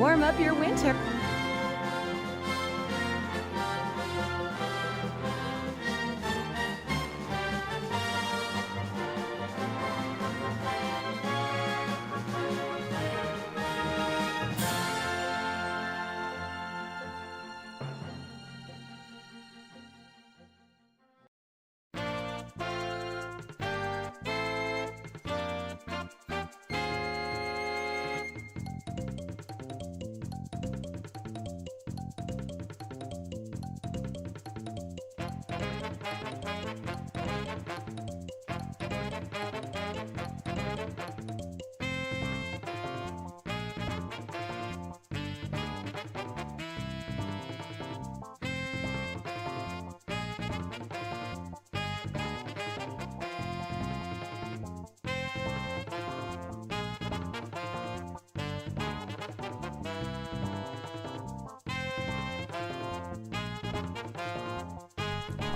Warm up your winter.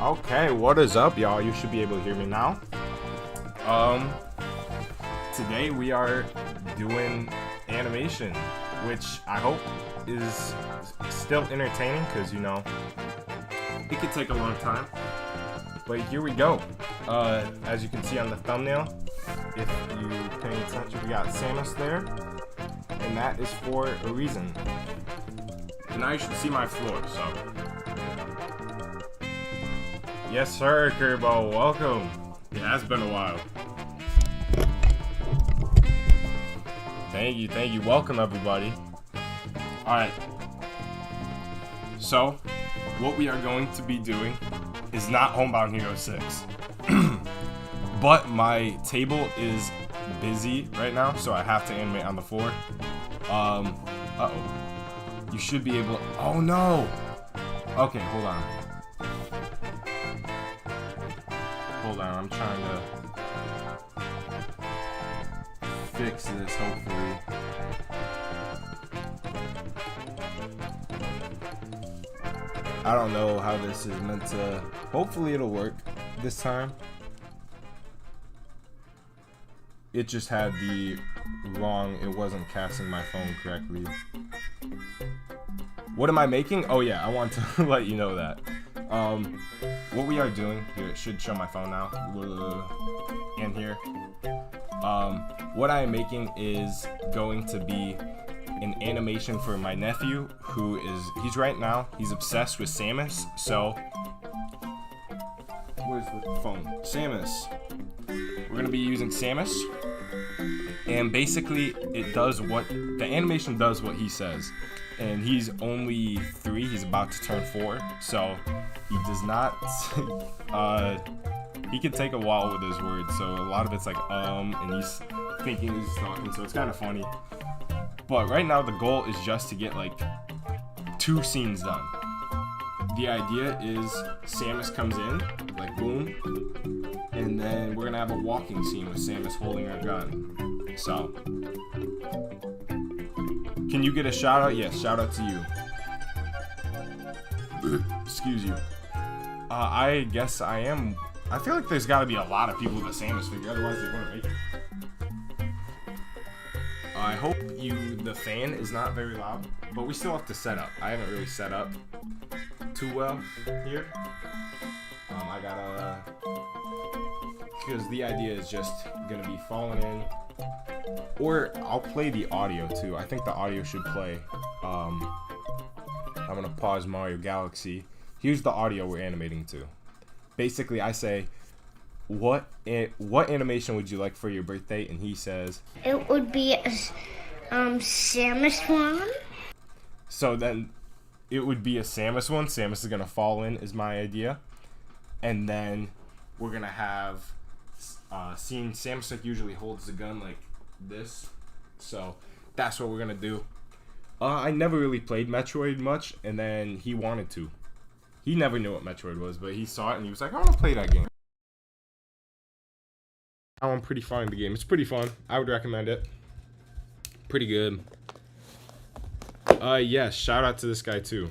Okay, what is up, y'all? You should be able to hear me now. Today we are doing animation, which I hope is still entertaining, because, you know, it could take a long time. But here we go. As you can see on the thumbnail, if you pay attention, we got Samus there, and that is for a reason. And now you should see my floor, so... Yes, sir, Kerbo. Welcome. It has been a while. Thank you, thank you. Welcome, everybody. Alright. So, what we are going to be doing is not Homebound Hero 6. But my table is busy right now, so I have to animate on the floor. Uh-oh. You should be able... Oh, no! Okay, hold on. Hold on, I'm trying to fix this, hopefully. I don't know how this is meant to... Hopefully it'll work this time. It just had the wrong... It wasn't casting my phone correctly. What am I making? Oh yeah, I want to let you know that. What we are doing here, it should show my phone now, and here. What I am making is going to be an animation for my nephew, who is, he's obsessed with Samus, so, where's the phone? Samus. We're gonna be using Samus, and basically it does what, the animation does what he says. And he's only 3, he's about to turn 4, so he does not, he can take a while with his words, so a lot of it's like, and he's thinking he's talking, so it's kind of funny. But right now the goal is just to get like 2 scenes done. The idea is Samus comes in, like boom, and then we're gonna have a walking scene with Samus holding her gun, so. Can you get a shout out? Yes, shout out to you. Excuse you. I guess I am. I feel like there's got to be a lot of people with a Samus figure, otherwise they wouldn't make it. I hope the fan is not very loud, but we still have to set up. I haven't really set up too well here. I gotta, because the idea is just gonna be falling in. Or I'll play the audio too. I think the audio should play. I'm gonna pause Mario Galaxy. Here's the audio we're animating to. Basically, I say, what animation would you like for your birthday? And he says, it would be a Samus one. So then, it would be a Samus one. Samus is gonna fall in, is my idea. And then we're gonna have scene. Samus like usually holds the gun like this, so that's what we're gonna do. I never really played Metroid much, and then he wanted to. He never knew what Metroid was, but he saw it and he was like, I want to play that game. I'm pretty fun in the game. It's pretty fun. I would recommend it. Pretty good. Yes, shout out to this guy too.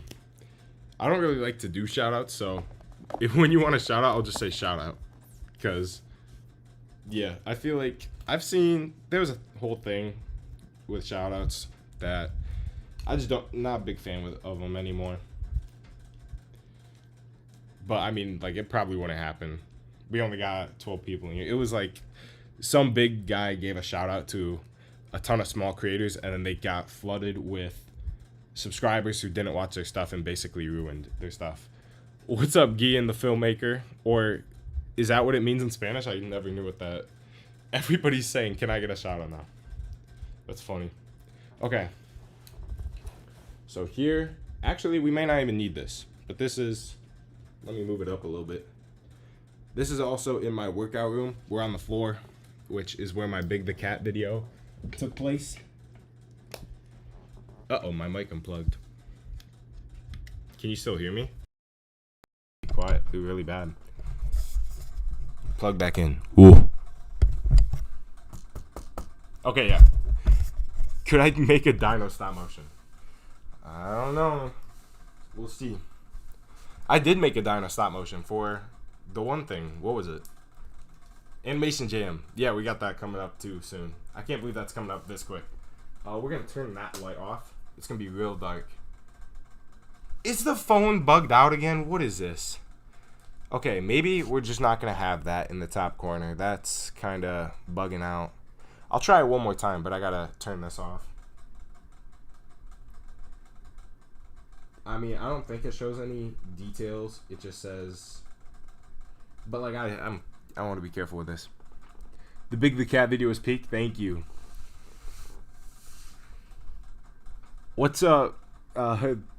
I don't really like to do shout outs, so when you want a shout out, I'll just say shout out. Because, yeah, I feel like there was a whole thing with shout outs that I just not a big fan of them anymore. But I mean, like, it probably wouldn't happen. We only got 12 people in here. It was like some big guy gave a shout out to a ton of small creators, and then they got flooded with subscribers who didn't watch their stuff and basically ruined their stuff. What's up, Gian the filmmaker? Or is that what it means in Spanish? I never knew what that. Everybody's saying, can I get a shout out now? That's funny. Okay. So here, actually, we may not even need this, but this is, let me move it up a little bit. This is also in my workout room. We're on the floor, which is where my Big the Cat video took place. Uh-oh, my mic unplugged. Can you still hear me? Be quiet, do really bad. Plug back in. Ooh. Okay, yeah. Could I make a dino stop motion? I don't know. We'll see. I did make a dino stop motion for the one thing. What was it? Animation Jam. Yeah, we got that coming up too soon. I can't believe that's coming up this quick. We're going to turn that light off. It's going to be real dark. Is the phone bugged out again? What is this? Okay, maybe we're just not going to have that in the top corner. That's kind of bugging out. I'll try it one more time, but I got to turn this off. I mean, I don't think it shows any details. It just says... But, like, I want to be careful with this. The Big the Cat video is peaked. Thank you. What's up,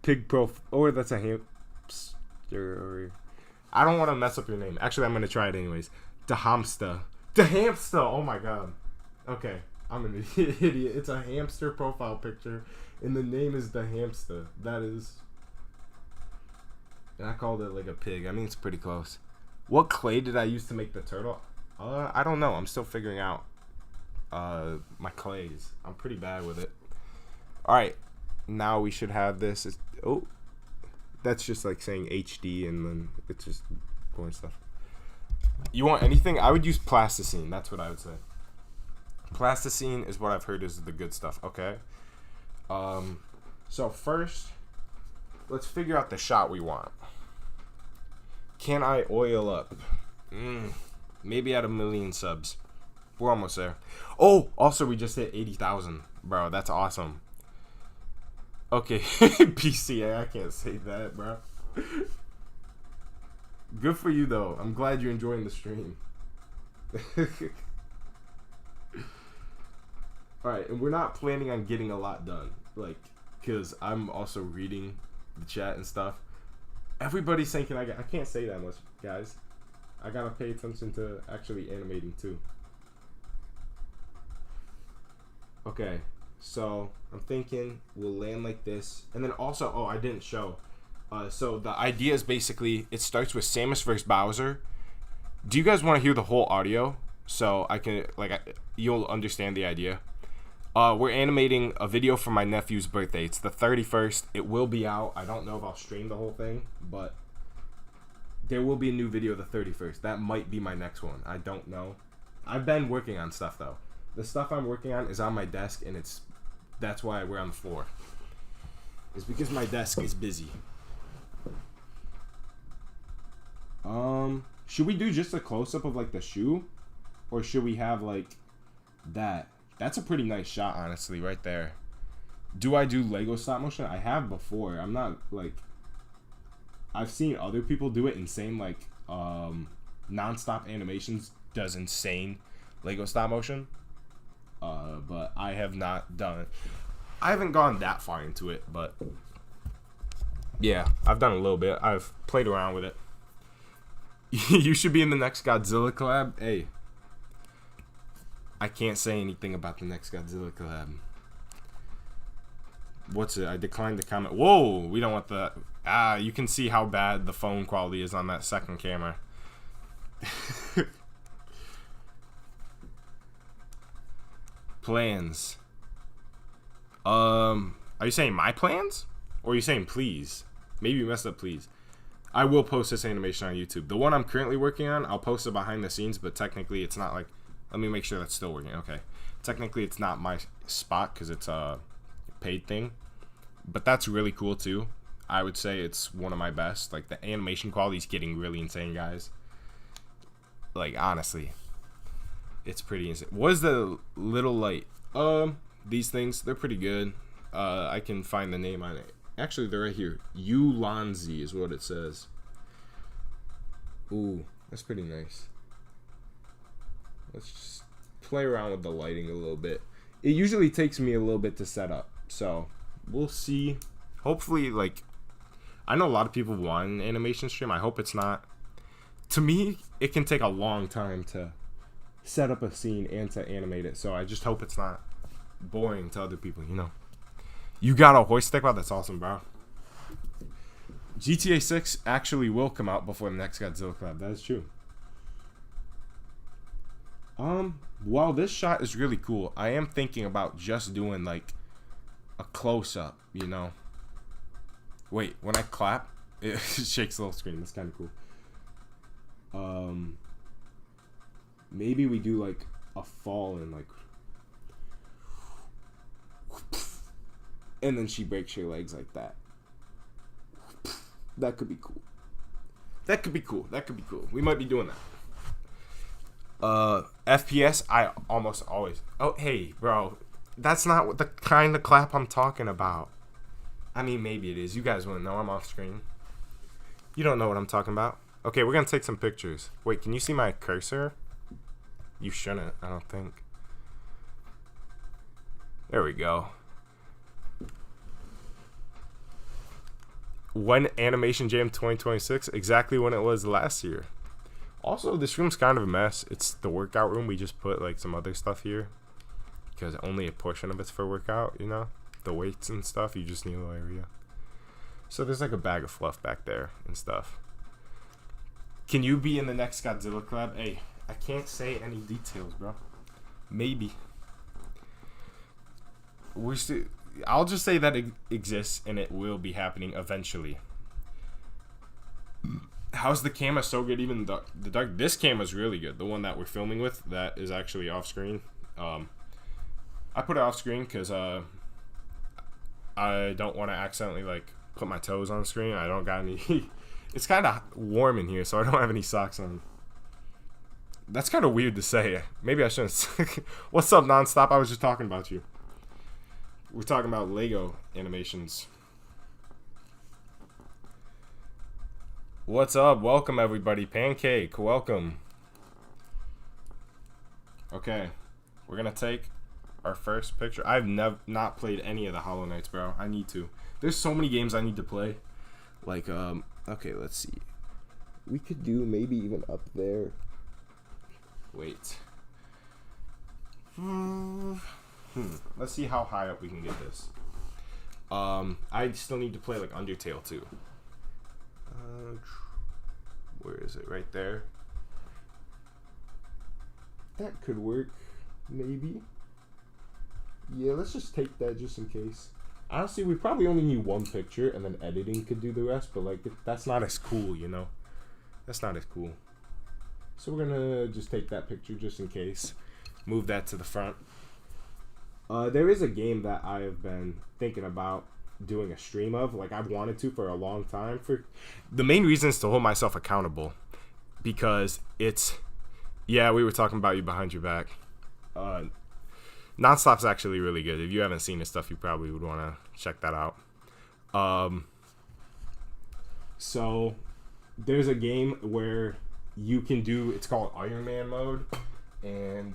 Pig Pro? Oh, that's a hamster. I don't want to mess up your name. Actually, I'm going to try it anyways. DeHamsta. DeHamsta! Oh, my God. Okay. I'm an idiot. It's a hamster profile picture, and the name is DeHamsta. That is... And I called it like a pig. I mean, it's pretty close. What clay did I use to make the turtle? I don't know. I'm still figuring out my clays. I'm pretty bad with it. All right. Now we should have this. Oh, that's just like saying HD, and then it's just boring stuff. You want anything? I would use plasticine. That's what I would say. Plasticine is what I've heard is the good stuff. Okay. So first, let's figure out the shot we want. Can I oil up? Maybe at 1 million subs. We're almost there. Oh, also we just hit 80,000. Bro, that's awesome. Okay, PCA, I can't say that, bro. Good for you, though. I'm glad you're enjoying the stream. Alright, and we're not planning on getting a lot done. Like, because I'm also reading the chat and stuff. Everybody's saying, I can't say that much, guys. I gotta pay attention to actually animating, too. Okay, so I'm thinking we'll land like this. And then also, oh, I didn't show. So the idea is basically, it starts with Samus versus Bowser. Do you guys want to hear the whole audio? So I can, you'll understand the idea. We're animating a video for my nephew's birthday. It's the 31st. It will be out. I don't know if I'll stream the whole thing, but there will be a new video the 31st. That might be my next one. I don't know. I've been working on stuff, though. The stuff I'm working on is on my desk, and that's why we're on the floor. It's because my desk is busy. Should we do just a close-up of, like, the shoe? Or should we have, like, that? That's a pretty nice shot, honestly, right there. Do I do Lego stop motion? I have before. I'm not, like... I've seen other people do it. Insane, like, non-stop animations does insane Lego stop motion. But I have not done it. I haven't gone that far into it, but... Yeah, I've done a little bit. I've played around with it. You should be in the next Godzilla collab. Hey. I can't say anything about the next Godzilla collab. What's it? I declined the comment. Whoa, we don't want that. You can see how bad the phone quality is on that second camera. Plans. Are you saying my plans? Or are you saying please? Maybe you messed up please. I will post this animation on YouTube. The one I'm currently working on, I'll post it behind the scenes, but technically it's not like... Let me make sure that's still working. Okay. Technically it's not my spot because it's a paid thing. but that's really cool too. I would say it's one of my best. Like, the animation quality is getting really insane, guys. Like, honestly, it's pretty insane. What is the little light? These things, they're pretty good. I can find the name on it. Actually, they're right here. Ulanzi is what it says. Ooh, that's pretty nice. Let's just play around with the lighting a little bit. It usually takes me a little bit to set up, so we'll see. Hopefully, like, I know a lot of people want an animation stream. I hope it's not. To me, it can take a long time to set up a scene and to animate it, so I just hope it's not boring to other people, you know. You got a hoist stick? Wow, that's awesome, bro. GTA 6 actually will come out before the next Godzilla collab. That is true. While this shot is really cool, I am thinking about just doing, like, a close-up, you know. Wait, when I clap, it shakes the little screen. That's kind of cool. Maybe we do, like, a fall and, like, and then she breaks your legs like that. That could be cool. That could be cool. That could be cool. We might be doing that. FPS, I almost always... Oh, hey, bro. That's not what the kind of clap I'm talking about. I mean, maybe it is. You guys wouldn't know. I'm off screen. You don't know what I'm talking about. Okay, we're going to take some pictures. Wait, can you see my cursor? You shouldn't, I don't think. There we go. When Animation Jam 2026? Exactly when it was last year. Also, this room's kind of a mess. It's the workout room. We just put, like, some other stuff here, because only a portion of it's for workout, you know? The weights and stuff, you just need a little area. So there's, like, a bag of fluff back there and stuff. Can you be in the next Godzilla collab? Hey, I can't say any details, bro. Maybe. I'll just say that it exists, and it will be happening eventually. How's the camera so good? Even the dark. This camera's really good. The one that we're filming with, that is actually off screen. I put it off screen because I don't want to accidentally, like, put my toes on the screen. I don't got any. It's kind of warm in here, so I don't have any socks on. That's kind of weird to say. Maybe I shouldn't. What's up, Nonstop? I was just talking about you. We're talking about Lego animations. What's up? Welcome, everybody. Pancake, welcome. Okay, we're gonna take our first picture. I've not played any of the Hollow Knights, bro. I need to. There's so many games I need to play. Like, okay, let's see. We could do maybe even up there. Wait. Let's see how high up we can get this. I still need to play, like, Undertale too. Where is it? Right there. That could work, maybe. Yeah, let's just take that just in case. Honestly, we probably only need one picture, and then editing could do the rest, but, like, that's not as cool, you know? That's not as cool. So we're gonna just take that picture just in case. Move that to the front. There is a game that I have been thinking about doing a stream of. Like, I've wanted to for a long time. The main reason is to hold myself accountable, because it's... Yeah, we were talking about you behind your back. Nonstop's actually really good. If you haven't seen his stuff, you probably would want to check that out. So there's a game where you can do... It's called Iron Man mode, and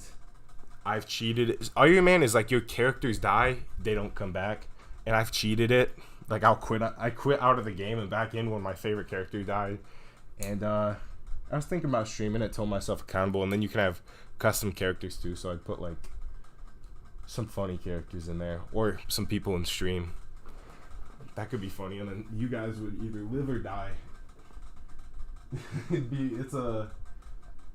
I've cheated. Iron Man is like your characters die, they don't come back. And I've cheated it. Like, I quit out of the game and back in when my favorite character died. And I was thinking about streaming it, told myself accountable, and then you can have custom characters too. So I'd put, like, some funny characters in there, or some people in stream. That could be funny, and then you guys would either live or die. It's not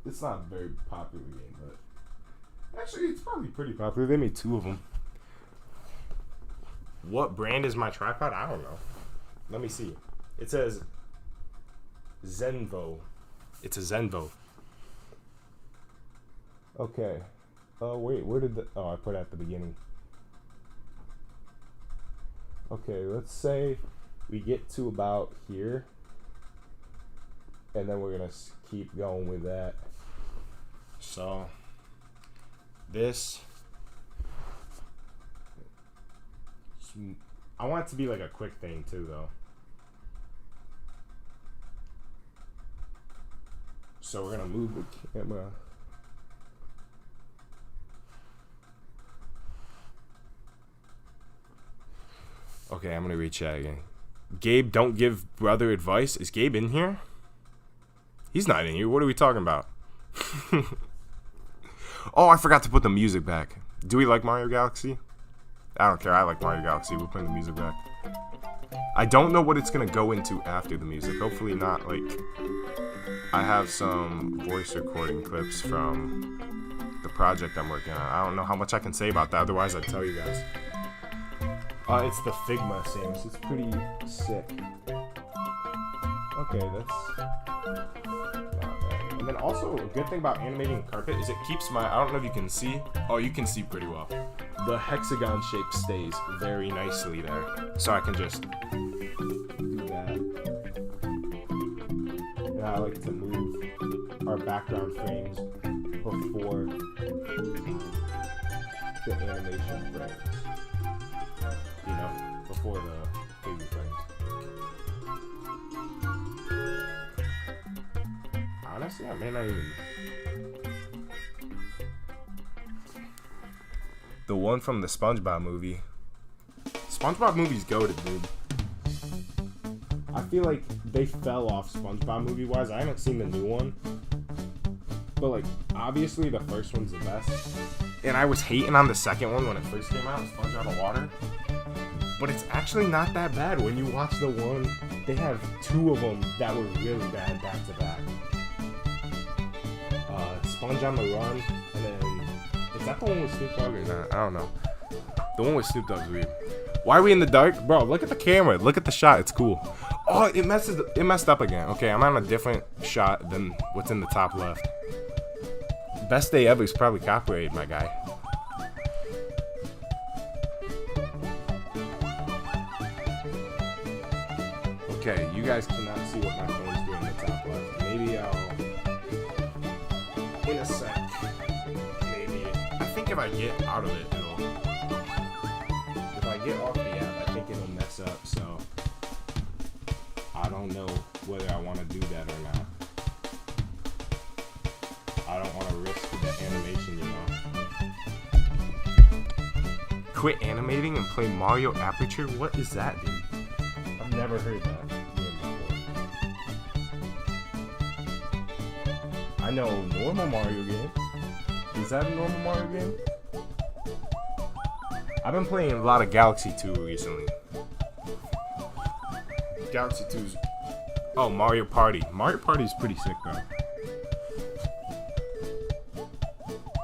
a very popular game, but actually it's probably pretty popular. They made 2 of them. What brand is my tripod? I don't know. Let me see. It says Zenvo. It's a Zenvo. Okay. Oh, wait. Where did the... Oh, I put it at the beginning. Okay, let's say we get to about here, and then we're gonna keep going with that. So this, I want it to be like a quick thing too, though. So we're gonna move the camera. Okay, I'm gonna read chat again. Gabe, don't give brother advice. Is Gabe in here? He's not in here. What are we talking about? Oh, I forgot to put the music back. Do we like Mario Galaxy? I don't care. I like Mario Galaxy. We're putting the music back. I don't know what it's gonna go into after the music. Hopefully not like... I have some voice recording clips from the project I'm working on. I don't know how much I can say about that. Otherwise, I'd tell you guys. It's the Figma Samus. It's pretty sick. Okay, that's not bad. And then also, a good thing about animating carpet is it keeps my... I don't know if you can see. Oh, you can see pretty well. The hexagon shape stays very nicely there. So I can just do that. And I like to move our background frames before the animation frames. You know, before the figure frames. Honestly, I may not even... The one from the SpongeBob movie. SpongeBob movie's goated, dude. I feel like they fell off SpongeBob movie-wise. I haven't seen the new one. But, like, obviously the first one's the best. And I was hating on the second one when it first came out, Sponge Out of Water. But it's actually not that bad. When you watch the one, they have two of them that were really bad back to back. Sponge on the Run, and then... Is that the one with Snoop Dogg or not? I don't know. The one with Snoop Dogg's weird. Why are we in the dark? Bro, look at the camera. Look at the shot. It's cool. Oh, it messed up again. Okay, I'm on a different shot than what's in the top left. Best day ever is probably copyrighted, my guy. Okay, you guys cannot see what my phone's doing in the top left. Maybe I'll... In a sec. Maybe. I think if I get out of it, it'll... If I get off the app, I think it'll mess up, so... I don't know whether I want to do that or not. I don't want to risk the animation, you know. Quit animating and play Mario Aperture? What is that, dude? I've never heard that game before. I know normal Mario games. Is that a normal Mario game? I've been playing a lot of Galaxy 2 recently. Galaxy 2's... Oh, Mario Party. Mario Party is pretty sick, though.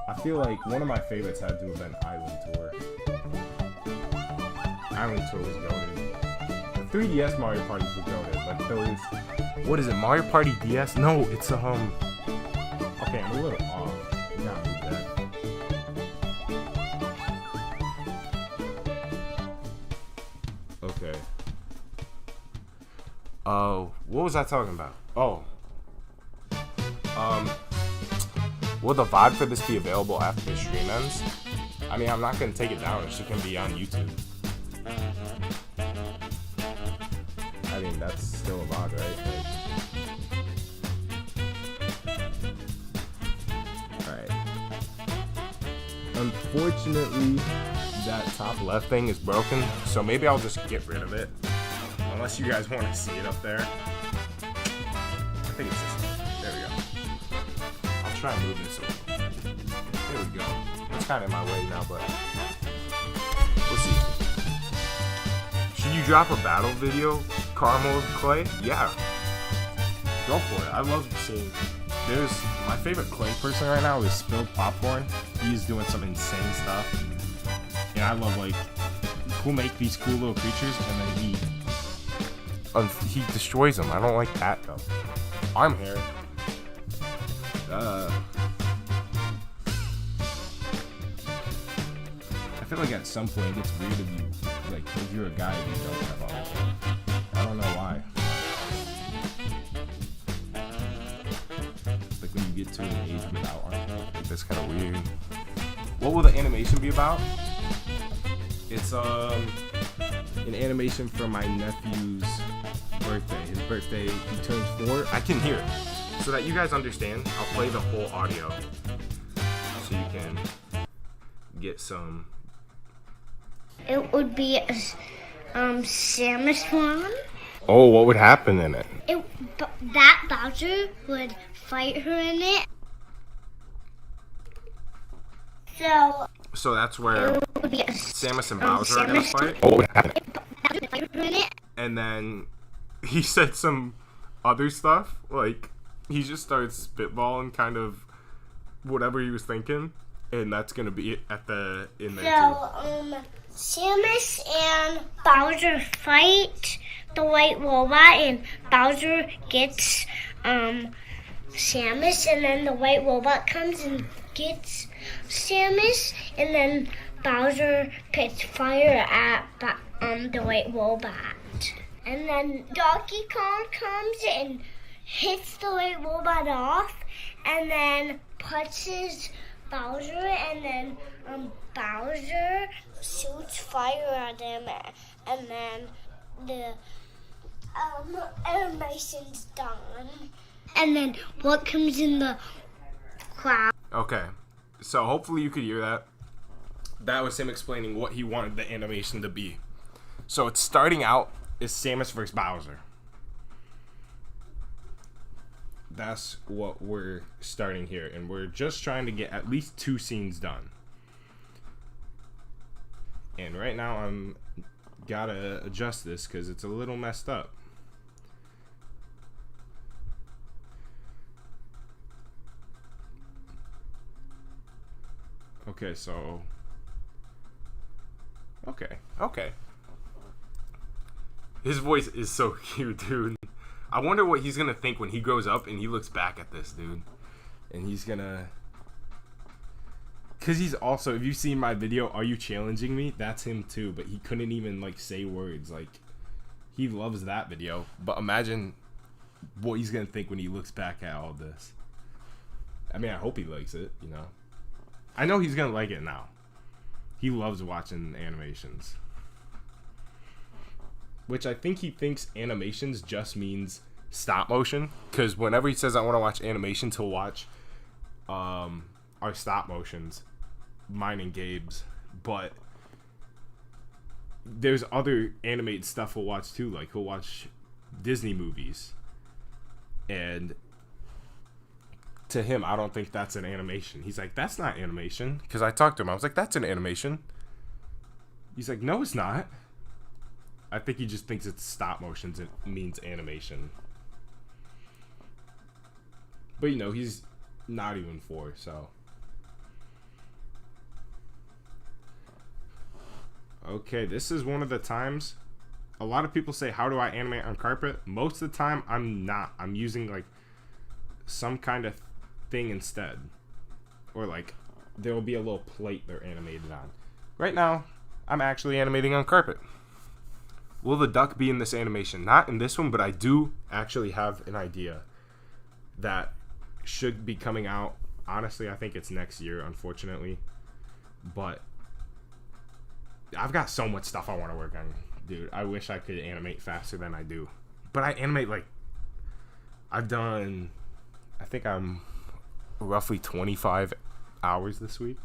I feel like one of my favorites had to have been Island Tour. Island Tour was goated. The 3DS Mario Parties were goated, but those... What is it, Mario Party DS? No, it's Okay, I'm a little off. We gotta move that. Okay. What was I talking about? Oh. Will the VOD for this be available after the stream ends? I mean, I'm not gonna take it down. It's just gonna be on YouTube. I mean, that's still a VOD, right? Alright. Unfortunately, that top left thing is broken, so maybe I'll just get rid of it. Unless you guys want to see it up there. I think it's this one. There we go. I'll try and move this over. There we go. It's kind of in my way now, but we'll see. Should you drop a battle video, Caramel Clay? Yeah. Go for it. I love seeing... There's... My favorite Clay person right now is Spilled Popcorn. He's doing some insane stuff. And I love, like... He'll make these cool little creatures, and then he destroys them. I don't like that, though. Arm hair. I feel like at some point it's weird if you like, because you're a guy and you don't have arms. I don't know why. Like when you get to an age without arms, like that's kind of weird. What will the animation be about? It's an animation for my nephew's birthday. His birthday, he turns 4. I can hear it. So that you guys understand, I'll play the whole audio so you can get some. It would be a Samus one. Oh, what would happen in it? That Bowser would fight her in it. So that's where it would be Samus and Bowser are gonna fight. Oh, what would happen? Bowser would fight her in it. And then he said some other stuff, like he just starts spitballing kind of whatever he was thinking, and that's gonna be it at the in there too. Samus and Bowser fight the white robot, and Bowser gets Samus, and then the white robot comes and gets Samus, and then Bowser puts fire at the white robot. And then Donkey Kong comes and hits the white robot off, and then punches Bowser, and then Bowser shoots fire at him, and then the animation's done. And then what comes in the crowd? Okay, so hopefully you could hear that. That was him explaining what he wanted the animation to be. So it's starting out is Samus versus Bowser. That's what we're starting here, and we're just trying to get at least 2 scenes done. And right now I'm gotta adjust this because it's a little messed up. Okay, so okay. His voice is so cute, dude. I wonder what he's gonna think when he grows up and he looks back at this, dude. And he's gonna, cause he's also, if you've seen my video, Are You Challenging Me? That's him too, but he couldn't even like say words. Like, he loves that video. But imagine what he's gonna think when he looks back at all this. I mean, I hope he likes it, you know. I know he's gonna like it now. He loves watching animations. Which I think he thinks animations just means stop motion. Because whenever he says I want to watch animations, he'll watch our stop motions, mine and Gabe's. But there's other animated stuff he'll watch too. Like he'll watch Disney movies. And to him, I don't think that's an animation. He's like, that's not animation. Because I talked to him. I was like, that's an animation. He's like, no, it's not. I think he just thinks it's stop motions. It means animation. But, you know, he's not even 4, so. Okay, this is one of the times. A lot of people say, how do I animate on carpet? Most of the time, I'm not. I'm using, like, some kind of thing instead. Or, like, there will be a little plate they're animated on. Right now, I'm actually animating on carpet. Will the duck be in this animation? Not in this one, but I do actually have an idea that should be coming out. Honestly, I think it's next year, unfortunately. But I've got so much stuff I want to work on. Dude, I wish I could animate faster than I do. But I animate like... I've done... I think I'm roughly 25 hours this week.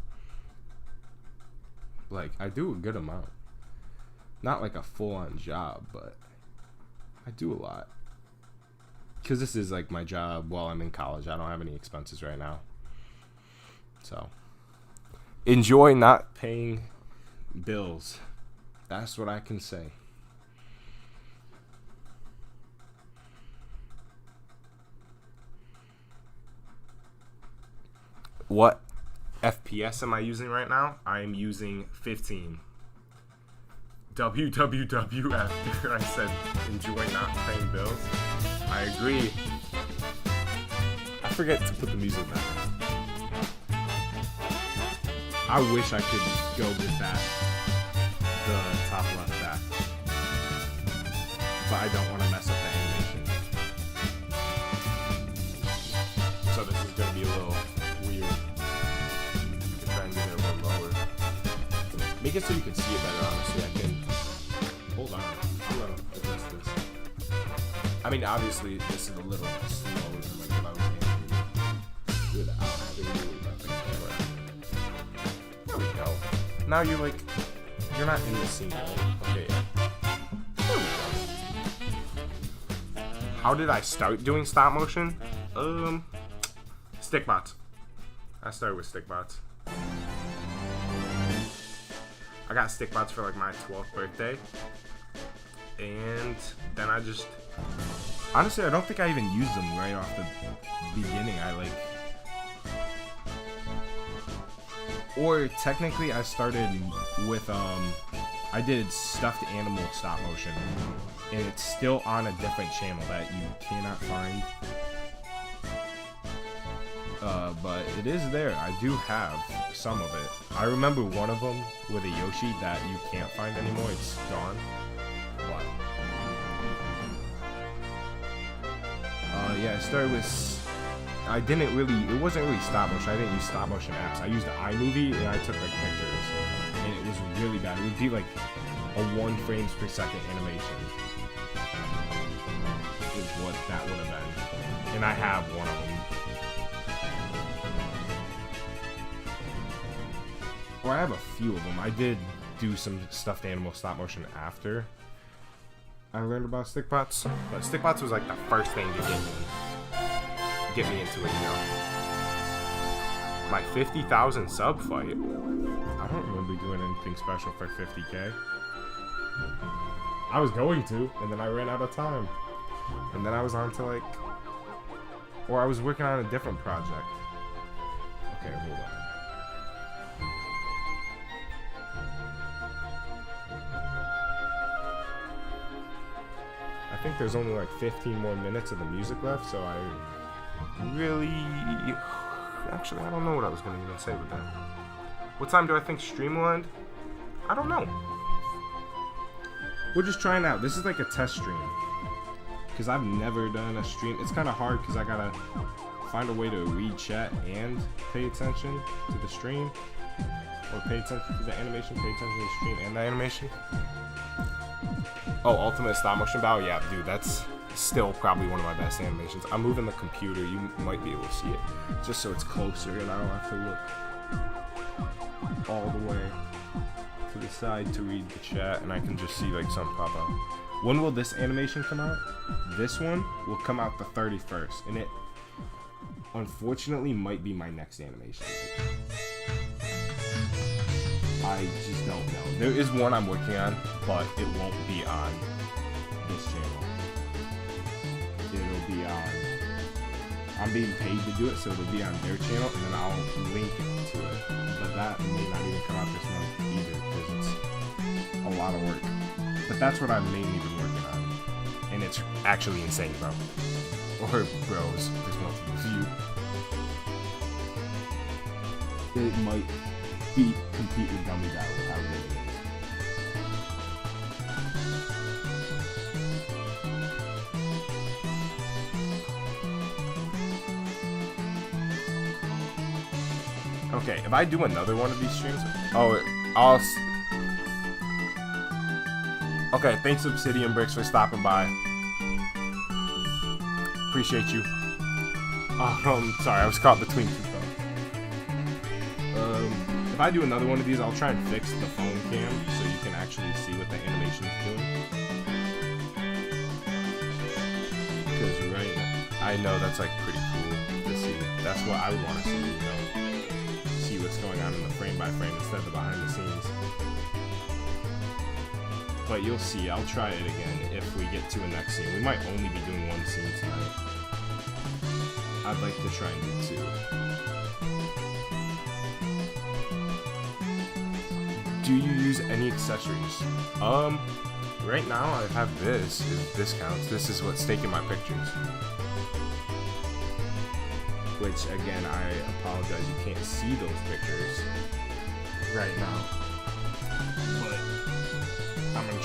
Like, I do a good amount. Not like a full-on job, but I do a lot. Because this is like my job while I'm in college. I don't have any expenses right now. So, enjoy not paying bills. That's what I can say. What FPS am I using right now? I am using 15. WWWF. I said, enjoy not paying bills. I agree. I forget to put the music back on. I wish I could go with that. The top left back. But I don't want to mess up the animation. So this is going to be a little weird. You can try and get it a little lower. Make it so you can see it better, honestly. I can... Hold on. I'm going to adjust this. I mean, obviously, this is a little slower than like what I was animating without having to move up the camera. There we go. Now you're like... You're not in the scene, right? Okay, yeah. There we go. How did I start doing stop motion? Stick bots. I started with stick bots. I got stick bots for like my 12th birthday. And then I just... Honestly, I don't think I even used them right off the beginning. Or technically I started with, I did stuffed animal stop motion. And it's still on a different channel that you cannot find. But it is there. I do have some of it. I remember one of them with a Yoshi that you can't find anymore. It's gone. But yeah, I started with... it wasn't really stop motion. I didn't use stop motion apps. I used iMovie and I took like pictures. And it was really bad. It would be like a 1 frames per second animation. Is what that would have been. And I have one of them. Or I have a few of them. I did do some stuffed animal stop motion after I learned about stick bots. But stick bots was like the first thing to get me into it, you know. My 50,000 sub fight. I don't remember doing anything special for 50K. I was going to, and then I ran out of time. And then I was on to like... Or I was working on a different project. Okay, hold on. I think there's only like 15 more minutes of the music left, so I really... Actually, I don't know what I was going to even say with that. What time do I think stream will end? I don't know. We're just trying out. This is like a test stream. Because I've never done a stream. It's kind of hard because I got to find a way to read chat and pay attention to the stream. Or pay attention to the animation, pay attention to the stream and the animation. Oh, Ultimate Stop Motion Battle? Yeah, dude, that's still probably one of my best animations. I'm moving the computer. You might be able to see it. Just so it's closer and I don't have to look all the way to the side to read the chat and I can just see like something pop up. When will this animation come out? This one will come out the 31st. And it, unfortunately, might be my next animation. I just don't know. There is one I'm working on, but it won't be on this channel. It'll be on... I'm being paid to do it, so it'll be on their channel, and then I'll link it to it. But that may not even come out this month either, because it's a lot of work. But that's what I've mainly been working on. And it's actually insane, bro. Or bros, there's multiple of you. It might compete with Dummy Battle with how good it is. Okay, if I do another one of these streams, okay, thanks Obsidian Bricks for stopping by. Appreciate you. Sorry, I was caught between two phones. If I do another one of these, I'll try and fix the phone cam so you can actually see what the animation is doing. Because right now, I know that's like pretty cool to see. That's what I would want to see, you know. See what's going on in the frame by frame instead of the behind the scenes. But you'll see, I'll try it again if we get to a next scene. We might only be doing one scene tonight. I'd like to try and do two. Do you use any accessories? Right now I have this, if this counts. This is what's taking my pictures. Which, again, I apologize, you can't see those pictures right now. But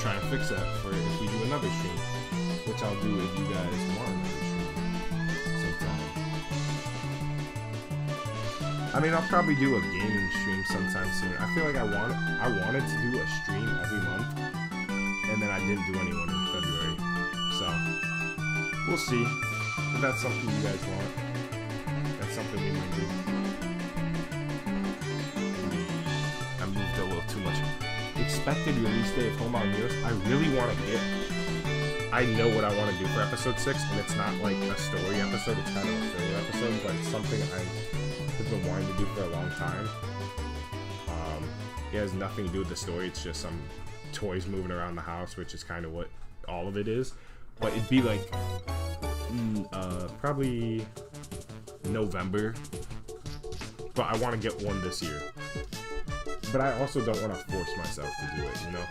try and fix that for if we do another stream, which I'll do if you guys want another stream sometime. I mean, I'll probably do a gaming stream sometime soon. I feel like I wanted to do a stream every month, and then I didn't do anyone in February. So we'll see if that's something you guys want. That's something we might do. I moved a little too much. Expected release day of Home on Wheels. I really want to get. I know what I want to do for episode 6, and it's not like a story episode. It's kind of a filler episode, but it's something I've been wanting to do for a long time. It has nothing to do with the story. It's just some toys moving around the house, which is kind of what all of it is. But it'd be like probably November. But I want to get one this year. But I also don't want to force myself to do it, you know?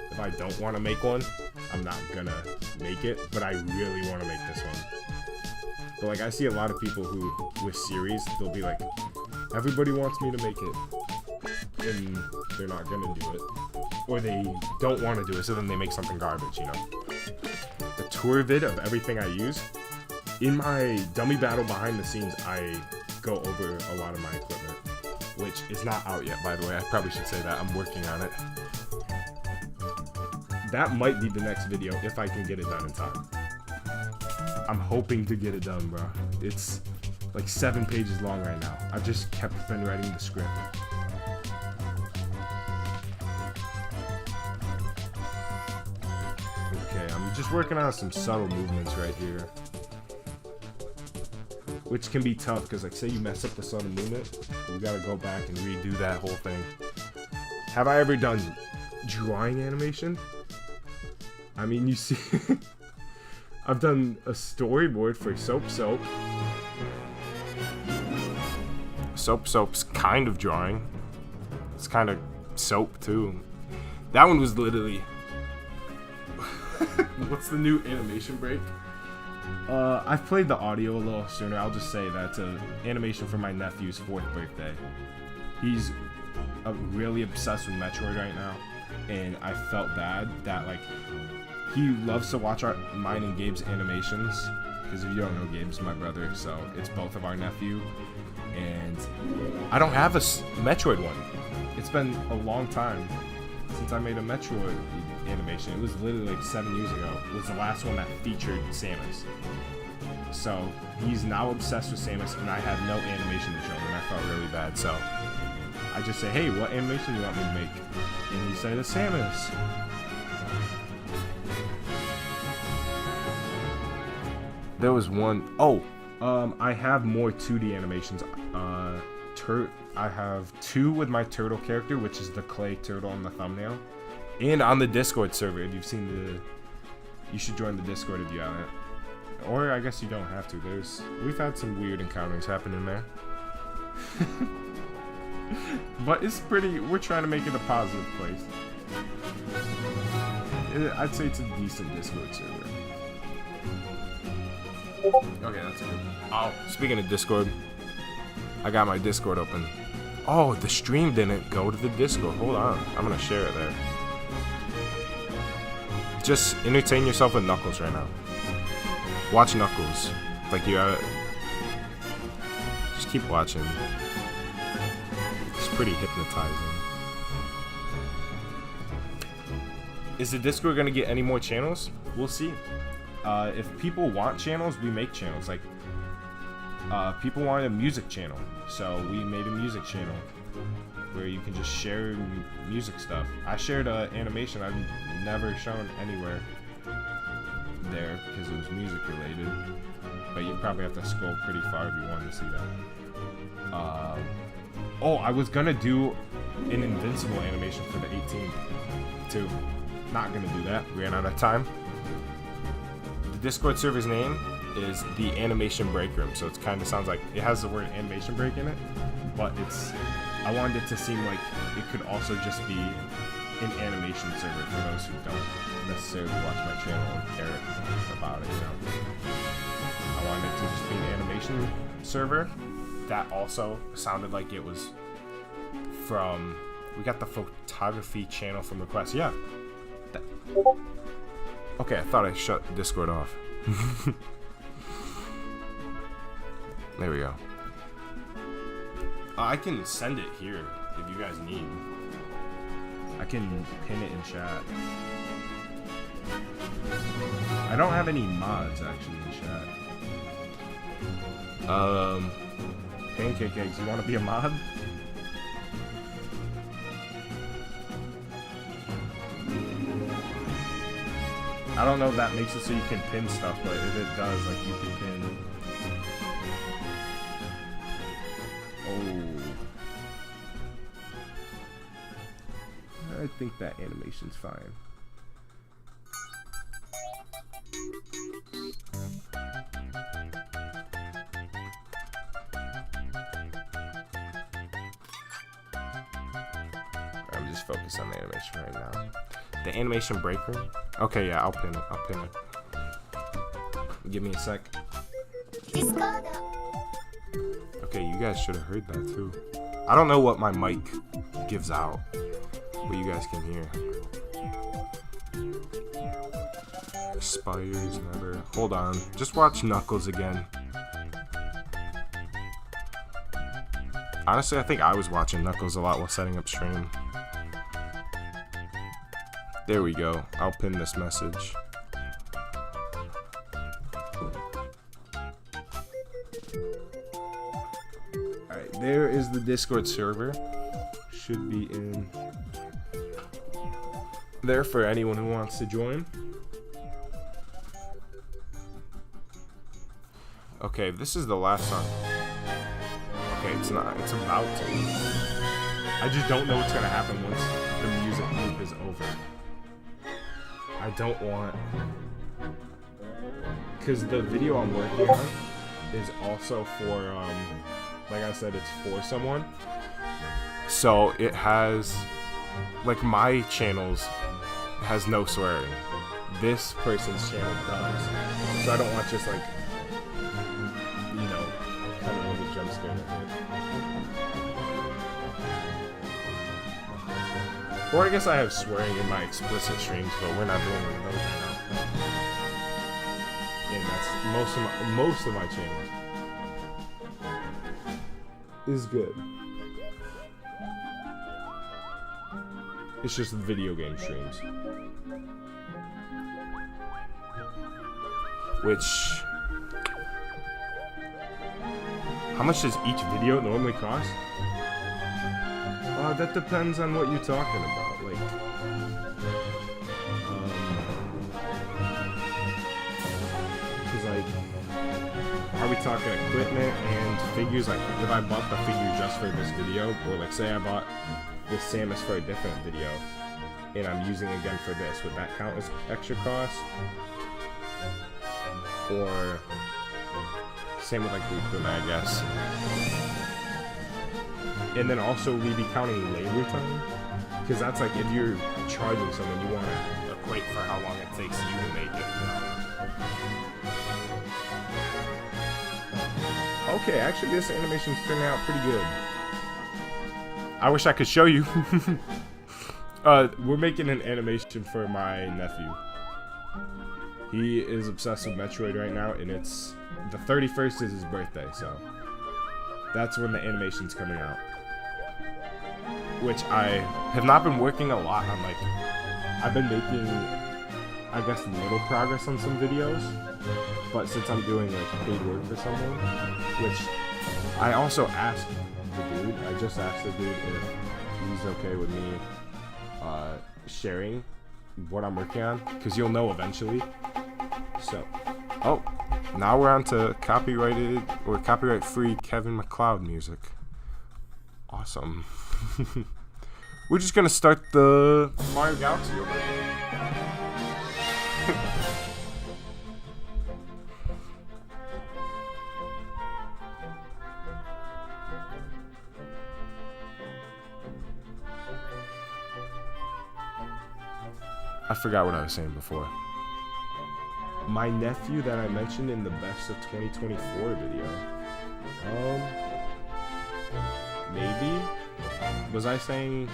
If I don't want to make one, I'm not gonna make it, but I really want to make this one. But like, I see a lot of people who, with series, they'll be like, everybody wants me to make it, and they're not gonna do it. Or they don't want to do it, so then they make something garbage, you know? The tour vid of everything I use, in my dummy battle behind the scenes, I go over a lot of my equipment, which is not out yet, by the way. I probably should say that. I'm working on it. That might be the next video if I can get it done in time. I'm hoping to get it done, bro. It's like 7 pages long right now. I've just been writing the script. Okay, I'm just working on some subtle movements right here, which can be tough because, like, say you mess up the subtle movement, you gotta go back and redo that whole thing. Have I ever done drawing animation? I mean, you see, I've done a storyboard for Soap Soap. Soap Soap's kind of drawing. It's kind of soap too. That one was literally. What's the new animation break? I've played the audio a little sooner. I'll just say that's an animation for my nephew's 4th birthday. He's really obsessed with Metroid right now, and I felt bad that, like, he loves to watch mine and Gabe's animations, because if you don't know, Gabe's my brother, so it's both of our nephew, and I don't have a Metroid one. It's been a long time since I made a Metroid animation. It was literally like 7 years ago. It was the last one that featured Samus. So he's now obsessed with Samus, and I had no animation to show him, and I felt really bad. So I just say, hey, what animation do you want me to make? And he said, Samus. There was one. Oh, I have more 2D animations. I have 2 with my turtle character, which is the clay turtle on the thumbnail, and on the Discord server. If you've seen you should join the Discord if you haven't. Or I guess you don't have to. We've had some weird encounters happen in there. But it's pretty. We're trying to make it a positive place. I'd say it's a decent Discord server. Okay, that's good. Oh, speaking of Discord, I got my Discord open. Oh, the stream didn't go to the Discord. Hold on. I'm gonna share it there. Just entertain yourself with Knuckles right now. Watch Knuckles. Like you just keep watching. It's pretty hypnotizing. Is the Discord gonna get any more channels? We'll see. If people want channels, we make channels. Like, people wanted a music channel, so we made a music channel where you can just share music stuff. I shared animation I've never shown anywhere there because it was music related, but you probably have to scroll pretty far if you want to see that. Oh, I was gonna do an Invincible animation for the 18th too. Not gonna do that. Ran out of time. The Discord server's name is the Animation Break Room, so it kind of sounds like it has the word animation break in it, but I wanted it to seem like it could also just be an animation server for those who don't necessarily watch my channel and care about it, you know. I wanted it to just be an animation server that also sounded like it was from, we got the photography channel from Request. Yeah, Okay, I thought I shut Discord off. There we go. I can send it here if you guys need. I can pin it in chat. I don't have any mods actually in chat. Pancake Eggs, you want to be a mod? I don't know if that makes it so you can pin stuff, but if it does, like, you can pin. Oh. I think that animation's fine. I'm just focused on the animation right now. The animation breaker? Okay, yeah, I'll pin it. I'll pin it. Give me a sec. Okay, you guys should have heard that too. I don't know what my mic gives out, but you guys can hear. Expires never. Hold on. Just watch Knuckles again. Honestly, I think I was watching Knuckles a lot while setting up stream. There we go. I'll pin this message. Alright, there is the Discord server. Should be in there for anyone who wants to join. Okay, this is the last song. Okay, it's not. It's about to. I just don't know what's gonna happen once the music loop is over. I don't want, because the video I'm working on is also for, like I said, it's for someone. So it has, like, my channels has no swearing. This person's channel does. So I don't want just, like, you know, kind of like a jump scare. Or I guess I have swearing in my explicit streams, but we're not doing one of those right now. And that's most of my channel is good. It's just video game streams. Which, how much does each video normally cost? That depends on what you're talking about. Like, cause like, are we talking equipment and figures? Like, if I bought the figure just for this video, or like, say I bought this Samus for a different video, and I'm using it again for this, would that count as extra cost? Or same with like the equipment, I guess. And then also we'd be counting labor time, because that's like if you're charging someone, you want to equate for how long it takes you to make it. Okay, actually this animation's turning out pretty good. I wish I could show you. We're making an animation for my nephew. He is obsessed with Metroid right now, and it's the 31st is his birthday, so that's when the animation's coming out. Which I have not been working a lot on. Like, I've been making, I guess, little progress on some videos, but since I'm doing like paid work for someone, which I also asked the dude, I just asked the dude if he's okay with me sharing what I'm working on, because you'll know eventually. So, oh, now we're on to copyrighted or copyright-free Kevin MacLeod music. Awesome. We're just gonna start the Mario Galaxy over. I forgot what I was saying before. My nephew that I mentioned in the Best of 2024 video. Maybe? Was I saying...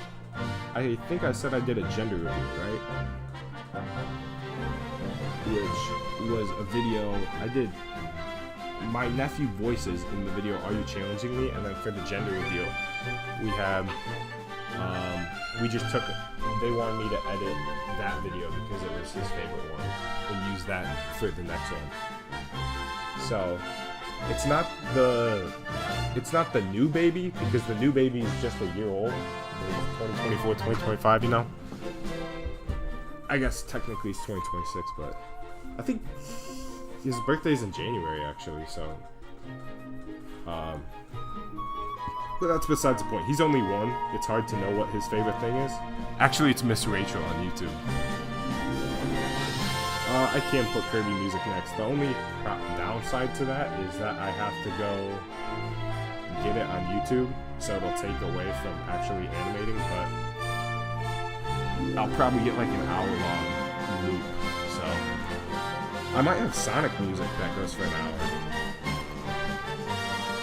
I think I said I did a gender review, right? which was a video I did. My nephew voices in the video, Are You Challenging Me? And then for the gender reveal, we had, we just took, they wanted me to edit that video because it was his favorite one and use that for the next one. So, it's not the new baby, because the new baby is just a year old. 2024, 2025, you know? I guess technically it's 2026, but I think his birthday's in January, actually, so. But that's besides the point. He's only one. It's hard to know what his favorite thing is. Actually, it's Miss Rachel on YouTube. I can't put Kirby music next. The only downside to that is that I have to go get it on YouTube, so it'll take away from actually animating, but I'll probably get like an hour-long loop, so I might have Sonic music that goes for an hour.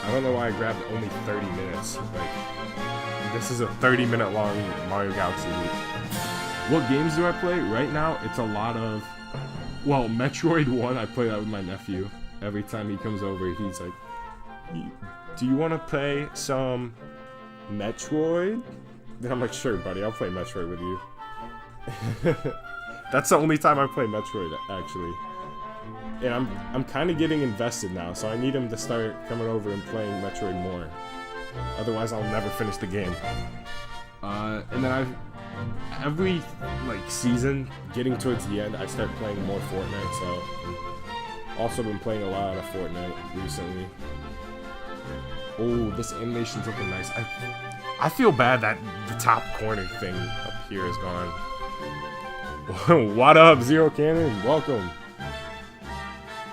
I don't know why I grabbed only 30 minutes. Like, this is a 30-minute long Mario Galaxy loop. What games do I play? Right now, it's a lot of... Well, Metroid 1, I play that with my nephew. Every time he comes over, he's like, do you want to play some Metroid? And I'm like, sure, buddy, I'll play Metroid with you. That's the only time I play Metroid, actually. And I'm kind of getting invested now, so I need him to start coming over and playing Metroid more. Otherwise, I'll never finish the game. And then every like season, getting towards the end, I start playing more Fortnite. So, also been playing a lot of Fortnite recently. Oh, this animation's looking nice. I feel bad that the top corner thing up here is gone. What up, Zero Cannon? Welcome.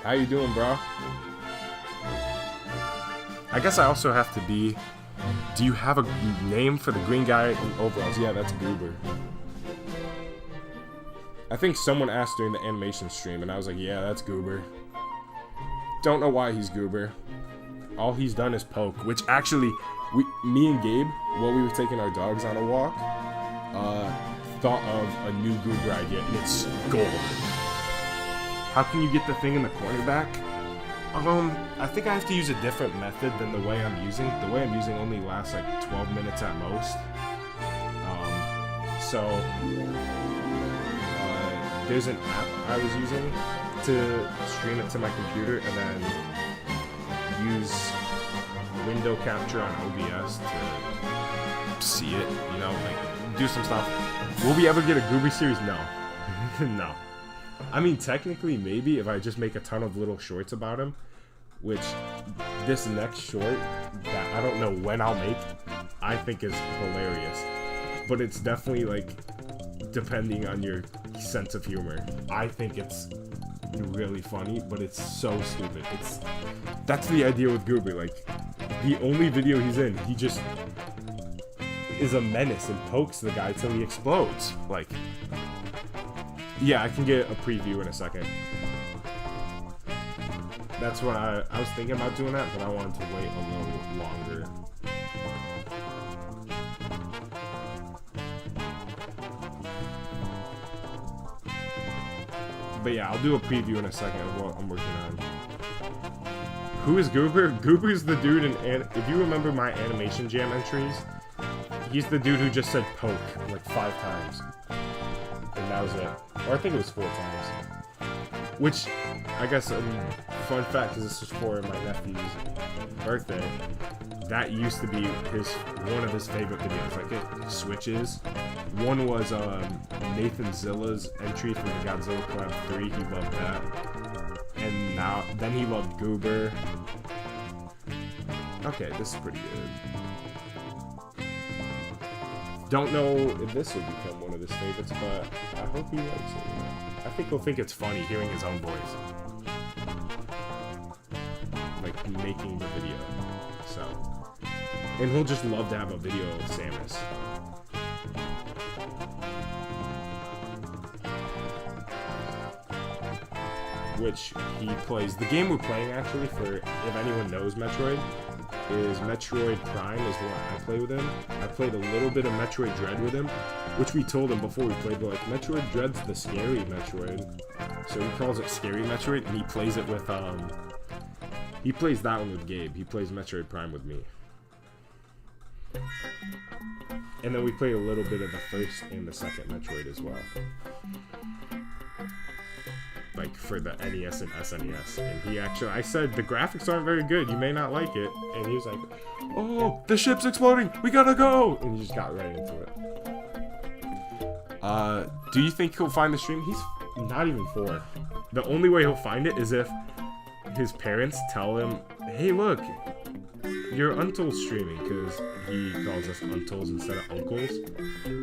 How you doing, bro? I guess I also have to be... Do you have a name for the green guy in overalls? Yeah, that's Goober. I think someone asked during the animation stream, and I was like, yeah, that's Goober. Don't know why he's Goober. All he's done is poke, which actually, me and Gabe, while we were taking our dogs on a walk, thought of a new Goober idea, and it's gold. How can you get the thing in the corner back? I think I have to use a different method than the way I'm using. The way I'm using only lasts like 12 minutes at most. There's an app I was using to stream it to my computer and then use window capture on OBS to see it, you know, like do some stuff. Will we ever get a Goober series? No. No. I mean, technically, maybe if I just make a ton of little shorts about him, which this next short that I don't know when I'll make, I think is hilarious. But it's definitely, like, depending on your sense of humor. I think it's really funny, but it's so stupid. That's the idea with Goober. Like, the only video he's in, he just is a menace and pokes the guy till he explodes. Like... Yeah, I can get a preview in a second. That's what I was thinking about doing that, but I wanted to wait a little longer. But yeah, I'll do a preview in a second of what I'm working on. Who is Goober? Goober's the dude if you remember my Animation Jam entries, he's the dude who just said poke like 5 times. And that was it. Or I think it was 4 times. Which, I guess, fun fact, because this was for my nephew's birthday. That used to be one of his favorite videos. Like, it switches. One was Nathan Zilla's entry for the Godzilla Collab 3. He loved that. And then he loved Goober. Okay, this is pretty good. Don't know if this will become one of his favorites, but I hope he likes it. I think he'll think it's funny hearing his own voice. Like, making the video. So. And he'll just love to have a video of Samus. Which he plays. The game we're playing, actually, for if anyone knows Metroid, is Metroid Prime is what I play with him. I played a little bit of Metroid Dread with him, which we told him before we played, but like Metroid Dread's the scary Metroid. So he calls it Scary Metroid, and he plays it with, he plays that one with Gabe. He plays Metroid Prime with me. And then we play a little bit of the first and the second Metroid as well. Like for the NES and SNES. And he actually, I said, the graphics aren't very good, you may not like it. And he was like, oh, the ship's exploding, we gotta go! And he just got right into it. Do you think he'll find the stream? He's not even 4. The only way he'll find it is if his parents tell him, hey look, you're Untul's streaming, because he calls us Untuls instead of Uncles.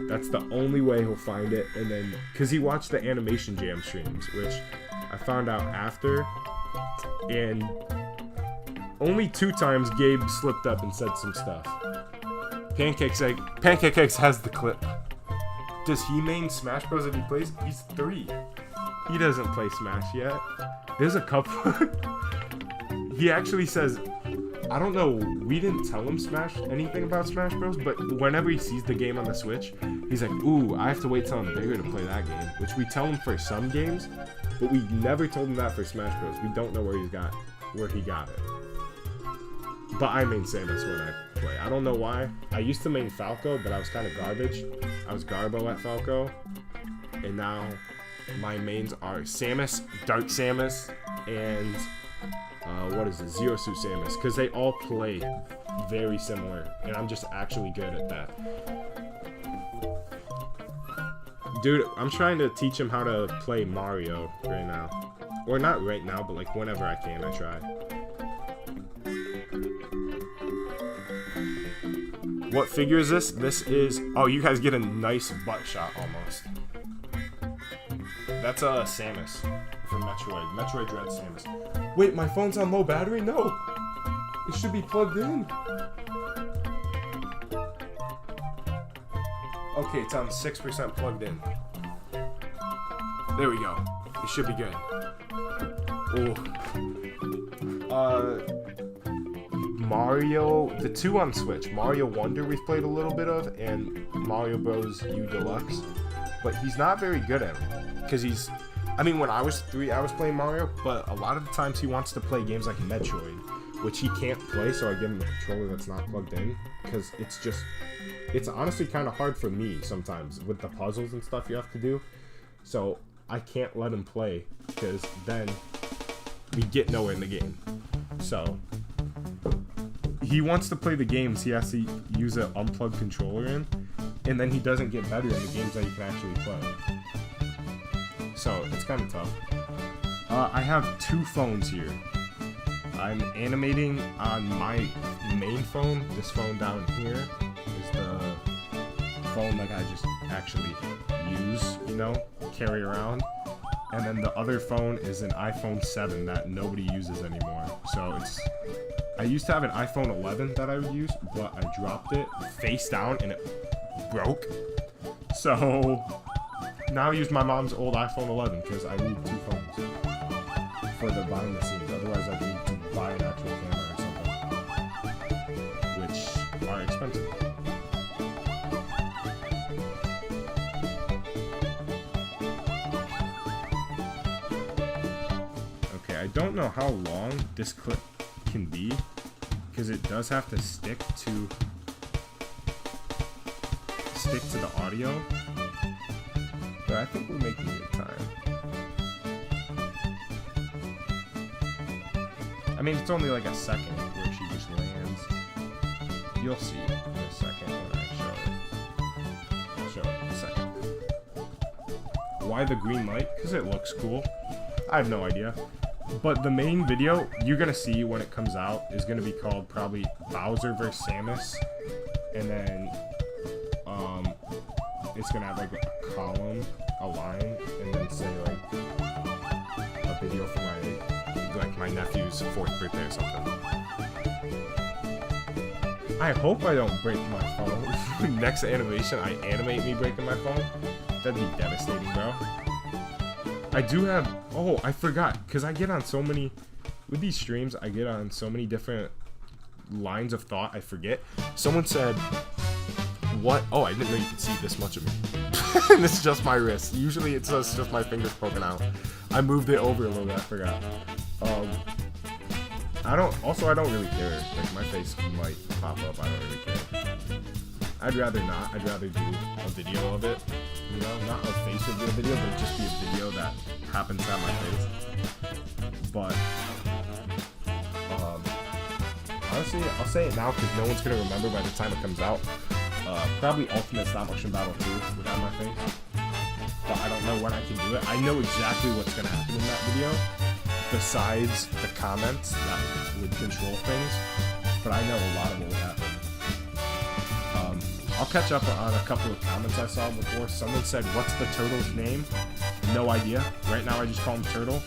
That's the only way he'll find it. And then, because he watched the Animation Jam streams, which I found out after, and only 2 times Gabe slipped up and said some stuff. Pancake Eggs has the clip. Does he main Smash Bros. If he plays? He's 3. He doesn't play Smash yet. There's a couple. He actually says, I don't know, we didn't tell him anything about Smash Bros, but whenever he sees the game on the Switch, he's like, ooh, I have to wait till I'm bigger to play that game. Which we tell him for some games, but we never told him that for Smash Bros. We don't know where he got it. But I main Samus when I play. I don't know why. I used to main Falco, but I was kind of garbage. I was Garbo at Falco. And now my mains are Samus, Dark Samus, and what is it? Zero Suit Samus. Because they all play very similar. And I'm just actually good at that. Dude, I'm trying to teach him how to play Mario right now. Or not right now, but like whenever I can, I try. What figure is this? This is... Oh, you guys get a nice butt shot almost. That's Samus from Metroid. Metroid Dread Samus. Wait, my phone's on low battery? No! It should be plugged in. Okay, it's on 6% plugged in. There we go. It should be good. Oh. Mario, the 2 on Switch. Mario Wonder we've played a little bit of, and Mario Bros. U Deluxe. But he's not very good at them. Because he's... I mean, when I was 3, I was playing Mario, but a lot of the times he wants to play games like Metroid, which he can't play, so I give him the controller that's not plugged in. Because it's just... It's honestly kind of hard for me sometimes, with the puzzles and stuff you have to do. So, I can't let him play, because then we get nowhere in the game. So... He wants to play the games, he has to use an unplugged controller in, and then he doesn't get better in the games that he can actually play. So, it's kind of tough. I have 2 phones here. I'm animating on my main phone. This phone down here is the phone like I just actually use, you know, carry around. And then the other phone is an iPhone 7 that nobody uses anymore. So it's... I used to have an iPhone 11 that I would use, but I dropped it face down and it broke. So now I use my mom's old iPhone 11 because I need 2 phones for the behind the scenes. Otherwise I need to buy an actual camera or something, which are expensive. Okay, I don't know how long this clip can be, because it does have to stick to the audio, but I think we're making good time. I mean, it's only like a second where she just lands. You'll see in a second when I show it. I'll show it in a second. Why the green light? Because it looks cool. I have no idea. But the main video you're gonna see when it comes out is gonna be called probably Bowser vs. Samus, and then it's gonna have like a column, a line, and then say like a video for my nephew's 4th birthday or something. I hope I don't break my phone. Next animation, I animate me breaking my phone. That'd be devastating, bro. I do have... Oh, I forgot. Because I get on so many... With these streams, I get on so many different lines of thought I forget. Someone said, what? Oh, I didn't know you could see this much of me. This is just my wrist. Usually it's just my fingers poking out. I moved it over a little bit, I forgot. I don't really care. Like, my face might pop up, I don't really care. I'd rather not. I'd rather do a video of it. You know, not a face reveal video, but just be a video that happens to have my face. But, honestly, I'll say it now because no one's going to remember by the time it comes out. Probably Ultimate Stop Motion Battle 2 without my face. But I don't know when I can do it. I know exactly what's going to happen in that video, besides the comments that would control things. But I know a lot of what would happen. I'll catch up on a couple of comments I saw before. Someone said, what's the turtle's name? No idea. Right now I just call him Turtle.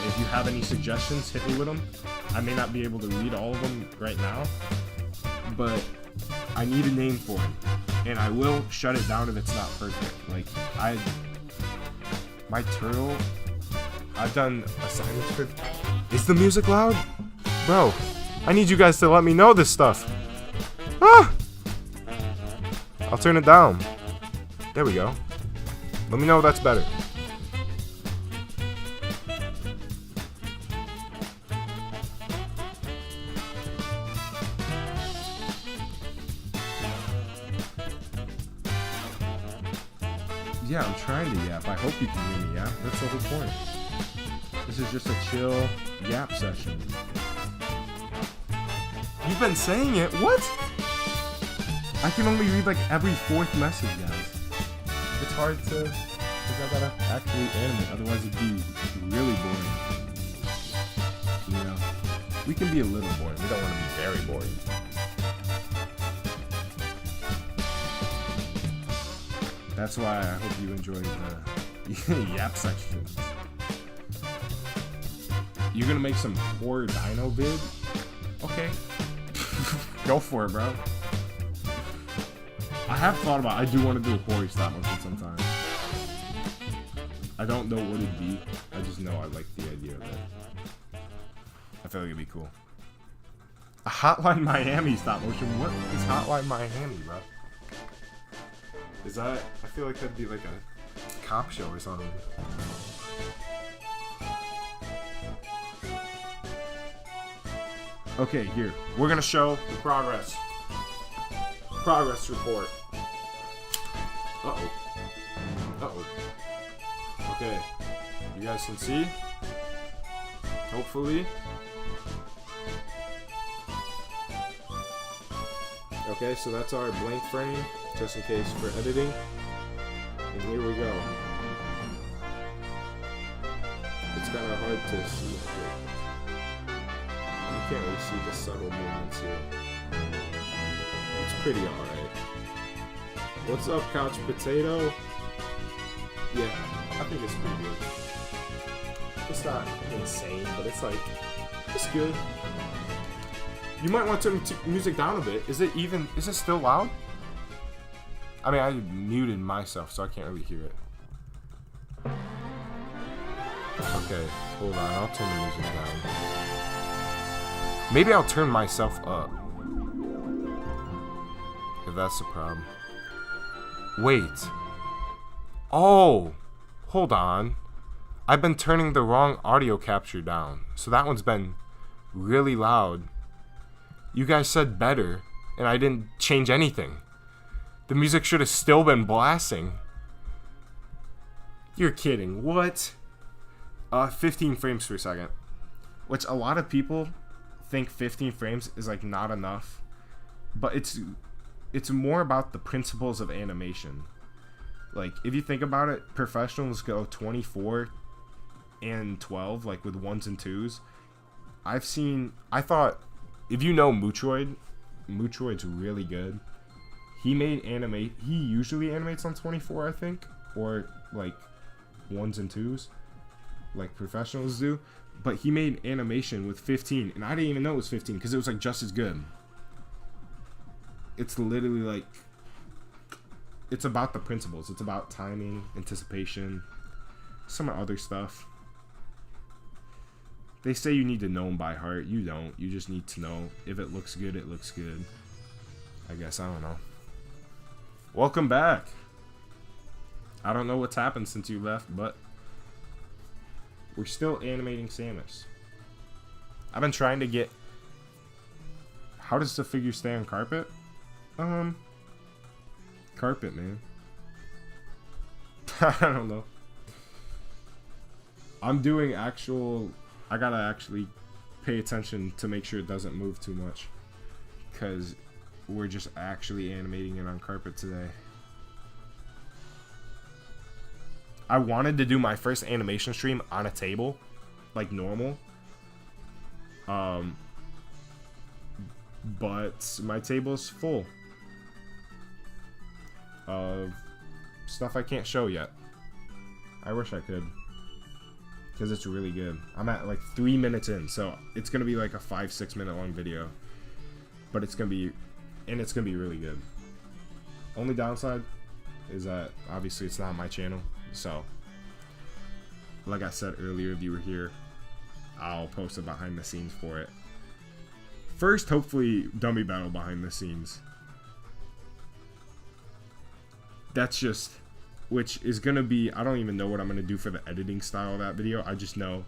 If you have any suggestions, hit me with them. I may not be able to read all of them right now, but I need a name for him. And I will shut it down if it's not perfect. Like, my turtle, I've done assignments for... Is the music loud? Bro, I need you guys to let me know this stuff. Ah! I'll turn it down. There we go. Let me know if that's better. Yeah, I'm trying to yap. I hope you can hear me, yeah? That's the whole point. This is just a chill yap session. You've been saying it? What? I can only read like every 4th message, guys. It's hard to, because I gotta actually animate, otherwise it'd be really boring. You know, we can be a little boring. We don't want to be very boring. That's why I hope you enjoy the yap sections. You're gonna make some horror dino vid? Okay. Go for it, bro. I have thought about it. I do want to do a horror stop motion sometime. I don't know what it'd be. I just know I like the idea of it. I feel like it'd be cool. A Hotline Miami stop motion? What is Hotline Miami, bro? Is that... I feel like that'd be like a cop show or something. Okay, here. We're gonna show the progress. Progress report. Uh-oh. Uh-oh. Okay. You guys can see? Hopefully. Okay, so that's our blank frame, just in case for editing. And here we go. It's kind of hard to see. You can't really see the subtle movements here. It's pretty alright. What's up, Couch Potato? Yeah, I think it's pretty good. It's not insane, but it's like, it's good. You might want to turn the music down a bit. Is it still loud? I mean, I muted myself, so I can't really hear it. Okay, hold on, I'll turn the music down. Maybe I'll turn myself up. If that's the problem. Wait. Oh, hold on. I've been turning the wrong audio capture down. So that one's been really loud. You guys said better, and I didn't change anything. The music should have still been blasting. You're kidding. What? 15 frames per second. Which a lot of people think 15 frames is like not enough. But it's more about the principles of animation. Like, if you think about it, professionals go 24 and 12, like with 1s and 2s. I thought, if you know Mootroid's really good. He usually animates on 24, I think, or like 1s and 2s, like professionals do. But he made animation with 15, and I didn't even know it was 15 because it was like just as good. It's literally like, it's about the principles. It's about timing, anticipation, some other stuff. They say you need to know them by heart. You don't. You just need to know if it looks good, it looks good. I guess. I don't know. Welcome back. I don't know what's happened since you left, but we're still animating Samus. I've been trying to get... How does the figure stay on carpet? Carpet, man. I don't know. I'm doing actual... I gotta actually pay attention to make sure it doesn't move too much. Because we're just actually animating it on carpet today. I wanted to do my first animation stream on a table, like normal. But my table's full of stuff I can't show yet. I wish I could, because it's really good. I'm at like 3 minutes in, so it's gonna be like a 5-6 minute long video, but it's gonna be really good. Only downside is that obviously it's not my channel, so like I said earlier, if you were here, I'll post a behind the scenes for it. First, hopefully, dummy battle behind the scenes. That's just, which is gonna be, I don't even know what I'm gonna do for the editing style of that video. I just know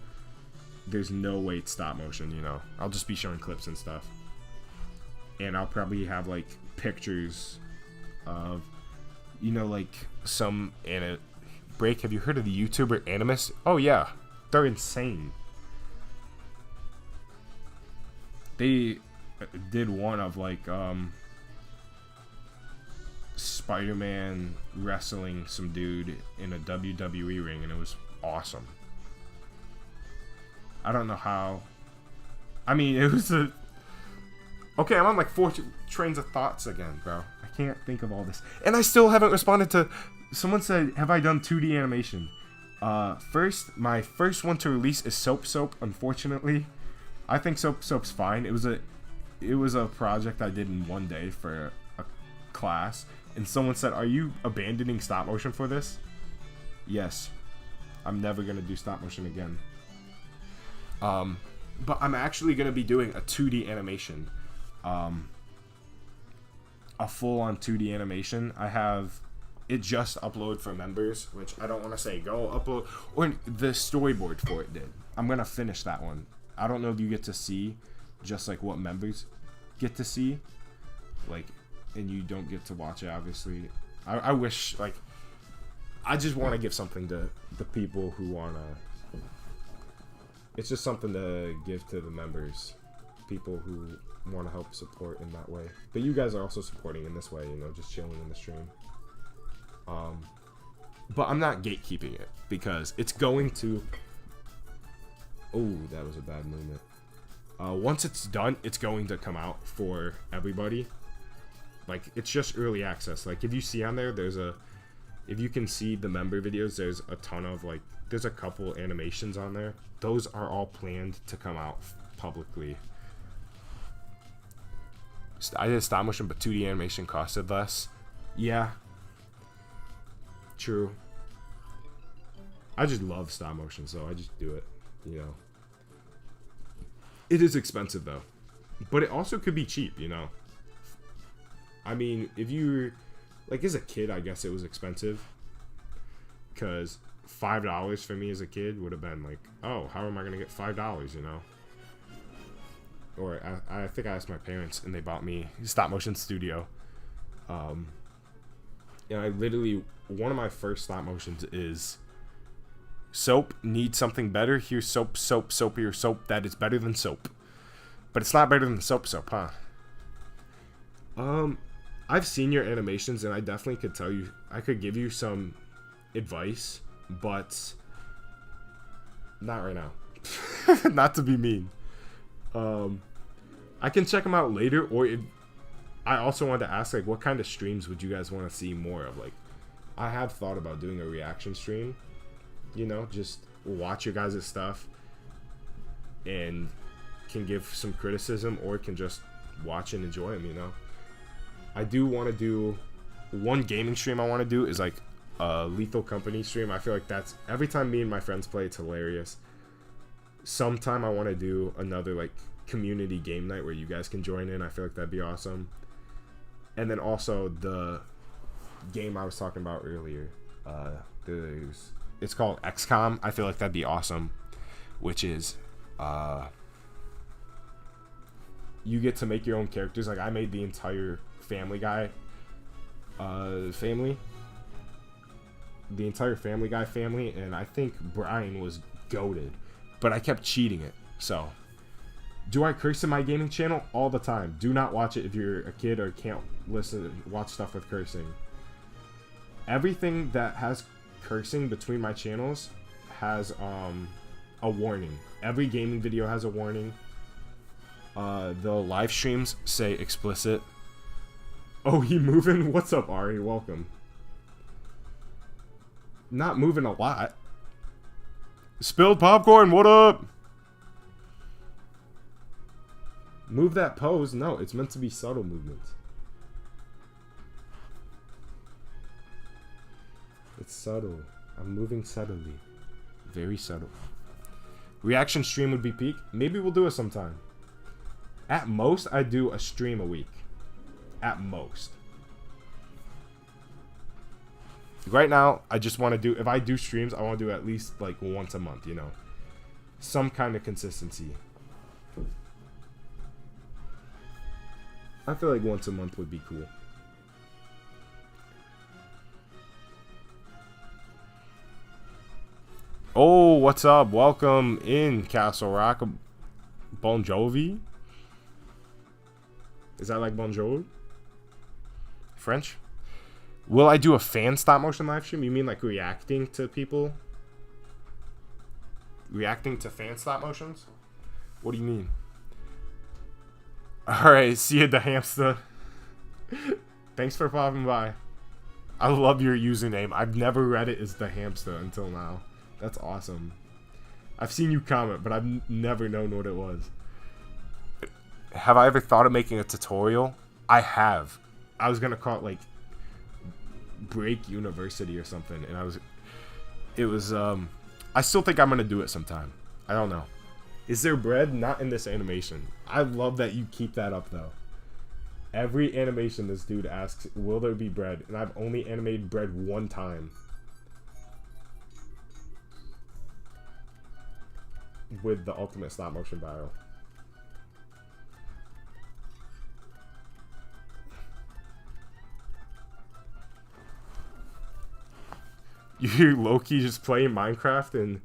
there's no way it's stop motion, you know. I'll just be showing clips and stuff. And I'll probably have like pictures of, you know, like some break. Have you heard of the YouTuber Animus? Oh yeah, they're insane. They did one of like Spider-Man wrestling some dude in a WWE ring, and it was awesome. I don't know how. I mean, it was a... Okay, I'm on like 4 trains of thoughts again, bro. I can't think of all this. And I still haven't responded to... Someone said, have I done 2D animation? My first one to release is Soap, unfortunately. I think Soap's fine. It was a project I did in one day for a class, and someone said, "Are you abandoning stop motion for this?" Yes, I'm never gonna do stop motion again. But I'm actually gonna be doing a 2D animation, a full-on 2D animation. I have it just uploaded for members, which I don't want to say go upload, or the storyboard for it did. I'm gonna finish that one. I don't know if you get to see just like what members get to see, like, and you don't get to watch it, obviously. I wish, like, I just want to give something to the people who want to. It's just something to give to the members, people who want to help support in that way. But you guys are also supporting in this way, you know, just chilling in the stream. But I'm not gatekeeping it, because it's going to... Oh, that was a bad movement. Once it's done, it's going to come out for everybody. Like, it's just early access. Like, if you see on there, if you can see the member videos, there's a ton of, like, there's a couple animations on there. Those are all planned to come out publicly. I did stop motion, but 2D animation costed less. Yeah. True. I just love stop motion, so I just do it, you know. It is expensive, though. But it also could be cheap, you know. I mean, if you... Like, as a kid, I guess it was expensive. Because $5 for me as a kid would have been like, oh, how am I going to get $5, you know? Or I think I asked my parents, and they bought me Stop Motion Studio. And I literally... One of my first stop motions is... Soap needs something better. Here's soapier soap that is better than soap. But it's not better than soap, huh? I've seen your animations, and I definitely could tell you, I could give you some advice, but not right now. Not to be mean. I can check them out later, or I also wanted to ask, like, what kind of streams would you guys want to see more of? Like, I have thought about doing a reaction stream. You know, just watch your guys' stuff and can give some criticism, or can just watch and enjoy them, you know. I do want to do one gaming stream. I want to do is like a Lethal Company stream. I feel like that's every time me and my friends play, it's hilarious. sometime I want to do another like community game night where you guys can join in. I feel like that'd be awesome. And then also the game I was talking about earlier, it's called XCOM. I feel like that'd be awesome, which is you get to make your own characters. Like I made the entire Family Guy family, and I think Brian was goated, but I kept cheating it. So do I curse in my gaming channel? All the time. Do not watch it if you're a kid or can't watch stuff with cursing. Everything that has cursing between my channels has a warning. Every gaming video has a warning. The live streams say explicit. Oh, he moving? What's up, Ari? Welcome. Not moving a lot. Spilled popcorn, what up? Move that pose? No, it's meant to be subtle movements. It's subtle. I'm moving subtly. Very subtle. Reaction stream would be peak. Maybe we'll do it sometime. At most, I do a stream a week. At most. Right now, I just want to do... If I do streams, I want to do at least like once a month, you know. Some kind of consistency. I feel like once a month would be cool. Oh, what's up? Welcome in, Castle Rock. Bon Jovi? Is that like Bon Jovi? French? Will I do a fan stop motion live stream? You mean like reacting to people? Reacting to fan stop motions? What do you mean? Alright, see you, the hamster. Thanks for popping by. I love your username. I've never read it as the hamster until now. That's awesome. I've seen you comment, but I've never known what it was. Have I ever thought of making a tutorial? I have. I was gonna call it like Break University or something, and I still think I'm gonna do it sometime. I don't know. Is there bread? Not in this animation. I love that you keep that up though. Every animation this dude asks, will there be bread? And I've only animated bread one time. With the ultimate stop motion barrel. You hear Loki just playing Minecraft and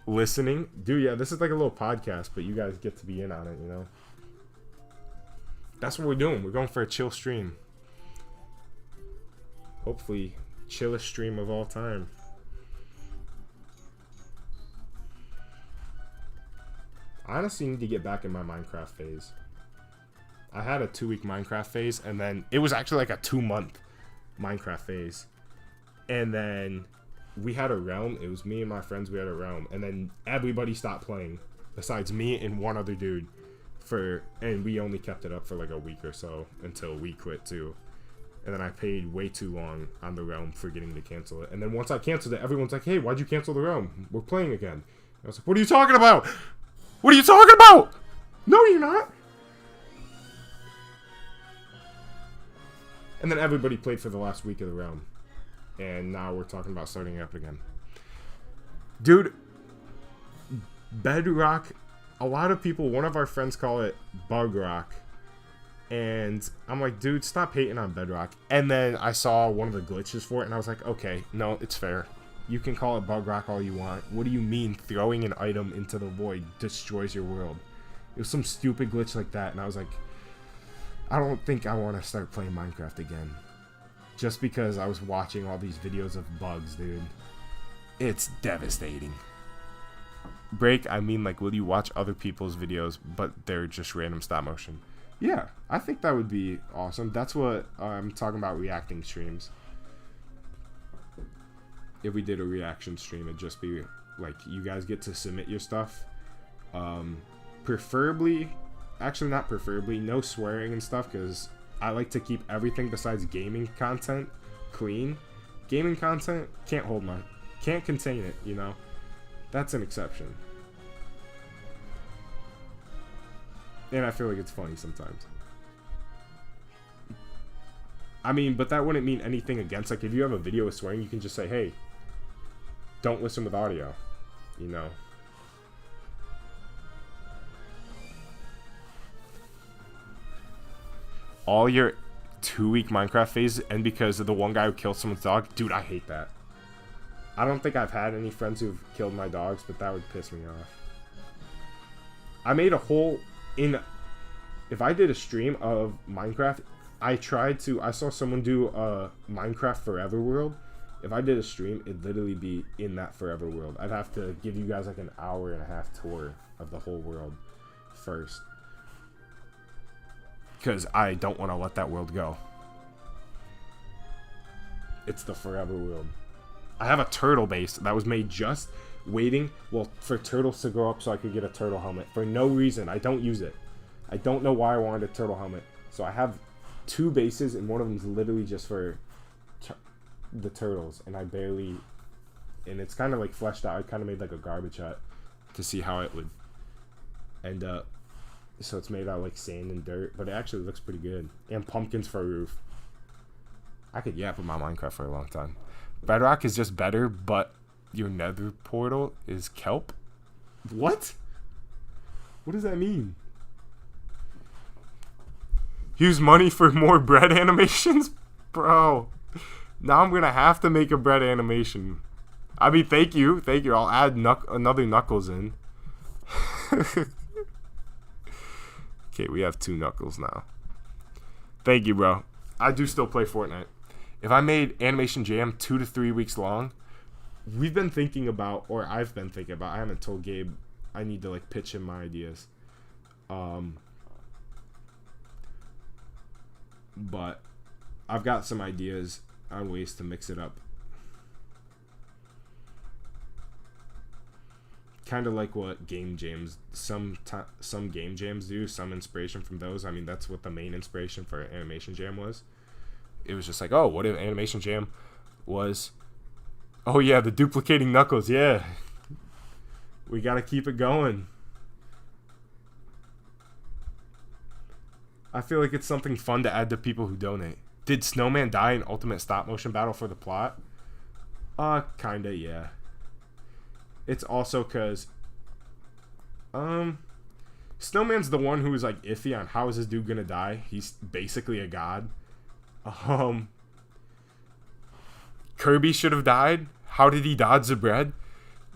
listening? Dude, yeah, this is like a little podcast, but you guys get to be in on it, you know? That's what we're doing. We're going for a chill stream. Hopefully, chillest stream of all time. I honestly need to get back in my Minecraft phase. I had a 2-week Minecraft phase, and then it was actually like a 2-month Minecraft phase. And then we had a realm. It was me and my friends. We had a realm, and then everybody stopped playing, besides me and one other dude. And we only kept it up for like a week or so until we quit too. And then I paid way too long on the realm, forgetting to cancel it. And then once I canceled it, everyone's like, "Hey, why'd you cancel the realm? We're playing again." I was like, "What are you talking about? What are you talking about? No, you're not." And then everybody played for the last week of the realm. And now we're talking about starting it up again. Dude, Bedrock, a lot of people, one of our friends call it Bug Rock. And I'm like, dude, stop hating on Bedrock. And then I saw one of the glitches for it, and I was like, okay, no, it's fair. You can call it Bug Rock all you want. What do you mean throwing an item into the void destroys your world? It was some stupid glitch like that, and I was like, I don't think I want to start playing Minecraft again. Just because I was watching all these videos of bugs, dude. It's devastating. Break, I mean, like, will you watch other people's videos, but they're just random stop motion? Yeah, I think that would be awesome. That's what I'm talking about, reacting streams. If we did a reaction stream, it'd just be, like, you guys get to submit your stuff. Preferably, actually not preferably, no swearing and stuff, because I like to keep everything besides gaming content clean. Gaming content can't contain it, you know? That's an exception. And I feel like it's funny sometimes. I mean, but that wouldn't mean anything against, like, if you have a video with swearing, you can just say, hey, don't listen with audio, you know. All your 2-week Minecraft phase end because of the one guy who killed someone's dog? Dude, I hate that. I don't think I've had any friends who've killed my dogs, but that would piss me off. I made a whole, if I did a stream of Minecraft, I saw someone do a Minecraft Forever World. If I did a stream, it'd literally be in that Forever World. I'd have to give you guys like an 1.5-hour tour of the whole world first. Because I don't want to let that world go. It's the Forever World. I have a turtle base that was made just waiting, well, for turtles to grow up so I could get a turtle helmet. For no reason. I don't use it. I don't know why I wanted a turtle helmet. So I have 2 bases, and one of them is literally just for the turtles. And and it's kind of like fleshed out. I kind of made like a garbage hut to see how it would end up. So it's made out of like sand and dirt, but it actually looks pretty good. And pumpkins for a roof. I could yap with my Minecraft for a long time. Bedrock is just better, but your nether portal is kelp? What? What does that mean? Use money for more bread animations? Bro. Now I'm going to have to make a bread animation. I mean, thank you. Thank you. I'll add another Knuckles in. Okay, we have 2 Knuckles now. Thank you, bro. I do still play Fortnite. If I made Animation Jam 2 to 3 weeks long, we've been thinking about, or I've been thinking about, I haven't told Gabe, I need to like pitch him my ideas. But I've got some ideas on ways to mix it up. Kind of like what game jams, some game jams do, some inspiration from those. I mean, that's what the main inspiration for Animation Jam was. It was just like, oh, what if Animation Jam was, oh yeah, the duplicating Knuckles, yeah. We gotta keep it going. I feel like it's something fun to add to people who donate. Did Snowman die in Ultimate Stop Motion Battle for the plot? Kinda, yeah. It's also because, Snowman's the one who was like iffy on how is this dude gonna die. He's basically a god. Kirby should have died. How did he dodge the bread?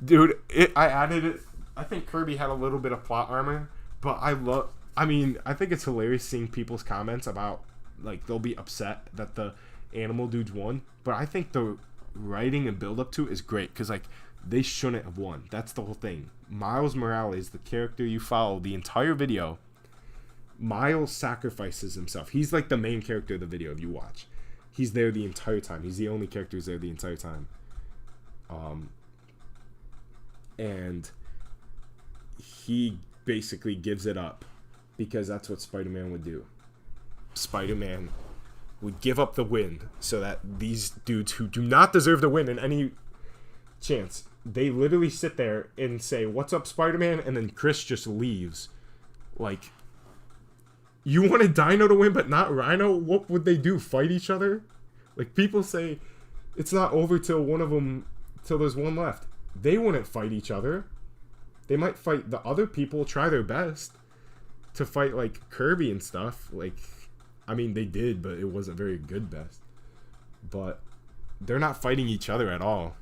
Dude, I added it. I think Kirby had a little bit of plot armor, but I think it's hilarious seeing people's comments about, like, they'll be upset that the animal dudes won, but I think the writing and build up to it is great, because, like, they shouldn't have won. That's the whole thing. Miles Morales, the character you follow the entire video, Miles sacrifices himself. He's like the main character of the video if you watch. He's there the entire time. He's the only character who's there the entire time. And he basically gives it up because that's what Spider-Man would do. Spider-Man would give up the win so that these dudes who do not deserve to win in any chance, they literally sit there and say, "What's up, Spider-Man?" And then Chris just leaves. Like, you wanted Dino to win but not Rhino? What would they do? Fight each other? Like, people say it's not over till there's one left. They wouldn't fight each other. They might fight the other people, try their best to fight, like, Kirby and stuff. Like, I mean, they did, but it wasn't very good best. But they're not fighting each other at all.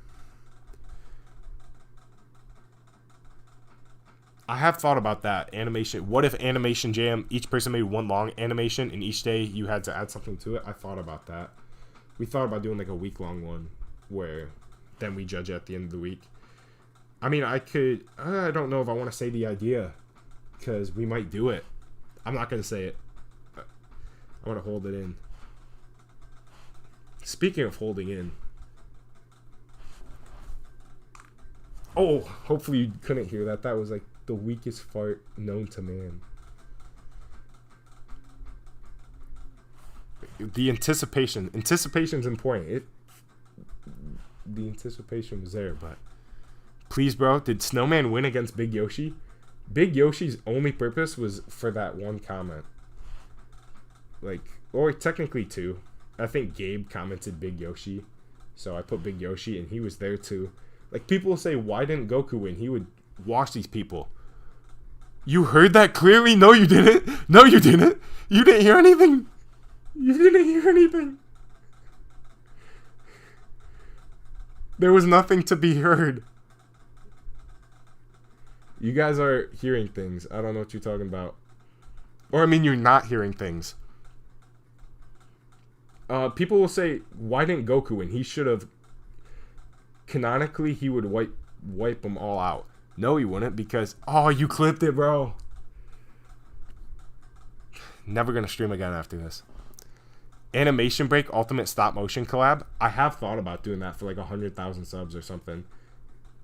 I have thought about that. Animation. What if Animation Jam, each person made one long animation, and each day you had to add something to it? I thought about that. We thought about doing like a week-long one where then we judge at the end of the week. I mean, I don't know if I want to say the idea because we might do it. I'm not going to say it. I want to hold it in. Speaking of holding in. Oh, hopefully you couldn't hear that. That was like the weakest fart known to man. The anticipation. Anticipation's important. The anticipation was there, but please, bro, did Snowman win against Big Yoshi? Big Yoshi's only purpose was for that one comment. Like, or technically two. I think Gabe commented Big Yoshi, so I put Big Yoshi, and he was there too. Like, people will say, why didn't Goku win? He would watch these people. You heard that clearly? No, you didn't. No, you didn't. You didn't hear anything. You didn't hear anything. There was nothing to be heard. You guys are hearing things. I don't know what you're talking about. Or, I mean, you're not hearing things. People will say, why didn't Goku win? He should have... Canonically, he would wipe them all out. No, he wouldn't, because... Oh, you clipped it, bro. Never gonna stream again after this. Animation Break Ultimate Stop Motion collab. I have thought about doing that for like 100,000 subs or something.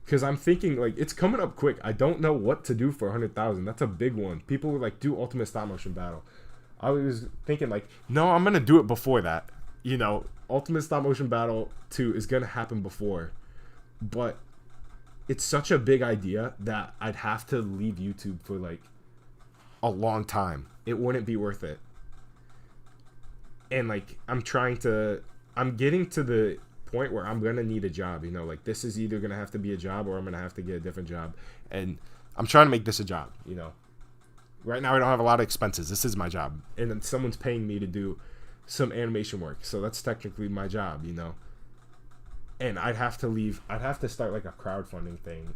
Because I'm thinking, like, it's coming up quick. I don't know what to do for 100,000. That's a big one. People were like, do Ultimate Stop Motion Battle. I was thinking, like, no, I'm going to do it before that. You know, Ultimate Stop Motion Battle 2 is going to happen before. But it's such a big idea that I'd have to leave YouTube for, like, a long time. It wouldn't be worth it. And, like, I'm getting to the point where I'm gonna need a job, you know, like, this is either gonna have to be a job or I'm gonna have to get a different job, and I'm trying to make this a job, you know. Right now I don't have a lot of expenses. This is my job, and then someone's paying me to do some animation work, so that's technically my job, you know. And I'd have to start like a crowdfunding thing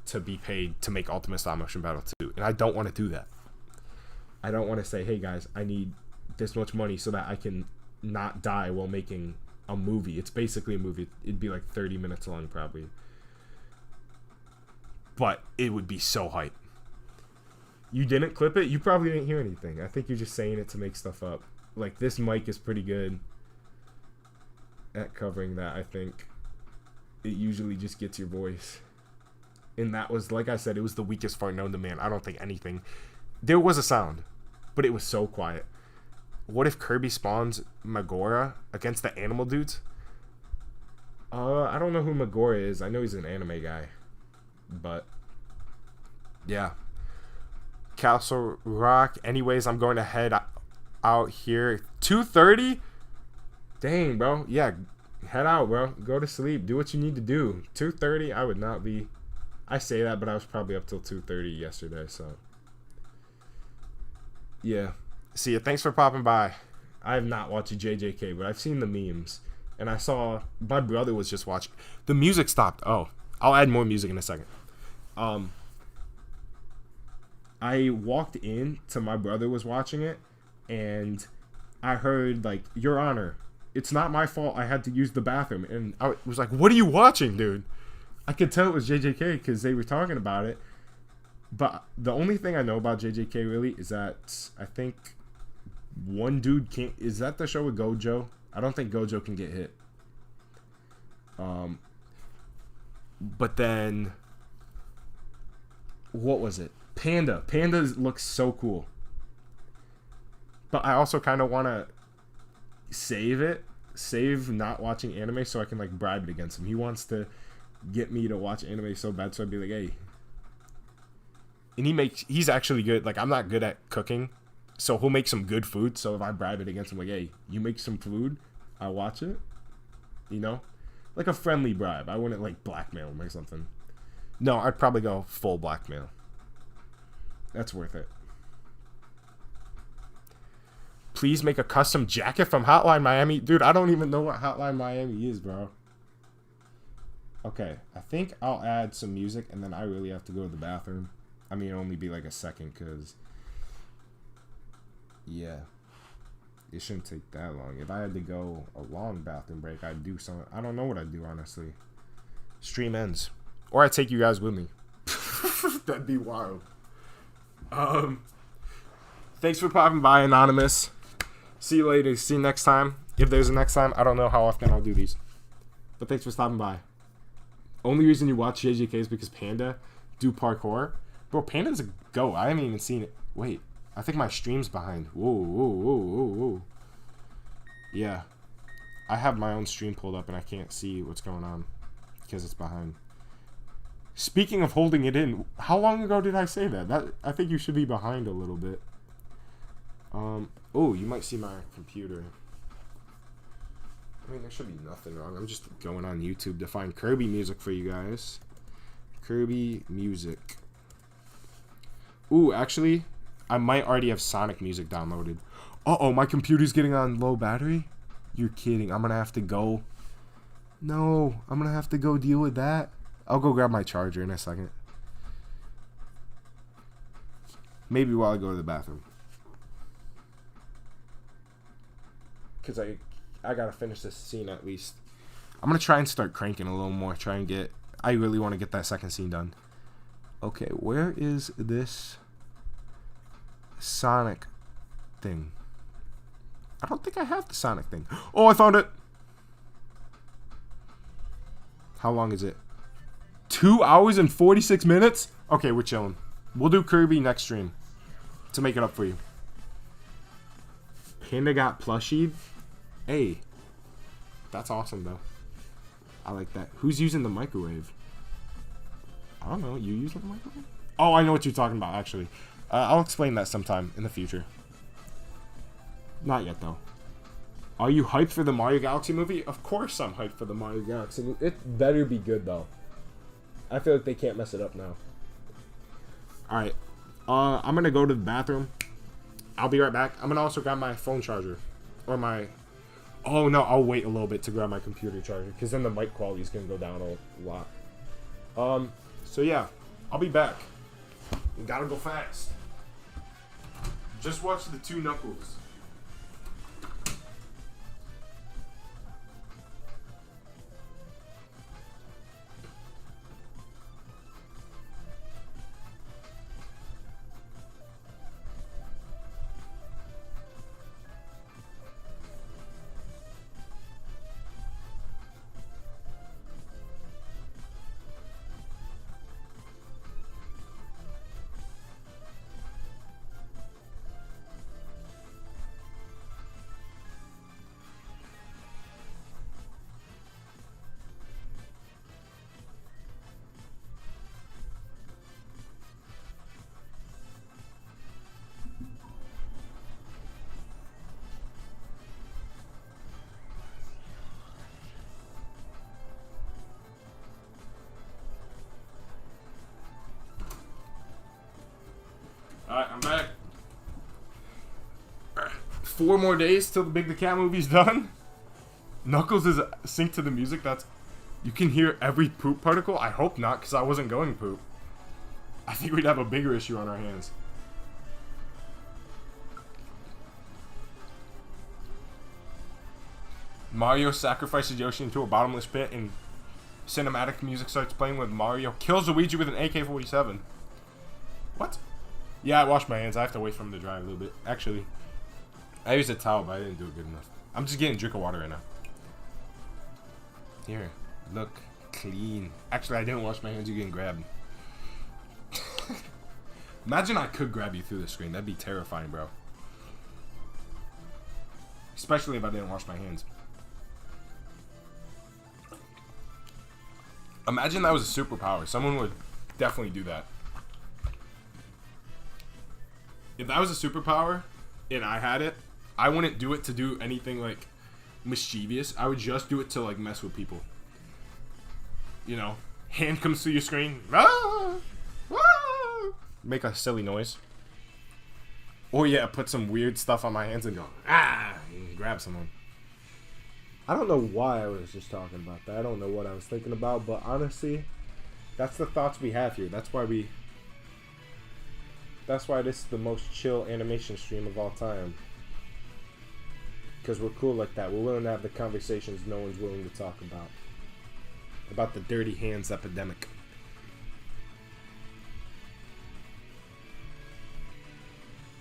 to be paid to make Ultimate Stop Motion Battle 2, and I don't want to do that. I don't want to say, hey guys, I need this much money so that I can not die while making a movie. It's basically a movie. It'd be like 30 minutes long probably, but it would be so hype. You didn't clip it? You probably didn't hear anything. I think you're just saying it to make stuff up. Like, this mic is pretty good at covering that. I think it usually just gets your voice, and that was, like I said, it was the weakest fart known to man. I don't think anything, there was a sound, but it was so quiet. What if Kirby spawns Megora against the animal dudes? I don't know who Megora is. I know he's an anime guy. But, yeah. Castle Rock. Anyways, I'm going to head out here. 2:30? Dang, bro. Yeah, head out, bro. Go to sleep. Do what you need to do. 2:30, I would not be... I say that, but I was probably up till 2:30 yesterday, so... Yeah. See ya. Thanks for popping by. I have not watched JJK, but I've seen the memes. And I saw my brother was just watching. The music stopped. Oh, I'll add more music in a second. I walked in to my brother was watching it, and I heard, like, Your Honor, it's not my fault I had to use the bathroom. And I was like, what are you watching, dude? I could tell it was JJK because they were talking about it. But the only thing I know about JJK really is that I think one dude can't... Is that the show with Gojo? I don't think Gojo can get hit. But then... What was it? Panda. Panda looks so cool. But I also kind of want to save not watching anime so I can, like, bribe it against him. He wants to get me to watch anime so bad, so I'd be like, hey... And he's actually good. Like, I'm not good at cooking, so he'll make some good food. So if I bribe it against him, like, hey, you make some food, I watch it. You know? Like a friendly bribe. I wouldn't, like, blackmail him or something. No, I'd probably go full blackmail. That's worth it. Please make a custom jacket from Hotline Miami. Dude, I don't even know what Hotline Miami is, bro. Okay, I think I'll add some music, and then I really have to go to the bathroom. I mean, it'll only be like a second, because, yeah, it shouldn't take that long. If I had to go a long bathroom break, I'd do something. I don't know what I'd do, honestly. Stream ends. Or I'd take you guys with me. That'd be wild. Thanks for popping by, Anonymous. See you later. See you next time. If there's a next time, I don't know how often I'll do these. But thanks for stopping by. Only reason you watch JJK is because Panda do parkour. Bro, Panda's a go. I haven't even seen it. Wait, I think my stream's behind. Whoa. Yeah. I have my own stream pulled up and I can't see what's going on because it's behind. Speaking of holding it in, how long ago did I say that? I think you should be behind a little bit. Oh, you might see my computer. I mean, there should be nothing wrong. I'm just going on YouTube to find Kirby music for you guys. Kirby music. Ooh, actually, I might already have Sonic music downloaded. Uh-oh, my computer's getting on low battery? You're kidding. I'm going to have to go. No, I'm going to have to go deal with that. I'll go grab my charger in a second. Maybe while I go to the bathroom. Because I got to finish this scene at least. I'm going to try and start cranking a little more. I really want to get that second scene done. Okay, where is this Sonic thing? I don't think I have the Sonic thing. Oh, I found it. How long is it? 2 hours and 46 minutes? Okay, we're chilling. We'll do Kirby next stream to make it up for you. Panda got plushied. Hey, that's awesome though. I like that. Who's using the microwave? I don't know. You using the microwave? Oh, I know what you're talking about actually. I'll explain that sometime in the future. Not yet though. Are you hyped for the Mario Galaxy movie? Of course I'm hyped for the Mario Galaxy. It better be good though. I feel like they can't mess it up now. Alright. I'm gonna go to the bathroom. I'll be right back. I'm gonna also grab my phone charger. Or my... Oh no, I'll wait a little bit to grab my computer charger. Because then the mic quality is gonna go down a lot. So yeah. I'll be back. You gotta go fast. Just watch the two Knuckles. Alright, I'm back. 4 more days till the Big the Cat movie's done. Knuckles is synced to the music. You can hear every poop particle. I hope not, because I wasn't going poop. I think we'd have a bigger issue on our hands. Mario sacrifices Yoshi into a bottomless pit, and cinematic music starts playing with Mario kills Luigi with an AK-47. What? Yeah, I washed my hands. I have to wait for them to dry a little bit. Actually, I used a towel, but I didn't do it good enough. I'm just getting a drink of water right now. Here, look, clean. Actually, I didn't wash my hands. You're getting grabbed. Imagine I could grab you through the screen. That'd be terrifying, bro. Especially if I didn't wash my hands. Imagine that was a superpower. Someone would definitely do that. If that was a superpower and I had it, I wouldn't do it to do anything like mischievous. I would just do it to like mess with people. You know, hand comes through your screen. Ah! Ah! Make a silly noise. Or yeah, put some weird stuff on my hands and go, ah, and grab someone. I don't know why I was just talking about that. I don't know what I was thinking about, but honestly, that's the thoughts we have here. That's why this is the most chill animation stream of all time. Because we're cool like that. We're willing to have the conversations no one's willing to talk about. About the dirty hands epidemic.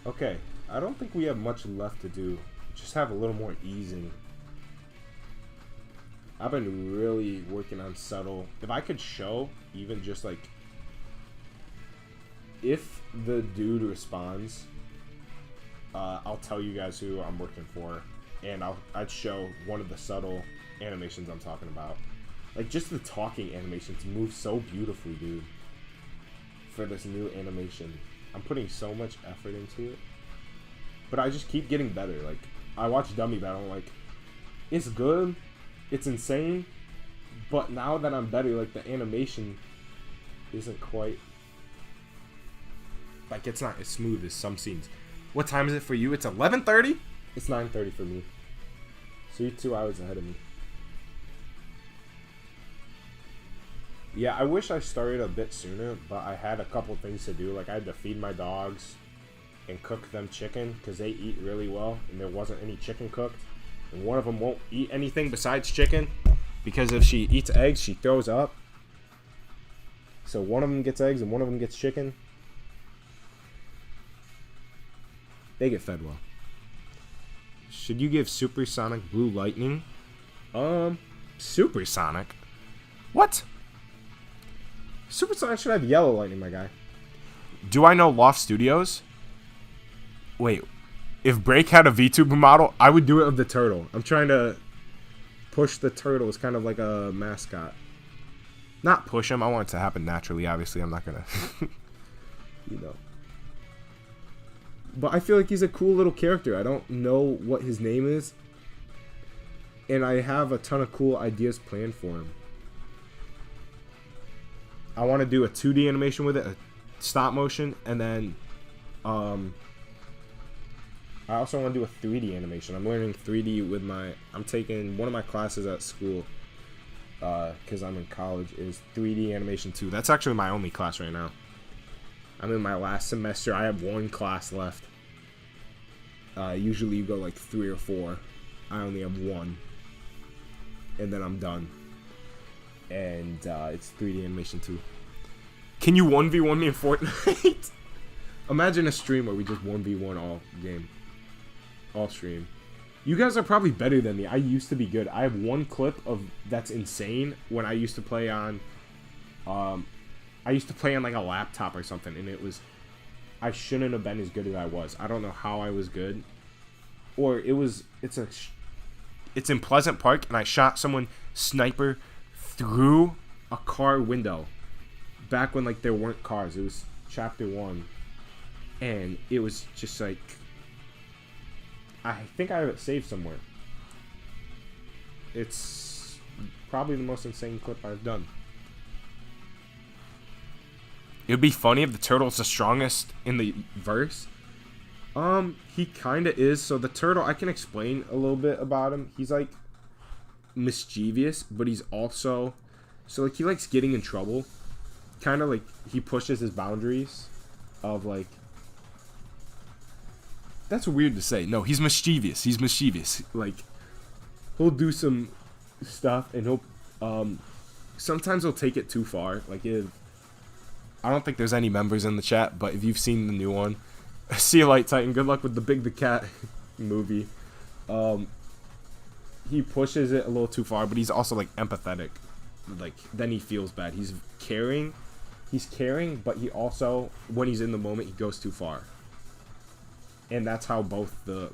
Okay, I don't think we have much left to do. Just have a little more easing. I've been really working on subtle. If I could show, even just like, if the dude responds, I'll tell you guys who I'm working for, and I'd show one of the subtle animations I'm talking about. Like, just the talking animations move so beautifully, dude. For this new animation. I'm putting so much effort into it. But I just keep getting better. Like, I watch Dummy Battle, I'm like, it's good. It's insane. But now that I'm better, like, the animation isn't quite... Like, it's not as smooth as some scenes. What time is it for you? It's 11:30? It's 9:30 for me. So you're 2 hours ahead of me. Yeah, I wish I started a bit sooner, but I had a couple things to do. Like, I had to feed my dogs and cook them chicken because they eat really well, and there wasn't any chicken cooked. And one of them won't eat anything besides chicken because if she eats eggs, she throws up. So one of them gets eggs and one of them gets chicken. They get fed well. Should you give Supersonic Blue Lightning? Supersonic? What? Supersonic should have Yellow Lightning, my guy. Do I know Loft Studios? Wait, if Break had a VTuber model, I would do it of the turtle. I'm trying to push the turtle as kind of like a mascot. Not push him. I want it to happen naturally, obviously. I'm not going to, you know. But I feel like he's a cool little character. I don't know what his name is. And I have a ton of cool ideas planned for him. I want to do a 2D animation with it, a stop motion, and then I also want to do a 3D animation. I'm learning 3D with I'm taking one of my classes at school because I'm in college is 3D animation 2. That's actually my only class right now. I'm in my last semester. I have one class left. Usually you go like 3 or 4. I only have one. And then I'm done. And it's 3D animation 2. Can you 1v1 me in Fortnite? Imagine a stream where we just 1v1 all game. All stream. You guys are probably better than me. I used to be good. I have one clip of that's insane when I used to play on like a laptop or something, and I shouldn't have been as good as I was. I don't know how I was good. Or it's in Pleasant Park, and I shot someone sniper through a car window. Back when like there weren't cars. It was chapter 1. And it was just like, I think I have it saved somewhere. It's probably the most insane clip I've done. It would be funny if the turtle's the strongest in the verse. He kind of is. So the turtle, I can explain a little bit about him. He's like mischievous, but he's also, so like he likes getting in trouble. Kind of like he pushes his boundaries of like, that's weird to say. No, he's mischievous. He's mischievous. Like, he'll do some stuff and he'll, sometimes he'll take it too far. Like I don't think there's any members in the chat, but if you've seen the new one, see you Light Titan, good luck with the Big the Cat movie. He pushes it a little too far, but he's also like empathetic. Like, then he feels bad. He's caring, but he also, when he's in the moment, he goes too far. And that's how both the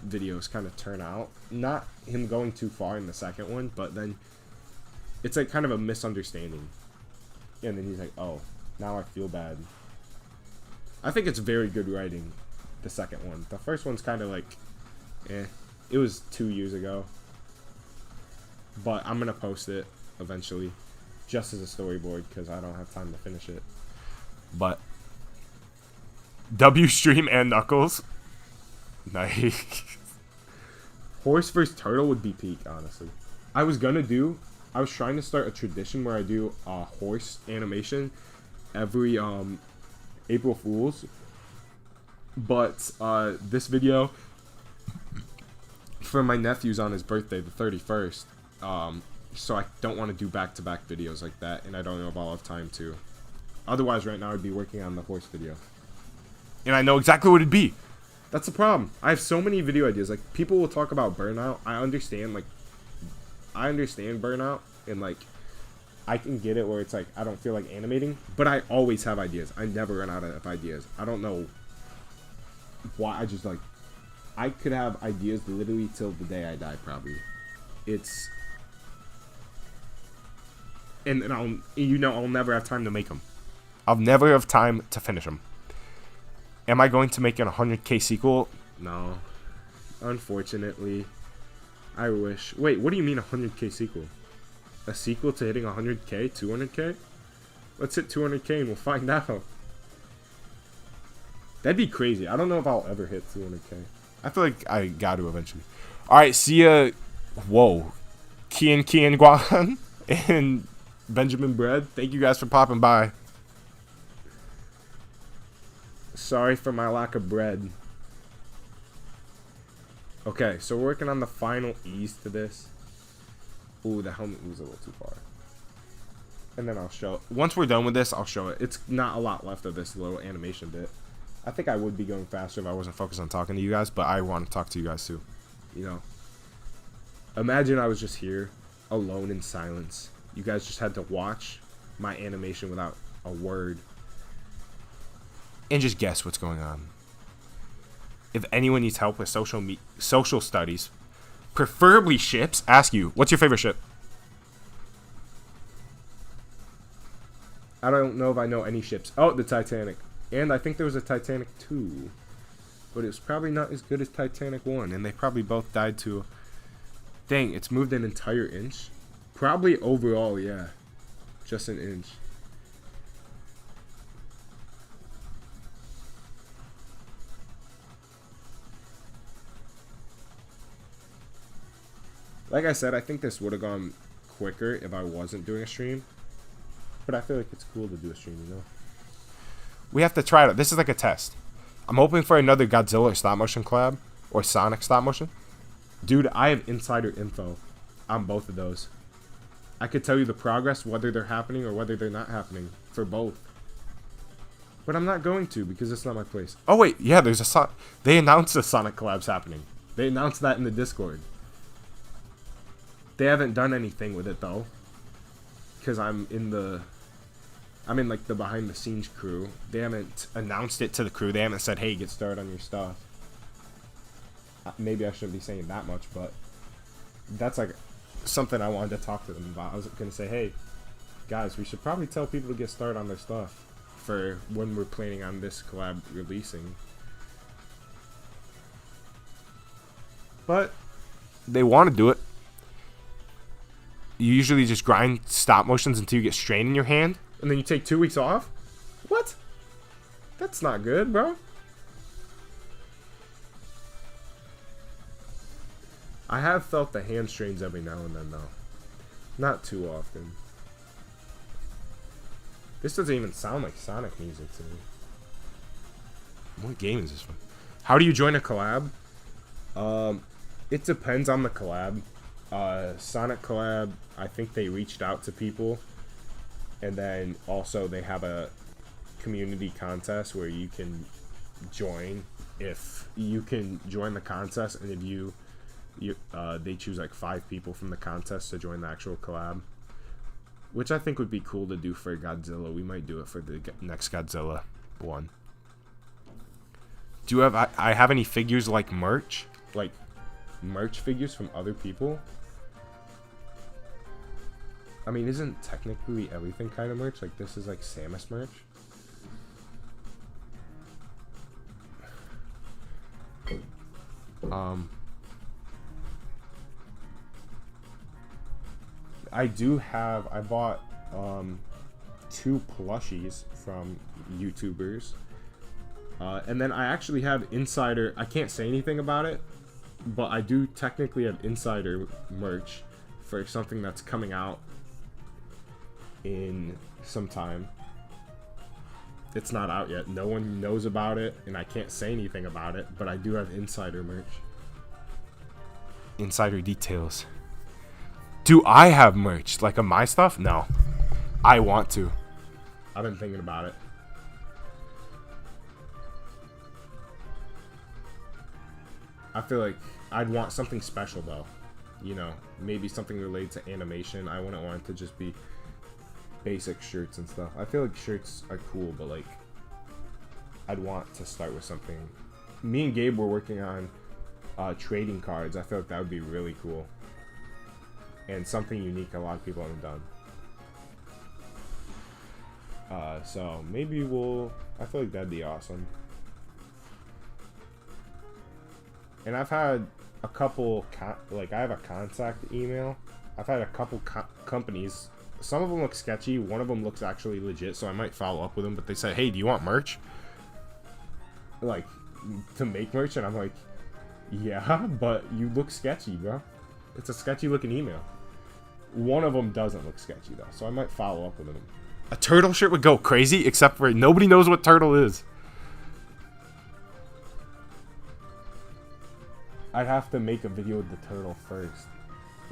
videos kind of turn out. Not him going too far in the second one, but then it's like kind of a misunderstanding. And then he's like, oh, now I feel bad. I think it's very good writing, the second one. The first one's kind of like, it was 2 years ago. But I'm going to post it eventually, just as a storyboard, because I don't have time to finish it. But W stream and Knuckles. Nice. Horse vs. Turtle would be peak, honestly. I was trying to start a tradition where I do a horse animation every April Fool's. But this video for my nephew's on his birthday, the 31st. So I don't want to do back-to-back videos like that, and I don't know if I'll have time to. Otherwise, right now, I'd be working on the horse video. And I know exactly what it'd be. That's the problem. I have so many video ideas. Like, people will talk about burnout. I understand burnout, and, like, I can get it where it's like, I don't feel like animating, but I always have ideas. I never run out of ideas. I don't know why. I just, like, I could have ideas literally till the day I die, probably. and then I'll never have time to make them. I'll never have time to finish them. Am I going to make an 100K sequel? No. Unfortunately. I wish. Wait, what do you mean 100K sequel? A sequel to hitting 100K? 200K? Let's hit 200K and we'll find out. That'd be crazy. I don't know if I'll ever hit 200K. I feel like I got to eventually. Alright, see ya. Whoa. Kian Guan and Benjamin Bread. Thank you guys for popping by. Sorry for my lack of bread. Okay, so we're working on the final ease to this. Ooh, the helmet was a little too far. And then I'll show it. Once we're done with this, I'll show it. It's not a lot left of this little animation bit. I think I would be going faster if I wasn't focused on talking to you guys, but I want to talk to you guys too. You know? Imagine I was just here, alone in silence. You guys just had to watch my animation without a word. And just guess what's going on. If anyone needs help with social studies, preferably ships, ask you, what's your favorite ship? I don't know if I know any ships. Oh, the Titanic. And I think there was a Titanic 2. But it was probably not as good as Titanic 1. And they probably both died too. Dang, it's moved an entire inch. Probably overall, yeah. Just an inch. Like I said, I think this would have gone quicker if I wasn't doing a stream. But I feel like it's cool to do a stream, you know? We have to try it. This is like a test. I'm hoping for another Godzilla stop motion collab. Or Sonic stop motion. Dude, I have insider info on both of those. I could tell you the progress, whether they're happening or whether they're not happening. For both. But I'm not going to because it's not my place. Oh wait, yeah, there's a they announced the Sonic collab's happening. They announced that in the Discord. They haven't done anything with it though, because I'm in like the behind the scenes crew. They haven't announced it to the crew. They haven't said, hey, get started on your stuff. Maybe I shouldn't be saying that much, but that's like something I wanted to talk to them about. I was gonna say, hey guys, we should probably tell people to get started on their stuff for when we're planning on this collab releasing. But they want to do it. You usually just grind stop motions until you get strain in your hand, and then you take 2 weeks off? What? That's not good, bro. I have felt the hand strains every now and then, though. Not too often. This doesn't even sound like Sonic music to me. What game is this from? How do you join a collab? It depends on the collab. Sonic collab, I think they reached out to people, and then also they have a community contest where you can join. If you can join the contest, and if they choose like 5 people from the contest to join the actual collab, which I think would be cool to do for Godzilla. We might do it for the next Godzilla one. Do you have I have any figures like merch? Like merch figures from other people? I mean, isn't technically everything kind of merch? Like, this is like Samus merch. I bought 2 plushies from YouTubers. And then I actually have insider, I can't say anything about it, but I do technically have insider merch for something that's coming out in some time. It's not out yet. No one knows about it, and I can't say anything about it, but I do have insider merch. Insider details. Do I have merch? Like of my stuff? No. I want to. I've been thinking about it. I feel like I'd want something special though. You know, maybe something related to animation. I wouldn't want it to just be basic shirts and stuff. I feel like shirts are cool, but like I'd want to start with something. Me and Gabe were working on trading cards. I feel like that would be really cool and something unique a lot of people haven't done. So maybe I feel like that'd be awesome. And I've had a couple, I have a contact email. I've had a couple companies. Some of them look sketchy. One of them looks actually legit, so I might follow up with them. But they said, hey, do you want merch? Like, to make merch? And I'm like, yeah, but you look sketchy, bro. It's a sketchy looking email. One of them doesn't look sketchy, though, so I might follow up with them. A turtle shirt would go crazy, except for nobody knows what turtle is. I'd have to make a video with the turtle first.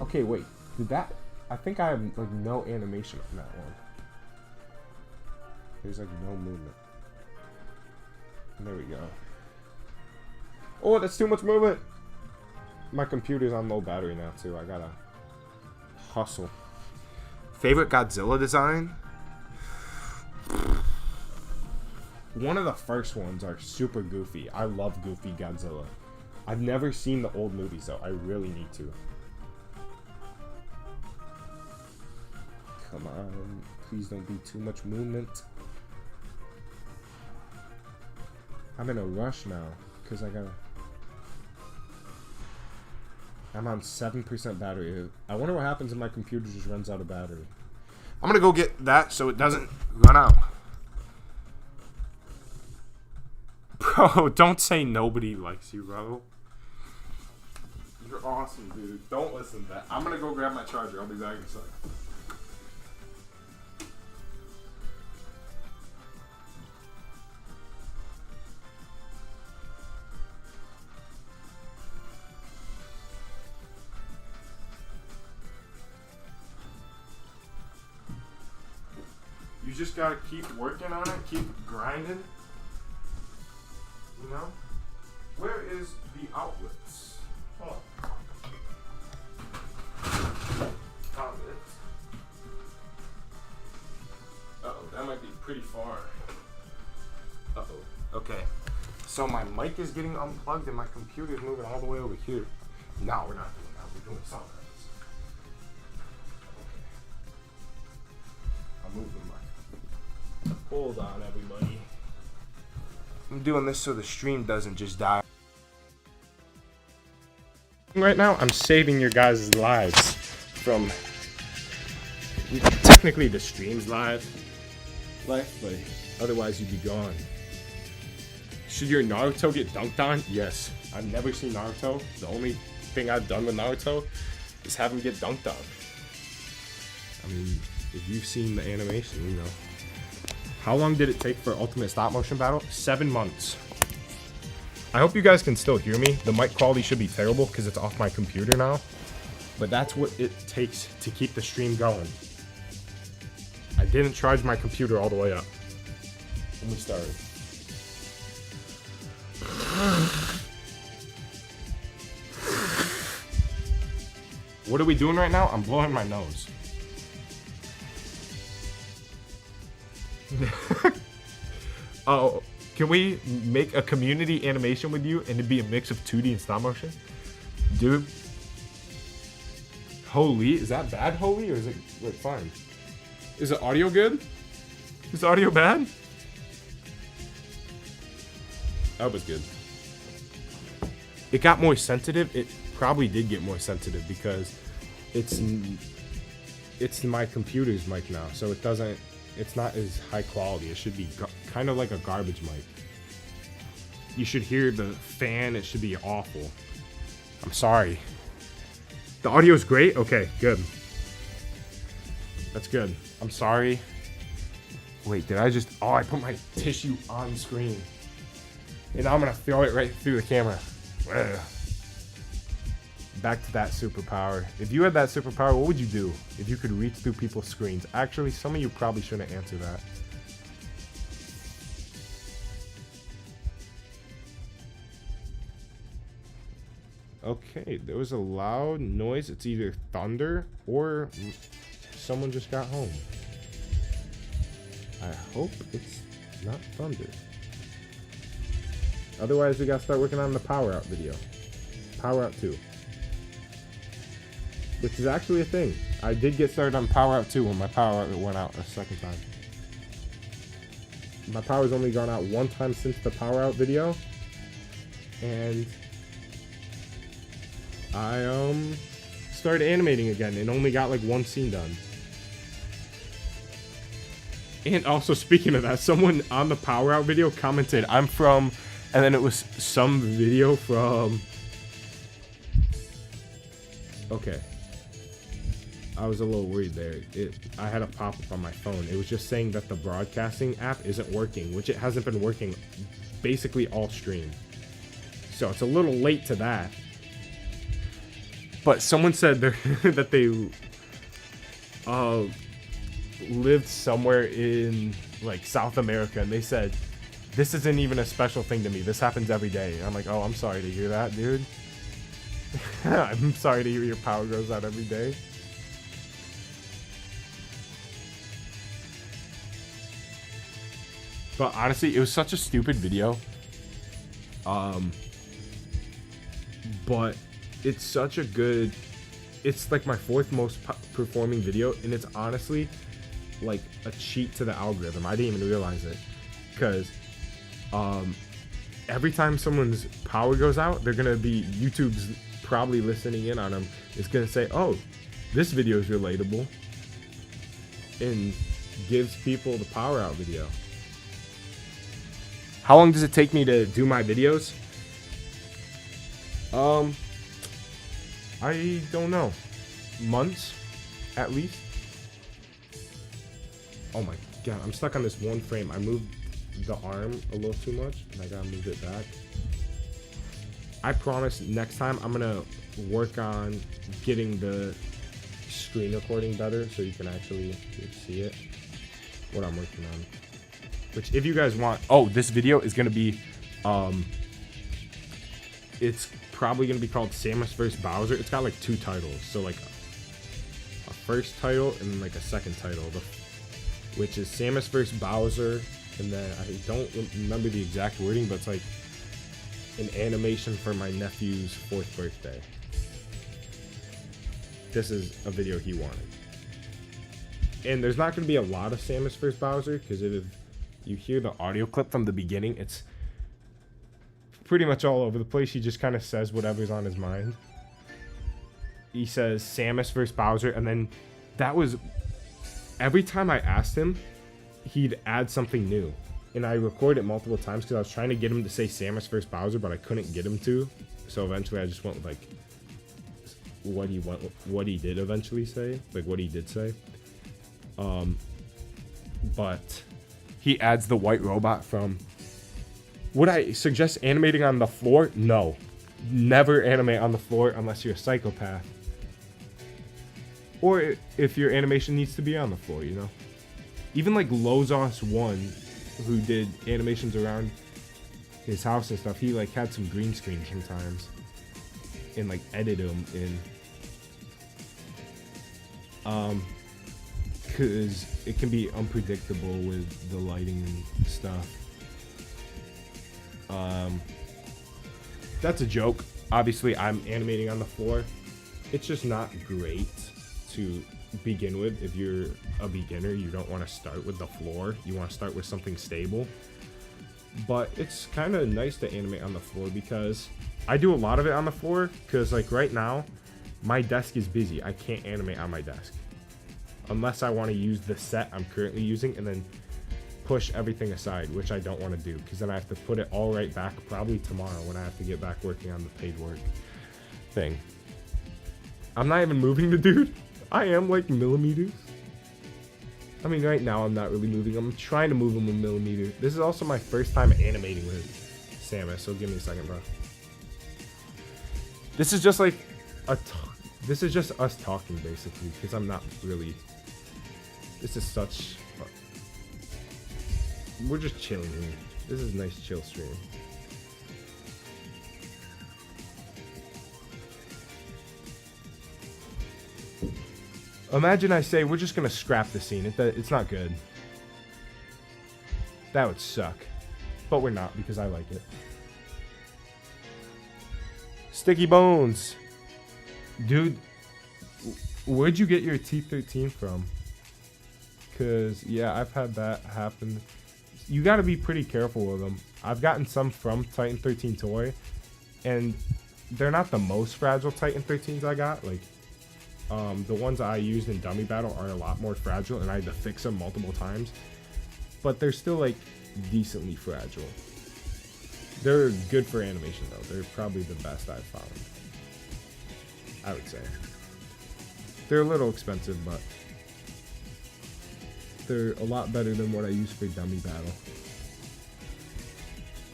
Okay, wait. Did that... I think I have, like, no animation on that one. There's, like, no movement. There we go. Oh, that's too much movement! My computer's on low battery now, too. I gotta hustle. Favorite Godzilla design? One of the first ones are super goofy. I love goofy Godzilla. I've never seen the old movies, though. I really need to. Come on. Please don't be too much movement. I'm in a rush now, because I gotta... I'm on 7% battery. I wonder what happens if my computer just runs out of battery. I'm gonna go get that so it doesn't run out. Bro, don't say nobody likes you, bro. You're awesome, dude. Don't listen to that. I'm gonna go grab my charger. I'll be back in a second. You just gotta keep working on it, keep grinding. You know? Where is the outlets? Oh. Found it. Uh-oh, that might be pretty far. Uh-oh. Okay. So my mic is getting unplugged and my computer is moving all the way over here. No, we're not doing that. We're doing something else. Okay. I'll move the mic. Hold on, everybody. I'm doing this so the stream doesn't just die. Right now, I'm saving your guys' lives from... Technically, the stream's live, but otherwise you'd be gone. Should your Naruto get dunked on? Yes. I've never seen Naruto. The only thing I've done with Naruto is have him get dunked on. I mean, if you've seen the animation, you know. How long did it take for Ultimate Stop Motion Battle? 7 months. I hope you guys can still hear me. The mic quality should be terrible because it's off my computer now. But that's what it takes to keep the stream going. I didn't charge my computer all the way up when we started. What are we doing right now? I'm blowing my nose. Oh, can we make a community animation with you and it'd be a mix of 2D and stop motion? Dude. Holy, is that bad, Holy, or is it like fine? Is the audio good? Is the audio bad? That was good. It got more sensitive. It probably did get more sensitive because it's my computer's mic now, so it's not as high quality. It should be kind of like a garbage mic. You should hear the fan. It should be awful. I'm sorry. The audio's great? Okay, good. That's good. I'm sorry. Wait, did I just... Oh, I put my tissue on screen. And now I'm going to throw it right through the camera. Ugh. Back to that superpower. If you had that superpower, what would you do if you could reach through people's screens? Actually, some of you probably shouldn't answer that. Okay, there was a loud noise. It's either thunder or someone just got home. I hope it's not thunder. Otherwise, we gotta start working on the power out video. Power out 2. Which is actually a thing. I did get started on power out 2 when my power out went out a second time. My power's only gone out one time since the power out video. And I started animating again and only got like one scene done. And also, speaking of that, someone on the power out video commented, I'm from, and then it was some video from, okay. I was a little worried there. I had a pop-up on my phone. It was just saying that the broadcasting app isn't working, which it hasn't been working basically all stream. So it's a little late to that. But someone said that they lived somewhere in like South America, and they said, this isn't even a special thing to me. This happens every day. And I'm like, oh, I'm sorry to hear that, dude. I'm sorry to hear your power goes out every day. But honestly, it was such a stupid video. But it's such a good, it's like my 4th most performing video, and it's honestly like a cheat to the algorithm. I didn't even realize it, because every time someone's power goes out, they're gonna be, YouTube's probably listening in on them. It's gonna say, oh, this video is relatable, and gives people the power out video. How long does it take me to do my videos? I don't know. Months, at least. Oh my god, I'm stuck on this one frame. I moved the arm a little too much, and I gotta move it back. I promise next time I'm gonna work on getting the screen recording better so you can actually see it. What I'm working on. Which, if you guys want, oh, this video is gonna be, it's probably gonna be called Samus vs. Bowser. It's got like 2 titles, so like a first title and like a second title, which is Samus vs. Bowser, and then I don't remember the exact wording, but it's like an animation for my nephew's 4th birthday. This is a video he wanted, and there's not gonna be a lot of Samus vs. Bowser, because if you hear the audio clip from the beginning, it's pretty much all over the place. He just kind of says whatever's on his mind. He says Samus vs. Bowser, and then that was, every time I asked him, he'd add something new. And I recorded it multiple times because I was trying to get him to say Samus vs. Bowser, but I couldn't get him to. So eventually I just went with like what he did eventually say, like what he did say. But he adds the white robot from. Would I suggest animating on the floor? No. Never animate on the floor unless you're a psychopath. Or if your animation needs to be on the floor, you know? Even like Lozos1, who did animations around his house and stuff, he like had some green screen sometimes. And like edited them in. Because it can be unpredictable with the lighting and stuff. That's a joke. Obviously, I'm animating on the floor. It's just not great to begin with. If you're a beginner, you don't want to start with the floor. You want to start with something stable. But it's kind of nice to animate on the floor because I do a lot of it on the floor because like right now, my desk is busy. I can't animate on my desk. Unless I want to use the set I'm currently using and then push everything aside, which I don't want to do because then I have to put it all right back probably tomorrow when I have to get back working on the paid work thing. I'm not even moving the dude. I am like millimeters. I mean, right now I'm not really moving. I'm trying to move him a millimeter. This is also my first time animating with Samus, so give me a second, bro. This is just like this is just us talking basically because I'm not really. This is such. We're just chilling here. This is a nice chill stream. Imagine I say we're just gonna scrap the scene. It's not good. That would suck. But we're not because I like it. Sticky Bones. Dude, where'd you get your T13 from? Because, yeah, I've had that happen you got to be pretty careful with them. I've gotten some from Titan 13 toy, and they're not the most fragile Titan 13s I got. Like, the ones I used in Dummy Battle are a lot more fragile, and I had to fix them multiple times. But they're still, like, decently fragile. They're good for animation, though. They're probably the best I've found, I would say. They're a little expensive, but they're a lot better than what I use for Dummy Battle.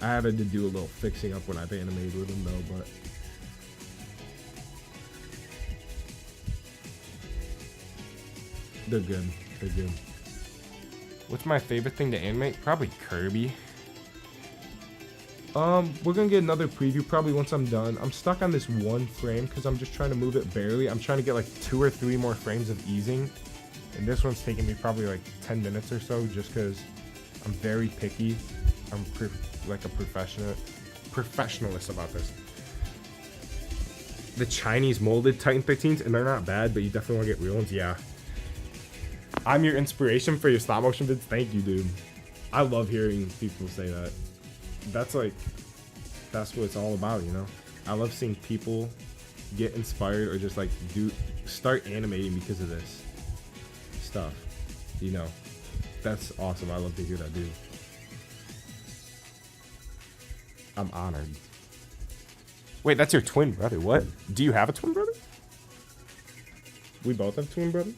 I had to do a little fixing up when I've animated with them, though, but they're good. They're good. What's my favorite thing to animate? Probably Kirby. We're gonna get another preview probably once I'm done. I'm stuck on this one frame because I'm just trying to move it barely. I'm trying to get like 2 or 3 more frames of easing. And this one's taking me probably like 10 minutes or so just because I'm very picky. I'm like a professionalist about this. The Chinese molded Titan 13s, and they're not bad, but you definitely want to get real ones. Yeah. I'm your inspiration for your stop motion vids. Thank you, dude. I love hearing people say that. That's what it's all about, you know? I love seeing people get inspired or just like start animating because of this stuff, you know? That's awesome. I love to hear that, dude. I'm honored. Wait, that's your twin brother. What? Do you have a twin brother? We both have twin brothers?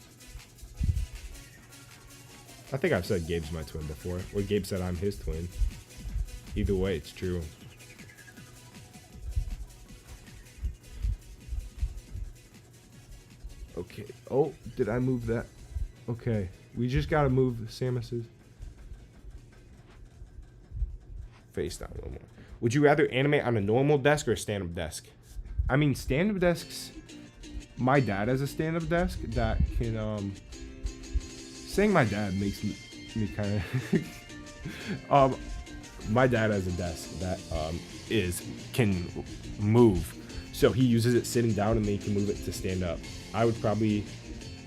I think I've said Gabe's my twin before. Or Gabe said I'm his twin. Either way, it's true. Okay. Oh, did I move that? Okay. We just gotta move Samus's face down a little more. Would you rather animate on a normal desk or a stand-up desk? I mean, stand-up desks... My dad has a stand-up desk that can, saying my dad makes me kind of... my dad has a desk that, can move. So he uses it sitting down and then he can move it to stand up. I would probably...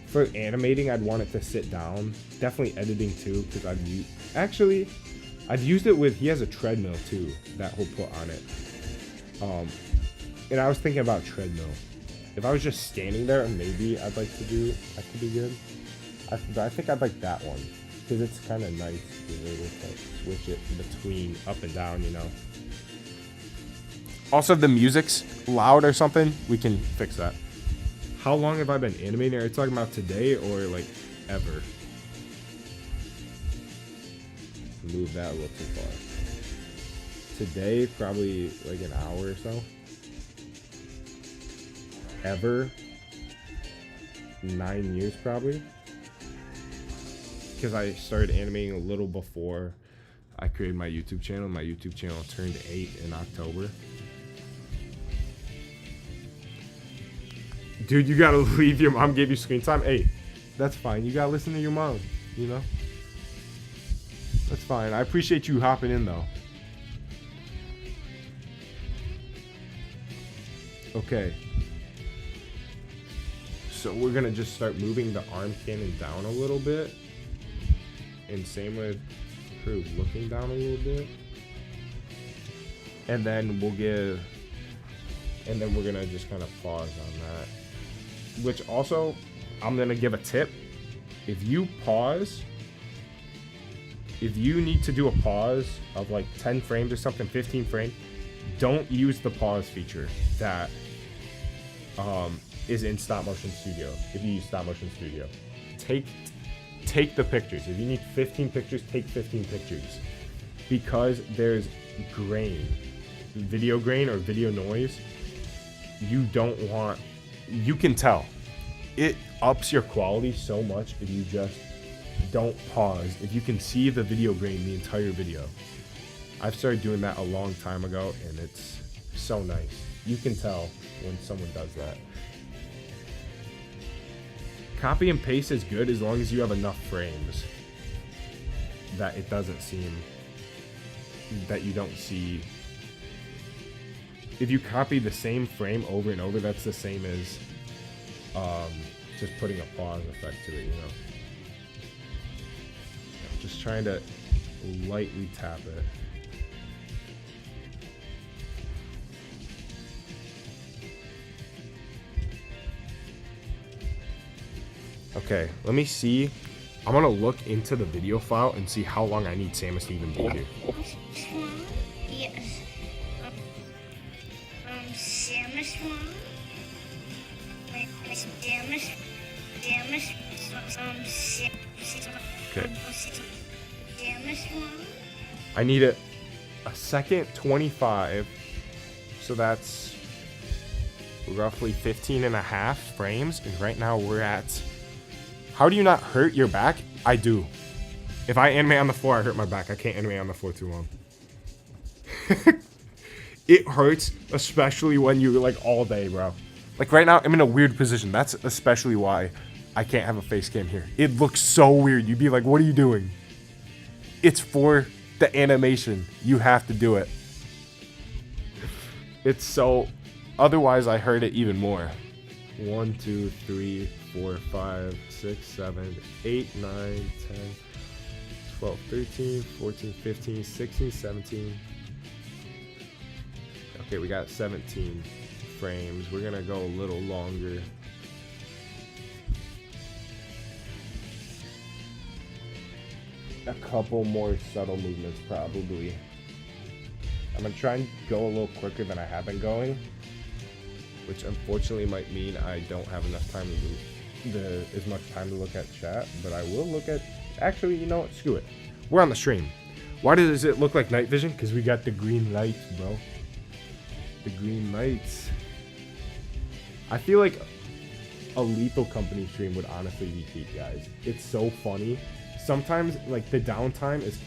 For animating, I'd want it to sit down. Definitely editing, too, because I've used it with, he has a treadmill too that he'll put on it. And I was thinking about treadmill. If I was just standing there, maybe I'd like to do, that could be good. I think I'd like that one because it's kind of nice being able to switch it between up and down, you know. Also, if the music's loud or something, we can fix that. How long have I been animating? Are you talking about today or like ever? Move that a little too far. Today, probably like an hour or so. Ever, 9 years probably. Because I started animating a little before I created my YouTube channel. My YouTube channel turned 8 in October. Dude, you gotta leave. Your mom gave you screen time. Hey, that's fine. You gotta listen to your mom, you know? That's fine. I appreciate you hopping in, though. Okay. So we're going to just start moving the arm cannon down a little bit. And same with her looking down a little bit. And then we're going to just kind of pause on that. Which also, I'm going to give a tip. If you need to do a pause of like 10 frames or something, 15 frames, don't use the pause feature that is in Stop Motion Studio. If you use Stop Motion Studio, take the pictures. If you need 15 pictures, take 15 pictures, because there's grain, video grain or video noise. You can tell it ups your quality so much if you just don't pause. If you can see the video grain the entire video. I've started doing that a long time ago, and it's so nice. You can tell when someone does that. Copy and paste is good as long as you have enough frames that it doesn't seem that you don't see. If you copy the same frame over and over, that's the same as just putting a pause effect to it, you know. Just trying to lightly tap it. Okay, let me see. I'm gonna look into the video file and see how long I need Samus to even be here. Yes. Samus one. Okay. Samus one. I need a second 25, so that's roughly 15 and a half frames, and right now we're at... How do you not hurt your back? I do. If I animate on the floor, I hurt my back. I can't animate on the floor too long. It hurts, especially when you're like all day, bro. Like right now, I'm in a weird position. That's especially why I can't have a face cam here. It looks so weird. You'd be like, what are you doing? It's for the animation. You have to do it. It's so... Otherwise, I hurt it even more. 1, 2, 3, 4, 5, 6, 7, 8, 9, 10, 12, 13, 14, 15, 16, 17. Okay, we got 17 frames. We're gonna go a little longer. A couple more subtle movements, probably. I'm gonna try and go a little quicker than I have been going, which unfortunately might mean I don't have enough time to do as much time to look at chat, but I will look at... Actually, you know what? Screw it. We're on the stream. Why does it look like night vision? Because we got the green lights, bro. The green lights. I feel like a Lethal Company stream would honestly be peak, guys. It's so funny. Sometimes, like, the downtime is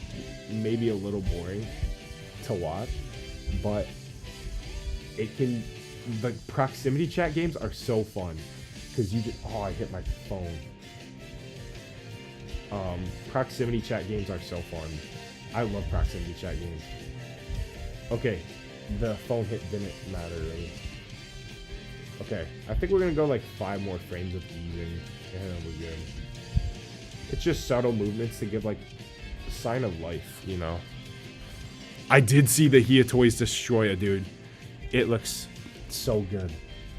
maybe a little boring to watch, but it can... The proximity chat games are so fun because you just... Oh, I hit my phone. Proximity chat games are so fun. I love proximity chat games. Okay, the phone hit didn't matter really. Okay, I think we're gonna go like 5 more frames of easing, and then we're good. It's just subtle movements to give like a sign of life, you know. I did see the Hia Toys Destroyer, dude. It looks so good.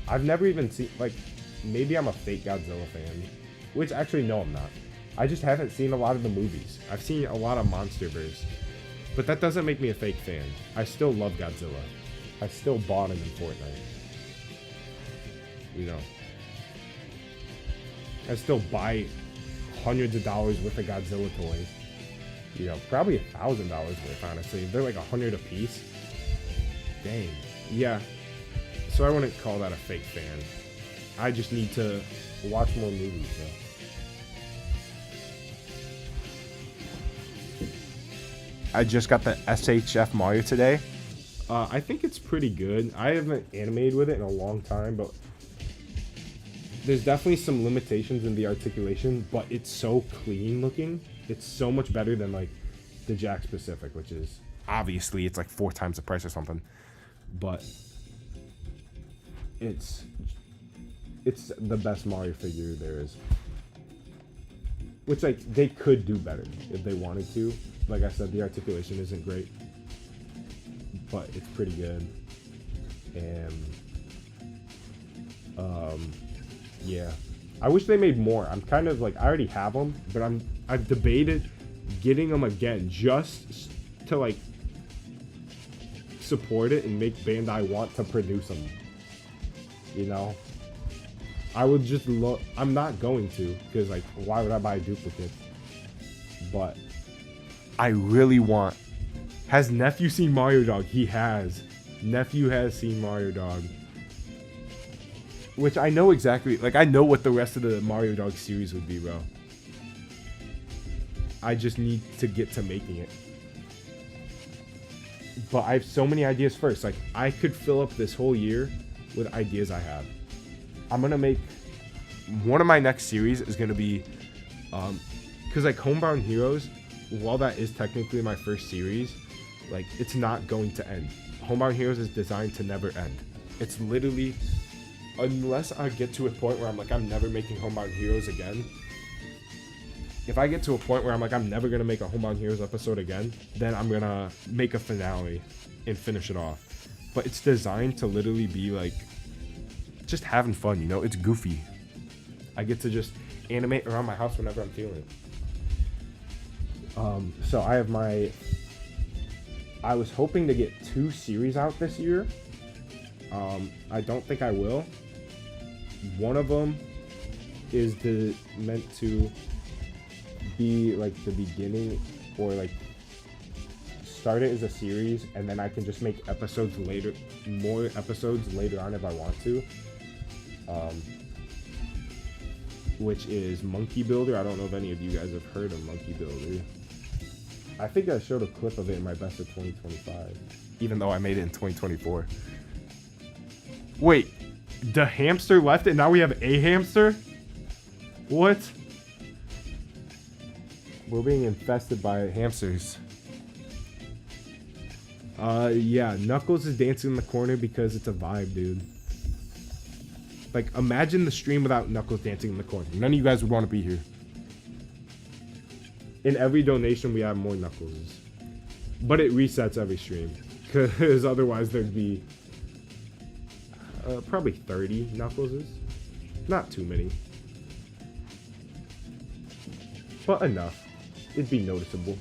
I've never even seen, like, maybe I'm a fake Godzilla fan, which actually no, I'm not. I just haven't seen a lot of the movies. I've seen a lot of MonsterVerse, but that doesn't make me a fake fan. I still love Godzilla. I still bought him in Fortnite. You know, I still buy hundreds of dollars worth of Godzilla toys. You know, probably $1,000 worth, honestly. They're like 100 a piece. Dang. Yeah. So I wouldn't call that a fake fan. I just need to watch more movies, though. I just got the SHF Mario today. I think it's pretty good. I haven't animated with it in a long time, but there's definitely some limitations in the articulation, but it's so clean looking. It's so much better than like the Jack Specific, which is obviously it's like 4 times the price or something. But it's the best Mario figure there is. Which like they could do better if they wanted to. Like I said, the articulation isn't great, but it's pretty good. And yeah, I wish they made more. I'm kind of like, I already have them, but I've debated getting them again just to like support it and make Bandai want to produce them. You know, I would just look. I'm not going to, because like, why would I buy a duplicate? But I really want. Has Nephew seen Mario Dog? He has. Nephew has seen Mario Dog. Which I know exactly, like I know what the rest of the Mario Dog series would be, bro. I just need to get to making it. But I have so many ideas first. Like, I could fill up this whole year with ideas I have. I'm gonna make, one of my next series is gonna be, because like Homebound Heroes, while that is technically my first series, like it's not going to end. Homebound Heroes is designed to never end. It's literally, unless I get to a point where I'm like, I'm never making Homebound Heroes again, if I get to a point where I'm like, I'm never gonna make a Homebound Heroes episode again, then I'm gonna make a finale and finish it off. But it's designed to literally be like just having fun, you know? It's goofy. I get to just animate around my house whenever I'm feeling it. So I have I was hoping to get 2 series out this year. I don't think I will. One of them is meant to be like the beginning, or like start it as a series, and then I can just make episodes later, more episodes later on if I want to. Which is Monkey Builder. I don't know if any of you guys have heard of Monkey Builder. I think I showed a clip of it in my best of 2025, even though I made it in 2024. Wait, the hamster left and now we have a hamster? What? We're being infested by hamsters. Yeah, Knuckles is dancing in the corner because it's a vibe, dude. Like, imagine the stream without Knuckles dancing in the corner. None of you guys would want to be here. In every donation, we have more Knuckles. But it resets every stream. Because otherwise, there'd be probably 30 Knuckleses. Not too many. But enough. It'd be noticeable.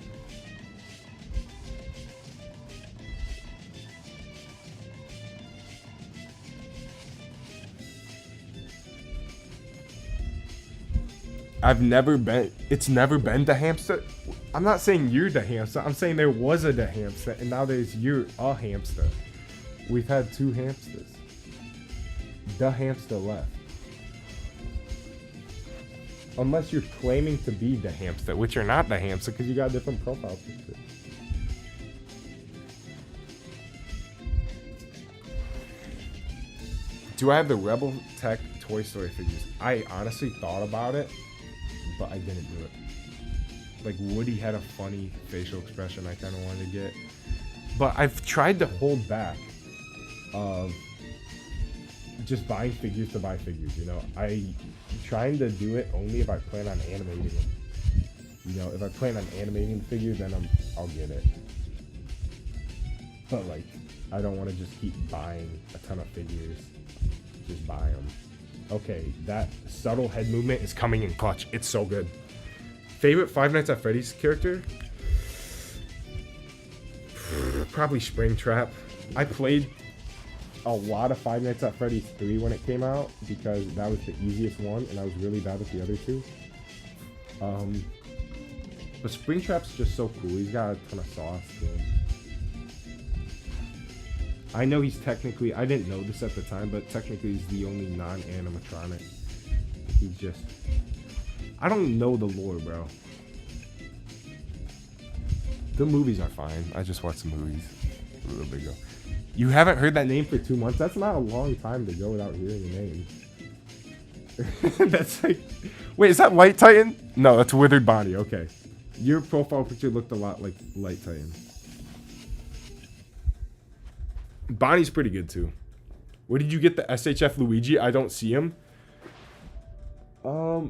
It's never been the hamster. I'm not saying you're the hamster. I'm saying there was a the hamster, and now you're a hamster. We've had 2 hamsters. The hamster left. Unless you're claiming to be the hamster, which you're not the hamster because you got a different profile picture. Do I have the Rebel Tech Toy Story figures? I honestly thought about it, but I didn't do it. Like, Woody had a funny facial expression I kind of wanted to get. But I've tried to hold back of just buying figures to buy figures, you know? I'm trying to do it only if I plan on animating them. You know, if I plan on animating the figure, then I'll get it. But, like, I don't want to just keep buying a ton of figures. Just buy them. Okay, that subtle head movement is coming in clutch. It's so good. Favorite Five Nights at Freddy's character? Probably Springtrap. I played a lot of Five Nights at Freddy's 3 when it came out because that was the easiest one, and I was really bad with the other 2. But Springtrap's just so cool. He's got a ton of sauce to him. I know he's technically, I didn't know this at the time, but technically he's the only non-animatronic. He's just, I don't know the lore, bro. The movies are fine. I just watched the movies a little bit ago. You haven't heard that name for 2 months? That's not a long time to go without hearing the name. That's like, wait, is that Light Titan? No, that's Withered Bonnie. Okay. Your profile picture looked a lot like Light Titan. Bonnie's pretty good too. Where did you get the SHF Luigi? I don't see him. I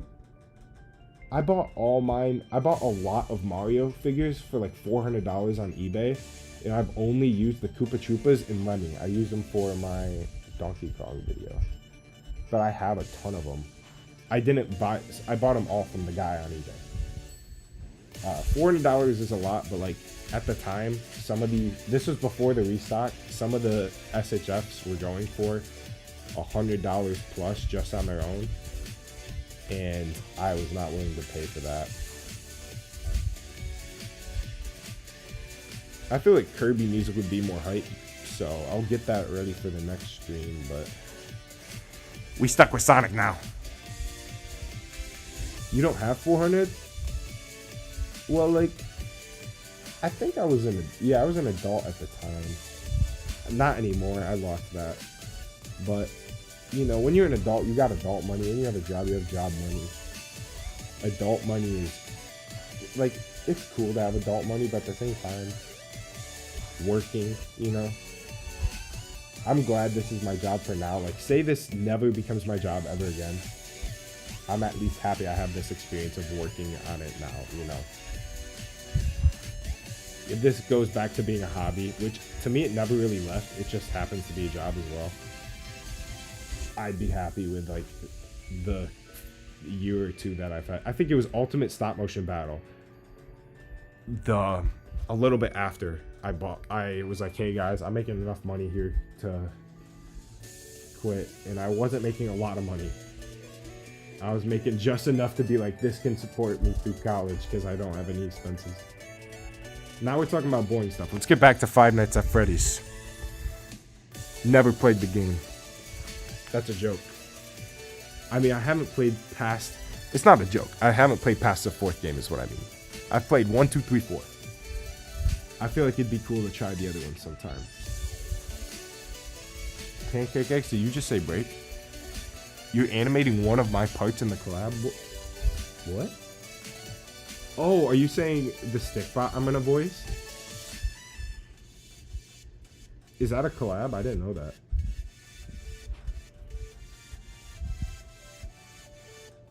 bought all mine. I bought a lot of Mario figures for like $400 on eBay, and I've only used the Koopa Troopas and Lemmy. I used them for my Donkey Kong video, but I have a ton of them. I bought them all from the guy on eBay. $400 is a lot, but like at the time, this was before the restock. Some of the SHFs were going for $100 plus just on their own, and I was not willing to pay for that. I feel like Kirby music would be more hype, so I'll get that ready for the next stream, but we stuck with Sonic now. You don't have 400? Well, like, I think I was an adult at the time. Not anymore, I lost that. But, you know, when you're an adult, you got adult money. When you have a job, you have job money. Adult money is, like, it's cool to have adult money, but at the same time, working, you know. I'm glad this is my job for now. Like, say this never becomes my job ever again. I'm at least happy I have this experience of working on it now, you know. If this goes back to being a hobby, which to me it never really left, it just happens to be a job as well, I'd be happy with like the year or two that I've had. I think it was Ultimate Stop Motion Battle. A little bit after I was like, hey guys, I'm making enough money here to quit, and I wasn't making a lot of money. I was making just enough to be like, this can support me through college because I don't have any expenses. Now we're talking about boring stuff. Let's get back to Five Nights at Freddy's. Never played the game. That's a joke. I mean, I haven't played past... It's not a joke. I haven't played past the 4th game is what I mean. I've played 1, 2, 3, 4. I feel like it'd be cool to try the other one sometime. Pancake X, did you just say break? You're animating one of my parts in the collab? What? Oh, are you saying the stick bot I'm gonna voice? Is that a collab? I didn't know that.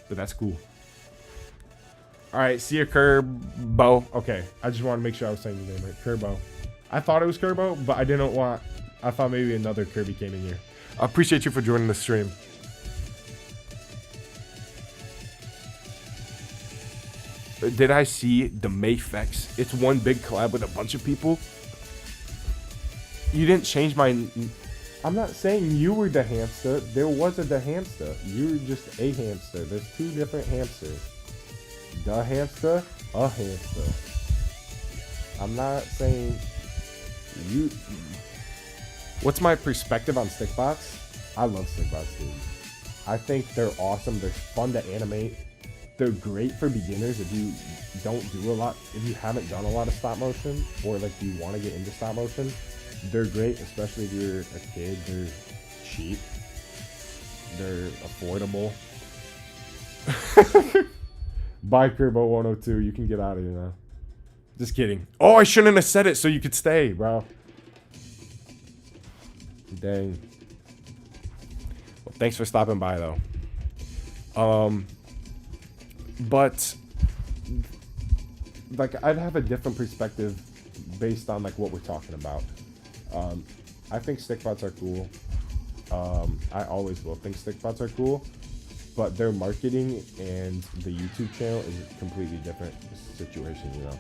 But that's cool. Alright, see your Kerbo. Okay, I just want to make sure I was saying your name right. Kerbo. I thought it was Kerbo, but I didn't want... I thought maybe another Kirby came in here. I appreciate you for joining the stream. Did I see the Mayfex? It's one big collab with a bunch of people. You didn't change my... I'm not saying you were the hamster. There was the hamster. You were just a hamster. There's 2 different hamsters. The hamster, a hamster. I'm not saying you... What's my perspective on stickbots? I love stickbots, dude. I think they're awesome. They're fun to animate. They're great for beginners if you don't do a lot, if you haven't done a lot of stop motion, or like you want to get into stop motion. They're great, especially if you're a kid. They're cheap. They're affordable. Bye, Kerbo 102. You can get out of here now. Just kidding. Oh, I shouldn't have said it so you could stay, bro. Dang. Well, thanks for stopping by, though. But like, I'd have a different perspective based on like what we're talking about. I think stickbots are cool. I always will think stickbots are cool, but their marketing and the YouTube channel is a completely different situation, you know.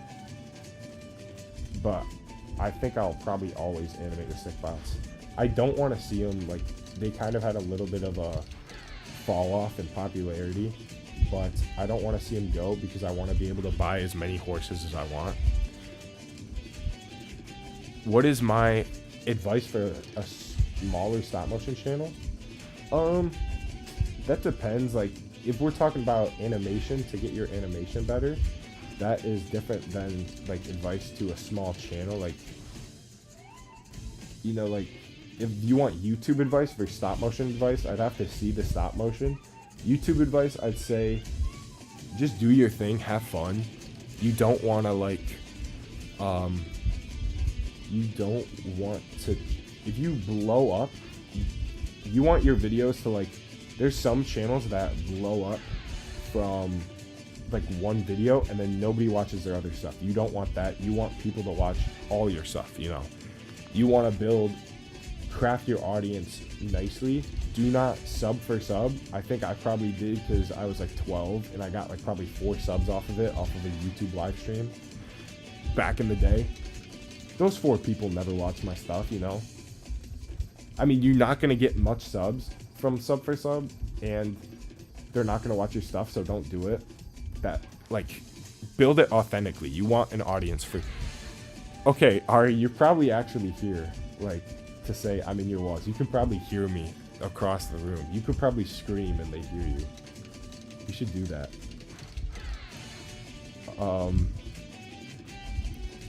But I think I'll probably always animate the stickbots. I don't want to see them, like, they kind of had a little bit of a fall off in popularity, but I don't want to see them go because I want to be able to buy as many horses as I want. What is my advice for a smaller stop motion channel? That depends. Like, if we're talking about animation to get your animation better, that is different than like advice to a small channel. Like, you know, like if you want YouTube advice for stop motion advice, I'd have to see the stop motion. YouTube advice, I'd say just do your thing, have fun. You don't want to like you don't want to, if you blow up, you want your videos to like, there's some channels that blow up from like one video and then nobody watches their other stuff. You don't want that. You want people to watch all your stuff, you know. You want to craft your audience nicely. Do not sub for sub. I think I probably did because I was like 12 and I got like probably 4 subs off of it, off of a YouTube live stream back in the day. Those 4 people never watch my stuff, you know. I mean, you're not going to get much subs from sub for sub, and they're not going to watch your stuff, so don't do it. That, like, build it authentically. You want an audience for... Okay, Ari, you're probably actually here, like, to say I'm in your walls. You can probably hear me across the room. You could probably scream and they hear you. You should do that.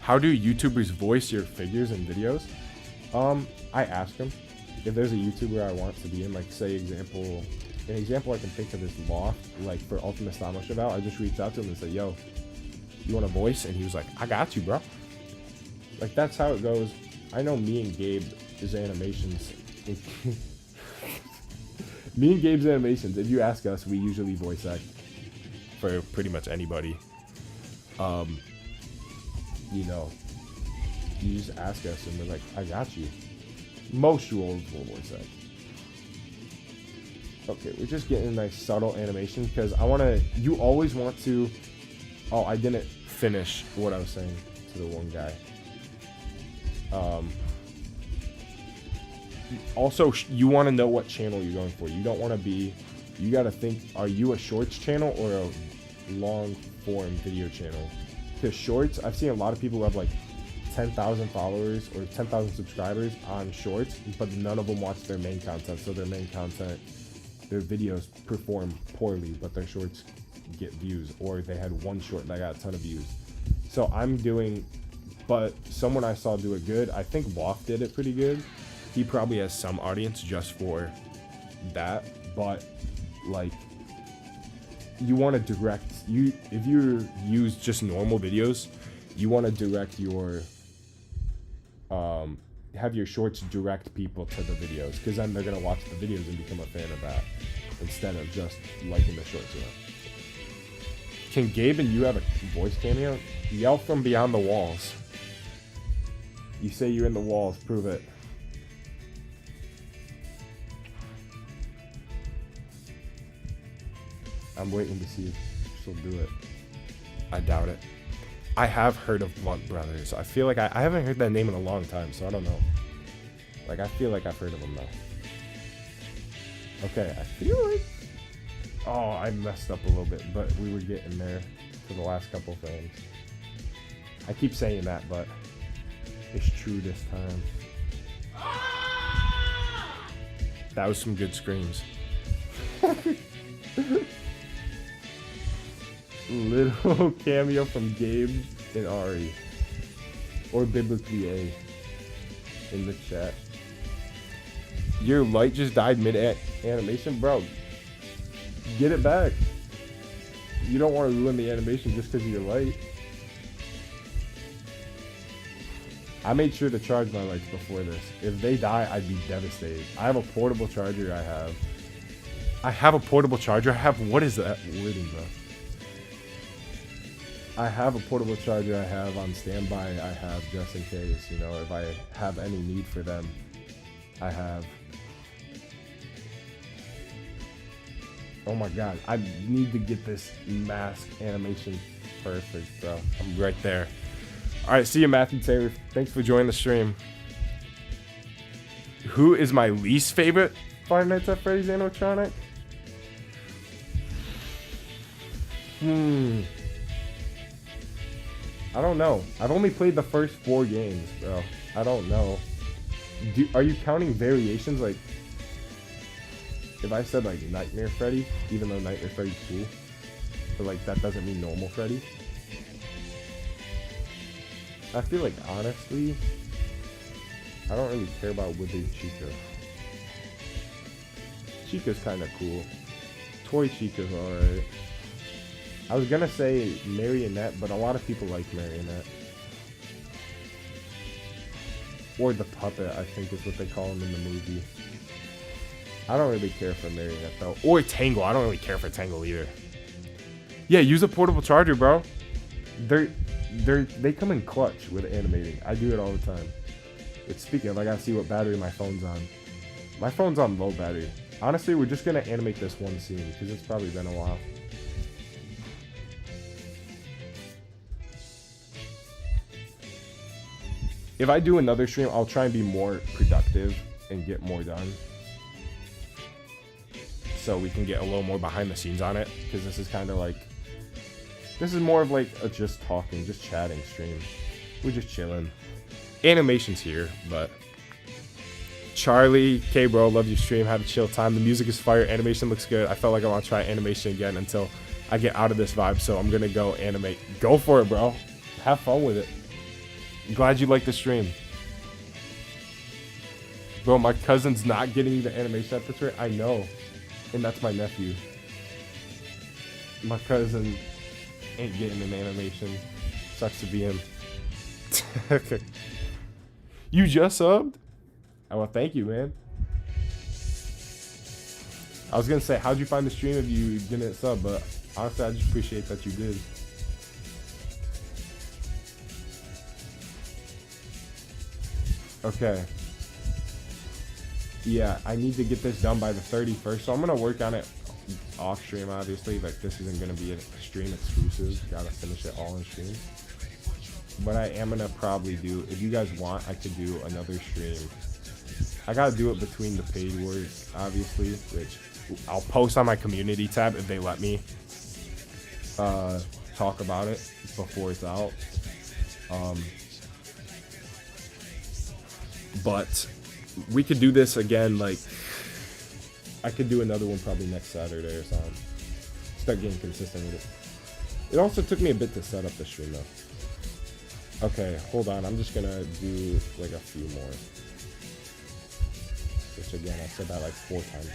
How do YouTubers voice your figures and videos? I ask them. If there's a YouTuber I want to be in, like, say, an example I can think of is Loft, like, for Ultimate Stop Motion Battle, I just reached out to him and said, yo, you want a voice? And he was like, I got you, bro. Like, that's how it goes. I know me and Gabe, his animations, Me and Gabe's animations, if you ask us, we usually voice act for pretty much anybody. You know, you just ask us and we're like, I got you. Most you old will voice act. Okay, we're just getting a nice subtle animation because I want to, you always want to, oh, I didn't finish what I was saying to the one guy. Also, you want to know what channel you're going for. You don't want to be, you got to think, are you a shorts channel or a long form video channel? Because shorts, I've seen a lot of people who have like 10,000 followers or 10,000 subscribers on shorts, but none of them watch their main content. So their main content, their videos perform poorly, but their shorts get views, or they had one short that got a ton of views. So I'm doing, but someone I saw do it good, I think Loft did it pretty good. He probably has some audience just for that, but like, you want to direct, if you use just normal videos, you want to direct your, have your shorts direct people to the videos, because then they're going to watch the videos and become a fan of that, instead of just liking the shorts. Can Gabe and you have a voice cameo? Yell from beyond the walls. You say you're in the walls, prove it. I'm waiting to see if she'll do it. I doubt it. I have heard of Blunt Brothers. I feel like I haven't heard that name in a long time, so I don't know. Like, I feel like I've heard of them though. Okay, I feel like... Oh, I messed up a little bit, but we were getting there for the last couple frames. I keep saying that, but it's true this time. That was some good screams. Little cameo from Gabe and Ari, or biblically A, in the chat. Your light just died mid-animation, bro. Get it back. You don't want to ruin the animation just because of your light. I made sure to charge my lights before this. If they die, I'd be devastated. I have a portable charger. I have a portable charger. What is that wording, bro? I have a portable charger I have on standby. I have just in case, you know, if I have any need for them, I have. Oh my god, I need to get this mask animation perfect, bro. I'm right there. Alright, see you, Matthew Taylor. Thanks for joining the stream. Who is my least favorite Five Nights at Freddy's animatronic? I don't know. I've only played the first 4 games, bro. I don't know. Are you counting variations? Like, if I said like Nightmare Freddy, even though Nightmare Freddy's cool, but like that doesn't mean normal Freddy. I feel like honestly, I don't really care about Withered Chica. Chica's kind of cool. Toy Chica's alright. I was gonna say Marionette, but a lot of people like Marionette. Or the puppet, I think is what they call him in the movie. I don't really care for Marionette though. Or Tangle, I don't really care for Tangle either. Yeah, use a portable charger, bro. They come in clutch with animating. I do it all the time. But speaking of, I gotta see what battery my phone's on. My phone's on low battery. Honestly, we're just gonna animate this one scene because it's probably been a while. If I do another stream, I'll try and be more productive and get more done. So we can get a little more behind the scenes on it. Because this is kind of like... This is more of like a just talking, just chatting stream. We're just chilling. Animation's here, but... Charlie, K bro, love your stream. Have a chill time. The music is fire. Animation looks good. I felt like I want to try animation again until I get out of this vibe. So I'm going to go animate. Go for it, bro. Have fun with it. Glad you like the stream. Bro, my cousin's not getting the animation at this rate. I know. And that's my nephew. My cousin ain't getting an animation. Sucks to be him. You just subbed? Oh, well, thank you, man. I was gonna say, how'd you find the stream if you didn't sub? But honestly, I just appreciate that you did. Okay. Yeah, I need to get this done by the 31st, so I'm gonna work on it off stream, obviously. Like, this isn't gonna be a stream exclusive. Gotta finish it all in stream. But I am gonna probably do, if you guys want, I could do another stream. I gotta do it between the paid words, obviously, which I'll post on my community tab if they let me talk about it before it's out. But we could do this again, like, I could do another one probably next Saturday or something. Start getting consistent with it. It also took me a bit to set up the stream though. Okay, hold on, I'm just gonna do like a few more. Which again, I said that like 4 times now.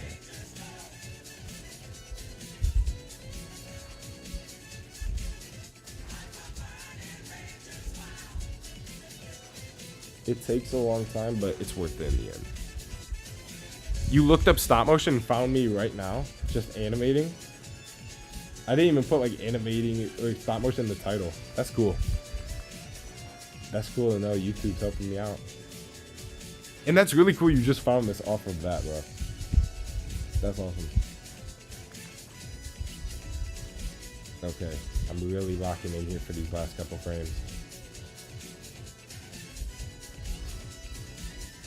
It takes a long time, but it's worth it in the end. You looked up stop motion and found me right now, just animating. I didn't even put like animating or stop motion in the title. That's cool. That's cool to know YouTube's helping me out. And that's really cool you just found this off of that, bro. That's awesome. Okay, I'm really locking in here for these last couple frames.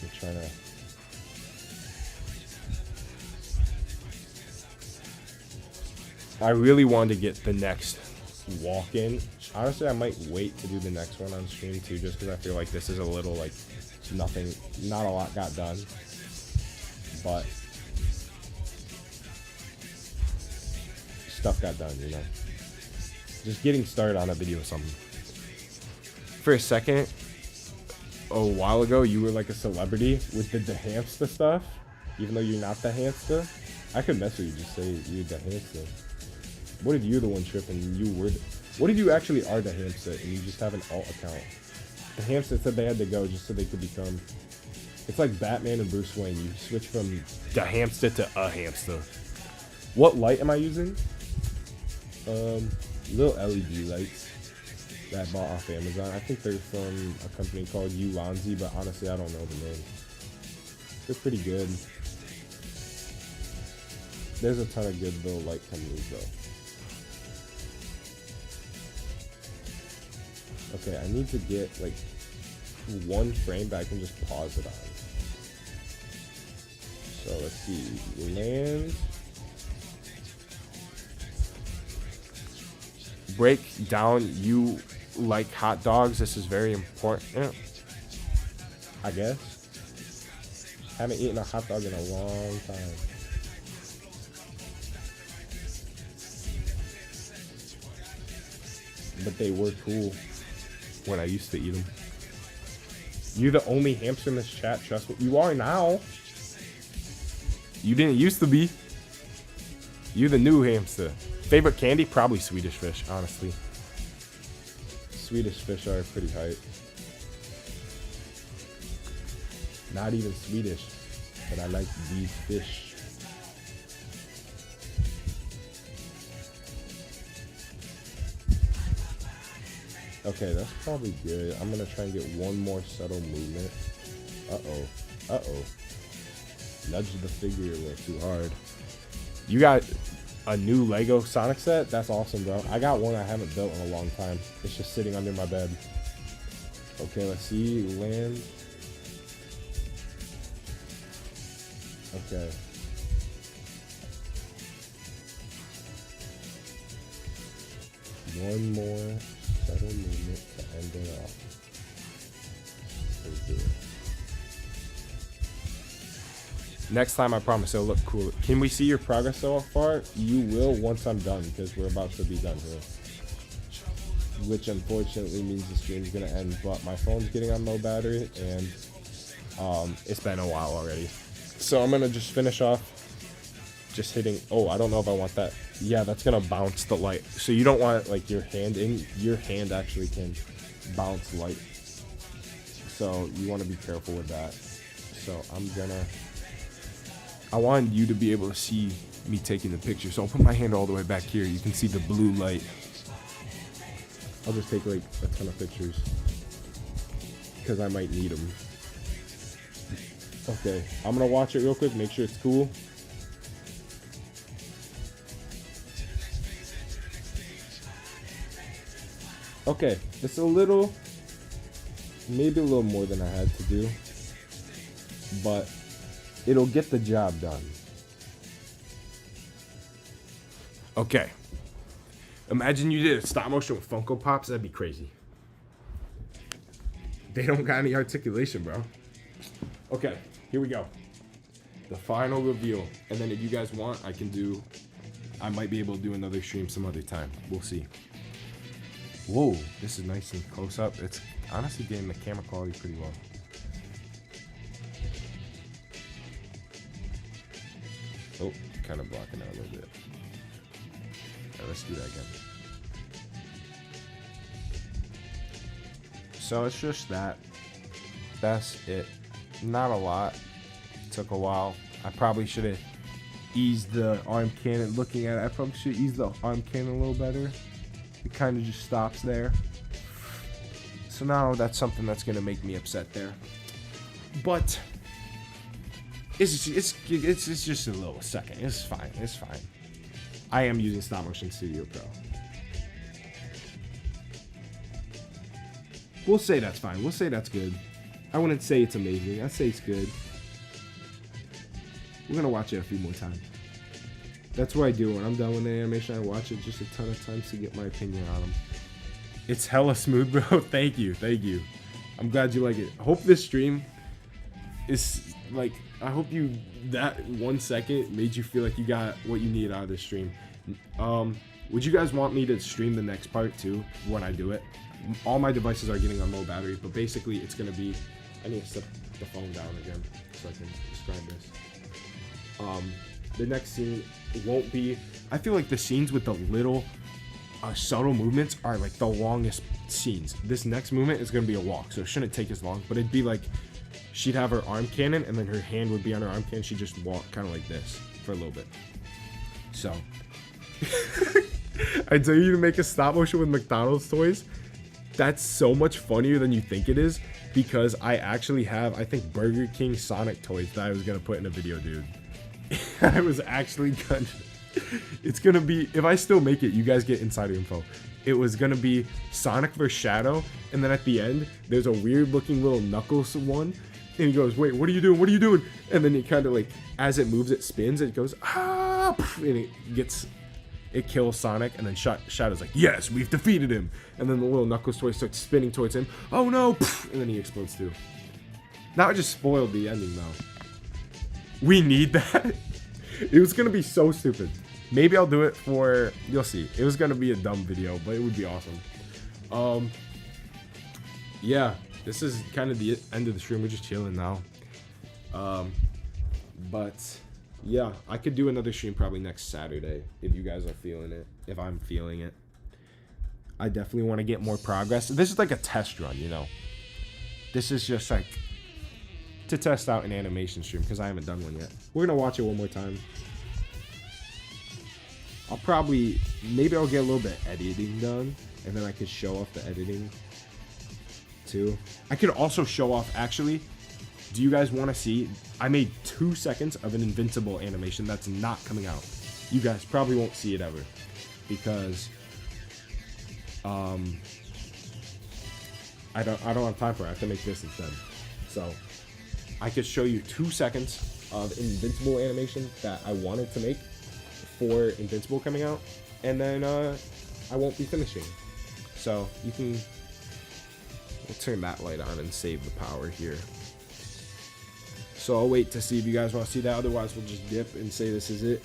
I'm trying to... I really wanted to get the next walk-in. Honestly, I might wait to do the next one on stream too, just because I feel like this is a little like nothing, not a lot got done. But stuff got done, you know. Just getting started on a video or something. For a second, a while ago, you were like a celebrity with the hamster stuff, even though you're not the hamster. I could mess with you, just say you're the hamster. What if you're the one tripping and you were what if you actually are the hamster and you just have an alt account? The hamster said they had to go just so they could become... It's like Batman and Bruce Wayne. You switch from the hamster to a hamster. What light am I using? Little LED lights that I bought off Amazon. I think they're from a company called Ulanzi, but honestly I don't know the name. They're pretty good. There's a ton of good little light companies though. Okay, I need to get like one frame that I can just pause it on. So let's see, land. Break down, you like hot dogs. This is very important, I guess. Haven't eaten a hot dog in a long time. But they were cool when I used to eat them. You're the only hamster in this chat, trust me. You are now. You didn't used to be. You're the new hamster. Favorite candy? Probably Swedish fish, honestly. Swedish fish are pretty hype. Not even Swedish, but I like these fish. Okay, that's probably good. I'm gonna try and get one more subtle movement. Uh-oh. Uh-oh. Nudged the figure a little too hard. You got a new Lego Sonic set? That's awesome, bro. I got one I haven't built in a long time. It's just sitting under my bed. Okay, let's see. Land. Okay. One more subtle movement to end it off. Let's do it. Next time, I promise it'll look cool. Can we see your progress so far? You will once I'm done, because we're about to be done here. Which unfortunately means the stream's gonna end, but my phone's getting on low battery, and it's been a while already. So I'm gonna just finish off just hitting... Oh, I don't know if I want that. Yeah, that's gonna bounce the light. So you don't want like your hand in. Your hand actually can bounce light. So you want to be careful with that. So I'm gonna... I wanted you to be able to see me taking the picture. So I'll put my hand all the way back here. You can see the blue light. I'll just take like a ton of pictures because I might need them. Okay, I'm gonna watch it real quick, make sure it's cool. Okay, it's a little, maybe a little more than I had to do, but it'll get the job done. Okay. Imagine you did a stop motion with Funko Pops, that'd be crazy. They don't got any articulation, bro. Okay, here we go. The final reveal. And then if you guys want, I might be able to do another stream some other time. We'll see. Whoa, this is nice and close up. It's honestly getting the camera quality pretty well. Oh, kind of blocking out a little bit. Alright, let's do that again. So it's just that. That's it. Not a lot. Took a while. I probably should have eased the arm cannon. Looking at it, I probably should ease the arm cannon a little better. It kind of just stops there. So now that's something that's gonna make me upset there. But it's just a little second. It's fine. It's fine. I am using Stop Motion Studio Pro. We'll say that's fine. We'll say that's good. I wouldn't say it's amazing. I'd say it's good. We're gonna watch it a few more times. That's what I do when I'm done with the animation. I watch it just a ton of times to get my opinion on them. It's hella smooth, bro. Thank you. Thank you. I'm glad you like it. I hope this stream is like, I hope that 1 second made you feel like you got what you need out of this stream. Would you guys want me to stream the next part too when I do it? All my devices are getting on low battery, but basically it's gonna be, I need to set the phone down again so I can describe this. The next scene won't be, I feel like the scenes with the little subtle movements are like the longest scenes. This next movement is gonna be a walk, so it shouldn't take as long, but it'd be like she'd have her arm cannon and then her hand would be on her arm cannon. She'd just walk kind of like this for a little bit. So I tell you to make a stop motion with McDonald's toys. That's so much funnier than you think it is, because I actually have, I think, Burger King Sonic toys that I was gonna put in a video, dude. I was actually gonna, it's gonna be, if I still make it, you guys get insider info. It was gonna be Sonic vs Shadow, and then at the end there's a weird looking little Knuckles one, and he goes, wait, what are you doing, what are you doing? And then it kind of like, as it moves, it spins, it goes, ah, and it kills Sonic, and then Shadow's like, yes, we've defeated him. And then the little Knuckles toy starts spinning towards him. Oh no, and then he explodes too. Now I just spoiled the ending though. We need that. It was gonna be so stupid. Maybe I'll do it for, you'll see. It was gonna be a dumb video, but it would be awesome. Yeah, this is kind of the end of the stream. We're just chilling now. But yeah, I could do another stream probably next Saturday if you guys are feeling it, if I'm feeling it. I definitely want to get more progress. This is like a test run, you know. This is just like to test out an animation stream because I haven't done one yet. We're gonna watch it one more time. Maybe I'll get a little bit of editing done, and then I could show off the editing too. I could also show off, actually, do you guys want to see, I made 2 seconds of an Invincible animation that's not coming out. You guys probably won't see it ever because I don't have time for it. I have to make this instead. So I could show you 2 seconds of Invincible animation that I wanted to make for Invincible coming out, and then I won't be finishing. So you can, we'll turn that light on and save the power here. So I'll wait to see if you guys want to see that. Otherwise, we'll just dip and say this is it.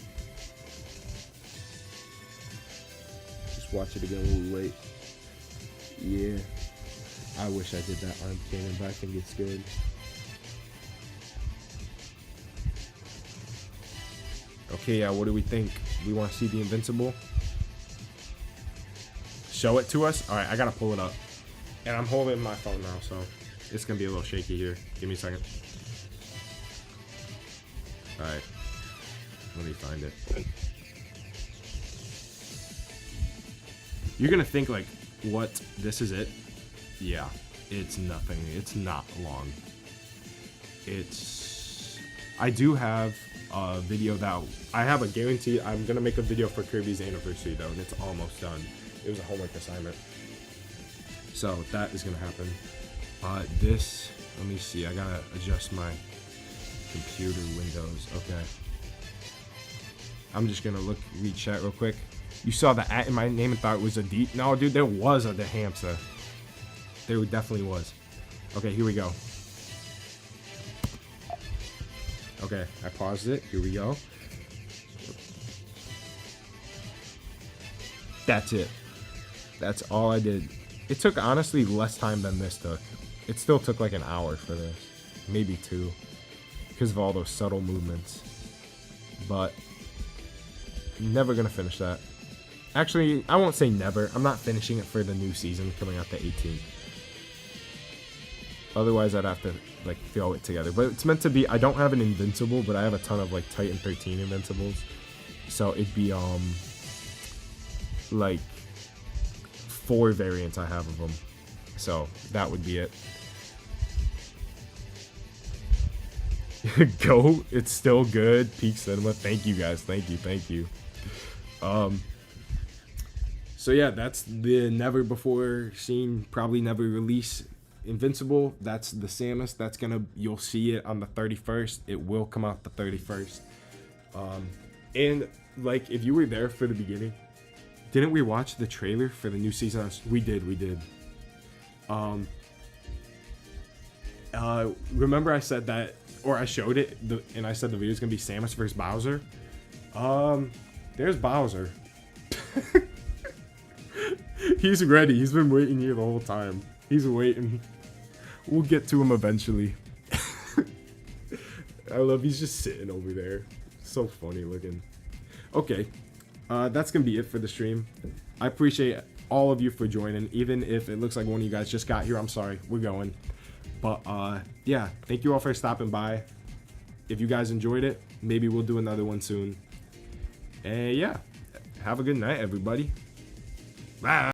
Just watch it again while we wait. Yeah. I wish I did that arm cannon, but I think it's good. Okay, yeah, what do we think? We want to see the Invincible? Show it to us? Alright, I gotta pull it up. And I'm holding my phone now, so it's gonna be a little shaky here. Give me a second. Alright. Let me find it. You're gonna think like, what? This is it? Yeah, it's nothing. It's not long. I do have a video that I have a guarantee. I'm gonna make a video for Kirby's anniversary though, and it's almost done. It was a homework assignment, so that is gonna happen. This, let me see. I gotta adjust my computer windows. Okay. I'm just gonna read chat real quick. You saw the at in my name and thought it was a D. No, dude, there was a hamster. There definitely was. Okay, here we go. Okay, I paused it. Here we go. That's it. That's all I did. It took, honestly, less time than this took. It still took like an hour for this. Maybe 2. Because of all those subtle movements. But never gonna finish that. Actually, I won't say never. I'm not finishing it for the new season coming out the 18th. Otherwise, I'd have to like throw it together. But it's meant to be. I don't have an invincible, but I have a ton of like Titan 13 invincibles. So it'd be like 4 variants I have of them. So that would be it. Go. It's still good. Peak Cinema. Thank you guys. Thank you. So yeah, that's the never before seen, probably never release Invincible. That's the Samus. That's gonna, you'll see it on the 31st. It will come out the 31st. And like, if you were there for the beginning, didn't we watch the trailer for the new season? We did. Remember I said that, or I showed it, and I said the video's gonna be Samus versus Bowser. There's Bowser. He's ready. He's been waiting here the whole time. He's waiting. We'll get to him eventually. I love he's just sitting over there. So funny looking. Okay. That's going to be it for the stream. I appreciate all of you for joining. Even if it looks like one of you guys just got here, I'm sorry. We're going. But, yeah. Thank you all for stopping by. If you guys enjoyed it, maybe we'll do another one soon. And, yeah. Have a good night, everybody. Bye.